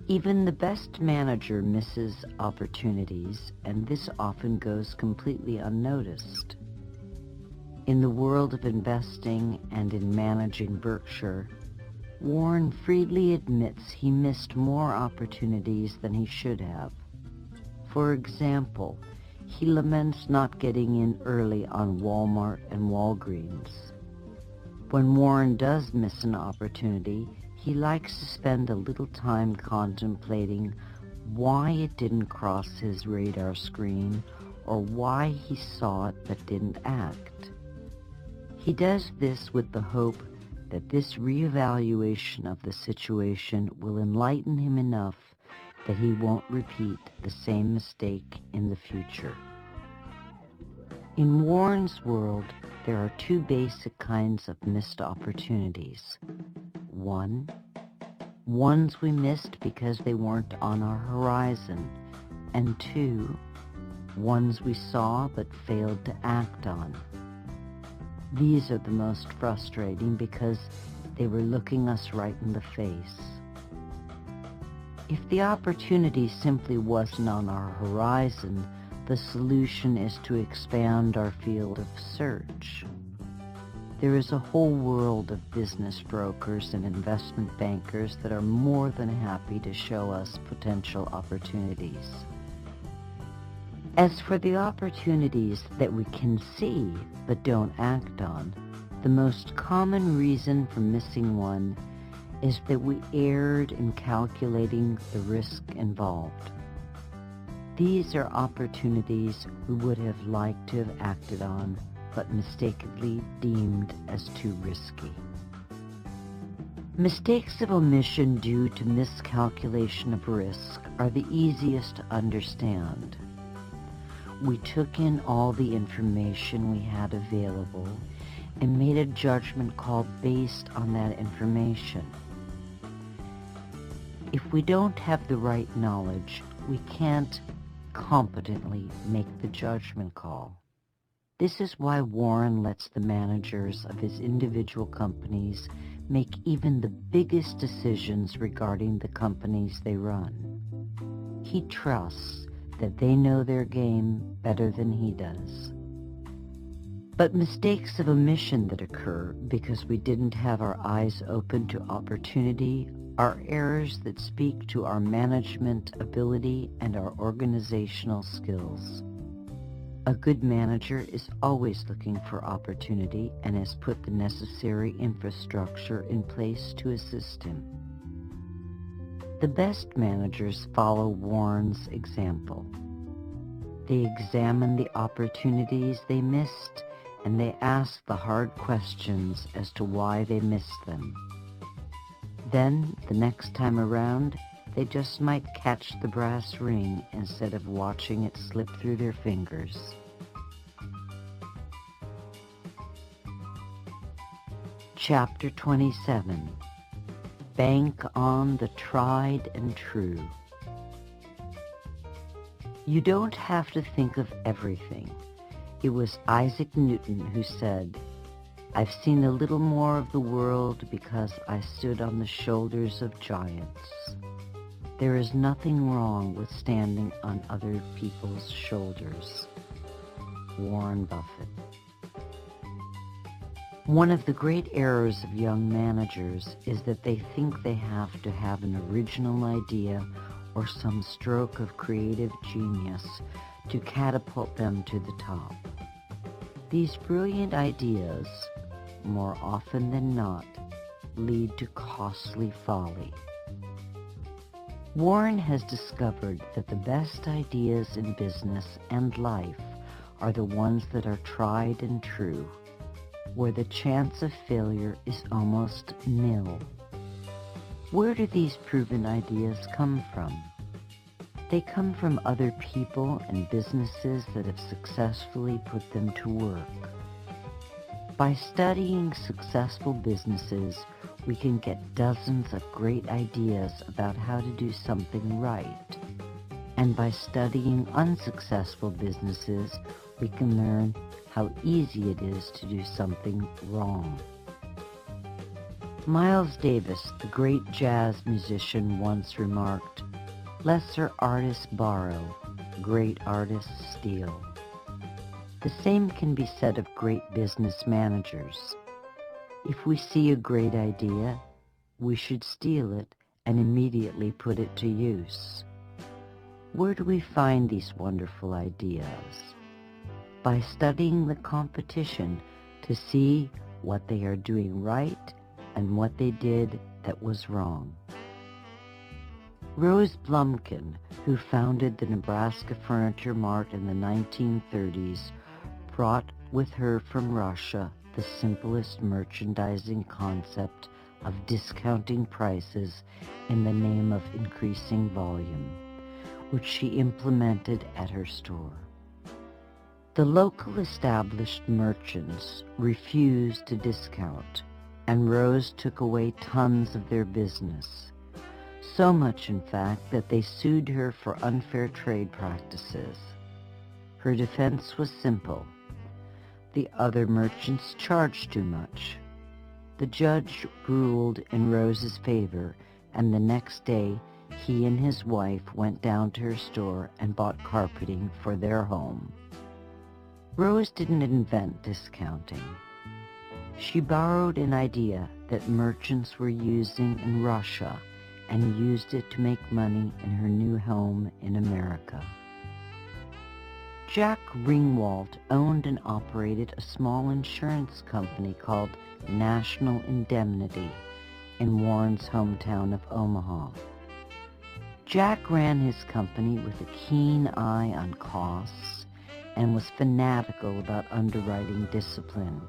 Even the best manager misses opportunities, and this often goes completely unnoticed. In the world of investing and in managing Berkshire, Warren freely admits he missed more opportunities than he should have. For example, he laments not getting in early on Walmart and Walgreens. When Warren does miss an opportunity, he likes to spend a little time contemplating why it didn't cross his radar screen or why he saw it but didn't act. He does this with the hope that this reevaluation of the situation will enlighten him enough that he won't repeat the same mistake in the future. In Warren's world, there are two basic kinds of missed opportunities. One, ones we missed because they weren't on our horizon, and two, ones we saw but failed to act on. These are the most frustrating because they were looking us right in the face. If the opportunity simply wasn't on our horizon, the solution is to expand our field of search. There is a whole world of business brokers and investment bankers that are more than happy to show us potential opportunities. As for the opportunities that we can see but don't act on, the most common reason for missing one is that we erred in calculating the risk involved. These are opportunities we would have liked to have acted on, but mistakenly deemed as too risky. Mistakes of omission due to miscalculation of risk are the easiest to understand. We took in all the information we had available and made a judgment call based on that information. If we don't have the right knowledge, we can't competently make the judgment call. This is why Warren lets the managers of his individual companies make even the biggest decisions regarding the companies they run. He trusts that they know their game better than he does. But mistakes of omission that occur because we didn't have our eyes open to opportunity are errors that speak to our management ability and our organizational skills. A good manager is always looking for opportunity and has put the necessary infrastructure in place to assist him. The best managers follow Warren's example. They examine the opportunities they missed, and they ask the hard questions as to why they missed them. Then, the next time around, they just might catch the brass ring instead of watching it slip through their fingers. Chapter 27. Bank on the tried and true. You don't have to think of everything. It was Isaac Newton who said, "I've seen a little more of the world because I stood on the shoulders of giants." There is nothing wrong with standing on other people's shoulders. Warren Buffett. One of the great errors of young managers is that they think they have to have an original idea or some stroke of creative genius to catapult them to the top. These brilliant ideas, more often than not, lead to costly folly. Warren has discovered that the best ideas in business and life are the ones that are tried and true. where the chance of failure is almost nil. Where do these proven ideas come from? They come from other people and businesses that have successfully put them to work. By studying successful businesses, we can get dozens of great ideas about how to do something right. And by studying unsuccessful businesses, we can learn how easy it is to do something wrong. Miles Davis, the great jazz musician, once remarked, "Lesser artists borrow, great artists steal." The same can be said of great business managers. If we see a great idea, we should steal it and immediately put it to use. Where do we find these wonderful ideas? By studying the competition to see what they are doing right and what they did that was wrong. Rose Blumkin, who founded the Nebraska Furniture Mart in the 1930s, brought with her from Russia the simplest merchandising concept of discounting prices in the name of increasing volume, which she implemented at her store. The local established merchants refused to discount, and Rose took away tons of their business. So much, in fact, that they sued her for unfair trade practices. Her defense was simple. The other merchants charged too much. The judge ruled in Rose's favor, and the next day he and his wife went down to her store and bought carpeting for their home. Rose didn't invent discounting. She borrowed an idea that merchants were using in Russia and used it to make money in her new home in America. Jack Ringwald owned and operated a small insurance company called National Indemnity in Warren's hometown of Omaha. Jack ran his company with a keen eye on costs and was fanatical about underwriting discipline.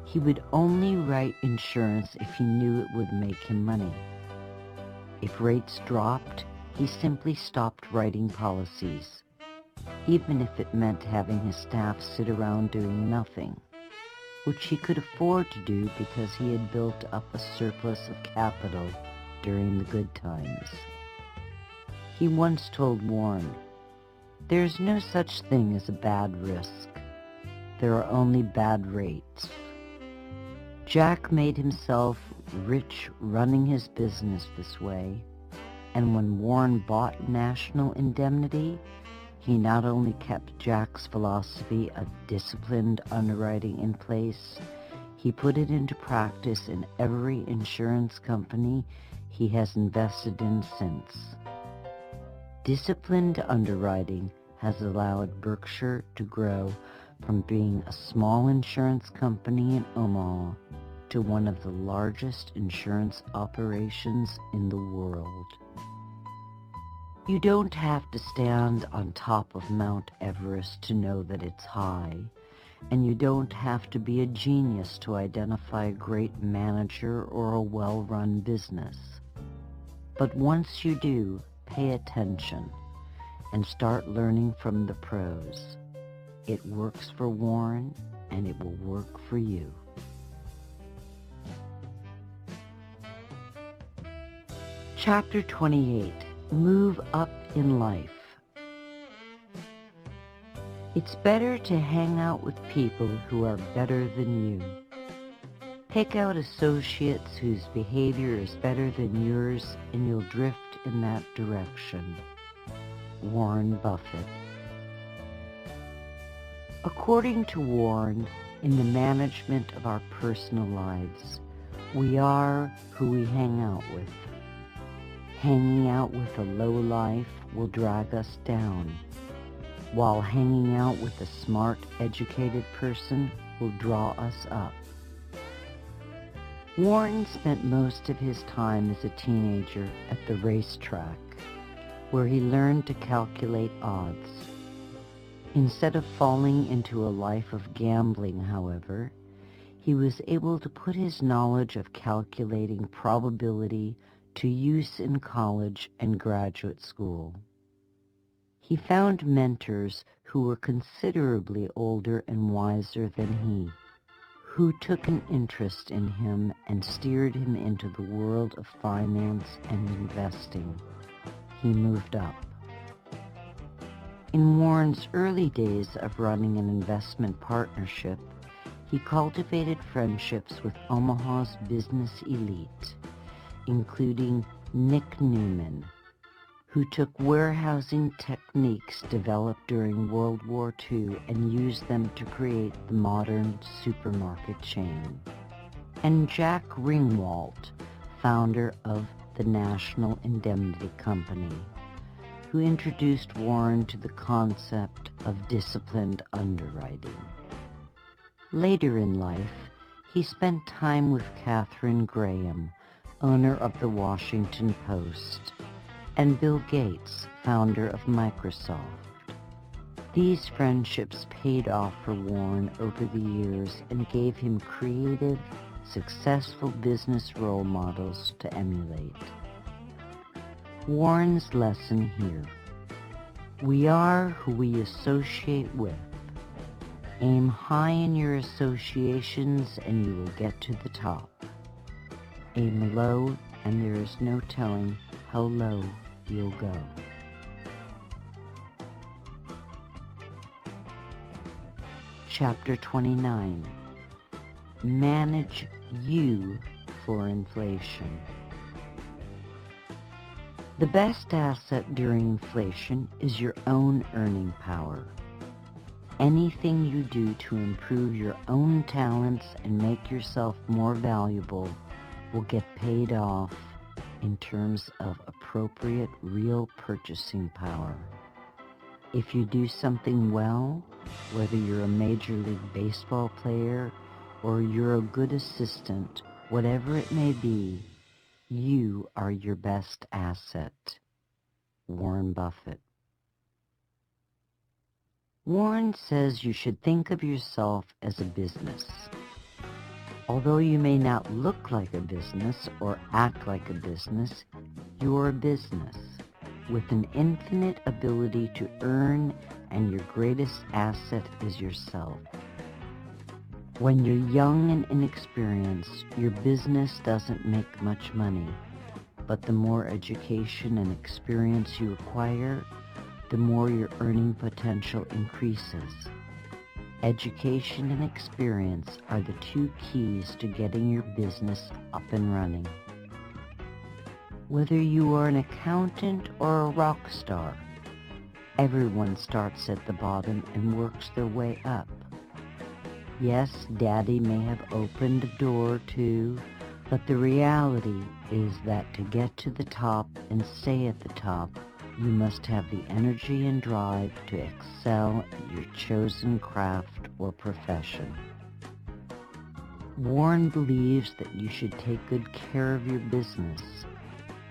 He would only write insurance if he knew it would make him money. If rates dropped, he simply stopped writing policies, even if it meant having his staff sit around doing nothing, which he could afford to do because he had built up a surplus of capital during the good times. He once told Warren, "There is no such thing as a bad risk. There are only bad rates." Jack made himself rich running his business this way, and when Warren bought National Indemnity, he not only kept Jack's philosophy of disciplined underwriting in place, he put it into practice in every insurance company he has invested in since. Disciplined underwriting has allowed Berkshire to grow from being a small insurance company in Omaha to one of the largest insurance operations in the world. You don't have to stand on top of Mount Everest to know that it's high, and you don't have to be a genius to identify a great manager or a well-run business. But once you do, pay attention and start learning from the pros. It works for Warren, and it will work for you. Chapter 28. Move up in life. It's better to hang out with people who are better than you. Pick out associates whose behavior is better than yours, and you'll drift in that direction. Warren Buffett. According to Warren, in the management of our personal lives, we are who we hang out with. Hanging out with a lowlife will drag us down, while hanging out with a smart, educated person will draw us up. Warren spent most of his time as a teenager at the racetrack, where he learned to calculate odds. Instead of falling into a life of gambling, however, he was able to put his knowledge of calculating probability to use in college and graduate school. He found mentors who were considerably older and wiser than he, who took an interest in him and steered him into the world of finance and investing. He moved up. In Warren's early days of running an investment partnership, he cultivated friendships with Omaha's business elite, including Nick Newman, who took warehousing techniques developed during World War II and used them to create the modern supermarket chain, and Jack Ringwalt, founder of the National Indemnity Company, who introduced Warren to the concept of disciplined underwriting. Later in life, he spent time with Katharine Graham, owner of the Washington Post, and Bill Gates, founder of Microsoft. These friendships paid off for Warren over the years and gave him creative, successful business role models to emulate. Warren's lesson here: we are who we associate with. Aim high in your associations and you will get to the top. Aim low and there is no telling how low you'll go. Chapter 29. Manage you for inflation. The best asset during inflation is your own earning power. Anything you do to improve your own talents and make yourself more valuable will get paid off in terms of appropriate real purchasing power. If you do something well, whether you're a Major League Baseball player or you're a good assistant, whatever it may be, you are your best asset. Warren Buffett. Warren says you should think of yourself as a business. Although you may not look like a business or act like a business, you're a business with an infinite ability to earn, and your greatest asset is yourself. When you're young and inexperienced, your business doesn't make much money, but the more education and experience you acquire, the more your earning potential increases. Education and experience are the two keys to getting your business up and running. Whether you are an accountant or a rock star, everyone starts at the bottom and works their way up. Yes, Daddy may have opened a door or two, but the reality is that to get to the top and stay at the top, you must have the energy and drive to excel at your chosen craft or profession. Warren believes that you should take good care of your business,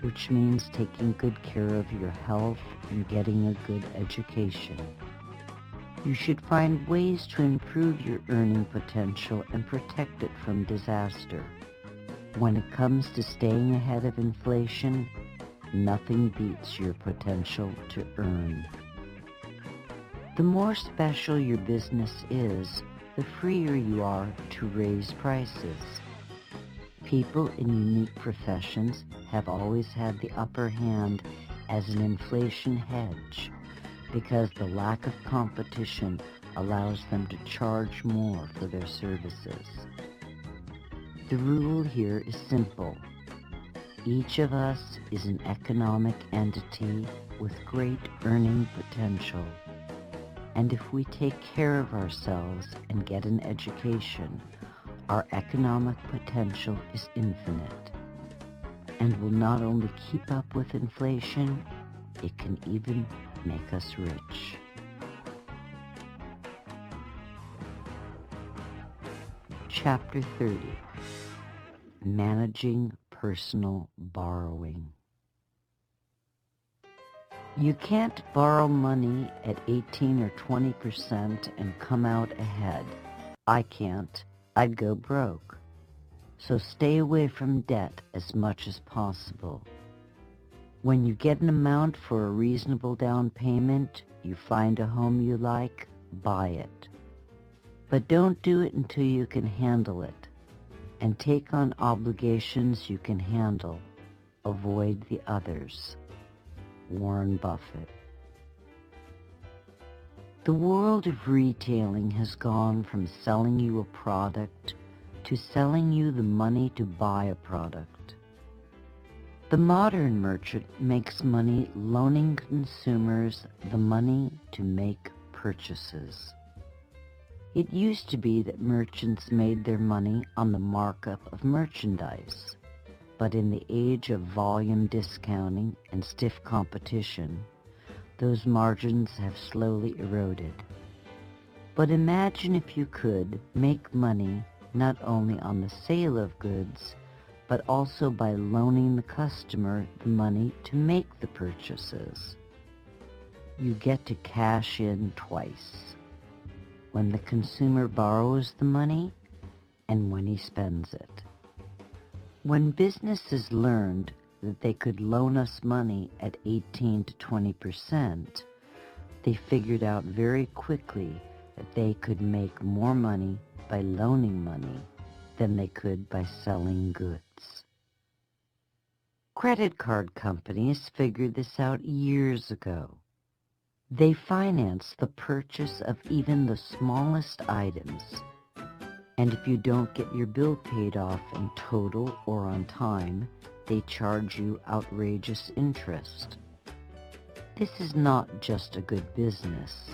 which means taking good care of your health and getting a good education. You should find ways to improve your earning potential and protect it from disaster. When it comes to staying ahead of inflation, nothing beats your potential to earn. The more special your business is, the freer you are to raise prices. People in unique professions have always had the upper hand as an inflation hedge because the lack of competition allows them to charge more for their services. The rule here is simple. Each of us is an economic entity with great earning potential, and if we take care of ourselves and get an education, our economic potential is infinite, and will not only keep up with inflation, it can even make us rich. Chapter 30. Managing personal borrowing. You can't borrow money at 18 or 20% and come out ahead. I can't. I'd go broke. So stay away from debt as much as possible. When you get an amount for a reasonable down payment, you find a home you like, buy it. But don't do it until you can handle it, and take on obligations you can handle. Avoid the others. Warren Buffett. The world of retailing has gone from selling you a product to selling you the money to buy a product. The modern merchant makes money loaning consumers the money to make purchases. It used to be that merchants made their money on the markup of merchandise, but in the age of volume discounting and stiff competition, those margins have slowly eroded. But imagine if you could make money not only on the sale of goods, but also by loaning the customer the money to make the purchases. You get to cash in twice, when the consumer borrows the money and when he spends it. When businesses learned that they could loan us money at 18 to 20%, they figured out very quickly that they could make more money by loaning money than they could by selling goods. Credit card companies figured this out years ago. They finance the purchase of even the smallest items, and if you don't get your bill paid off in total or on time, they charge you outrageous interest. This is not just a good business.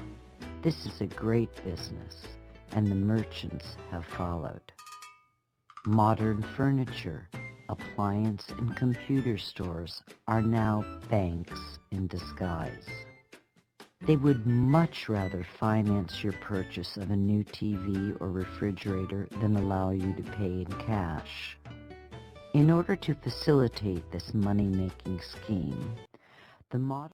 This is a great business, and the merchants have followed. Modern furniture, appliance, and computer stores are now banks in disguise. They would much rather finance your purchase of a new TV or refrigerator than allow you to pay in cash. In order to facilitate this money-making scheme, the modern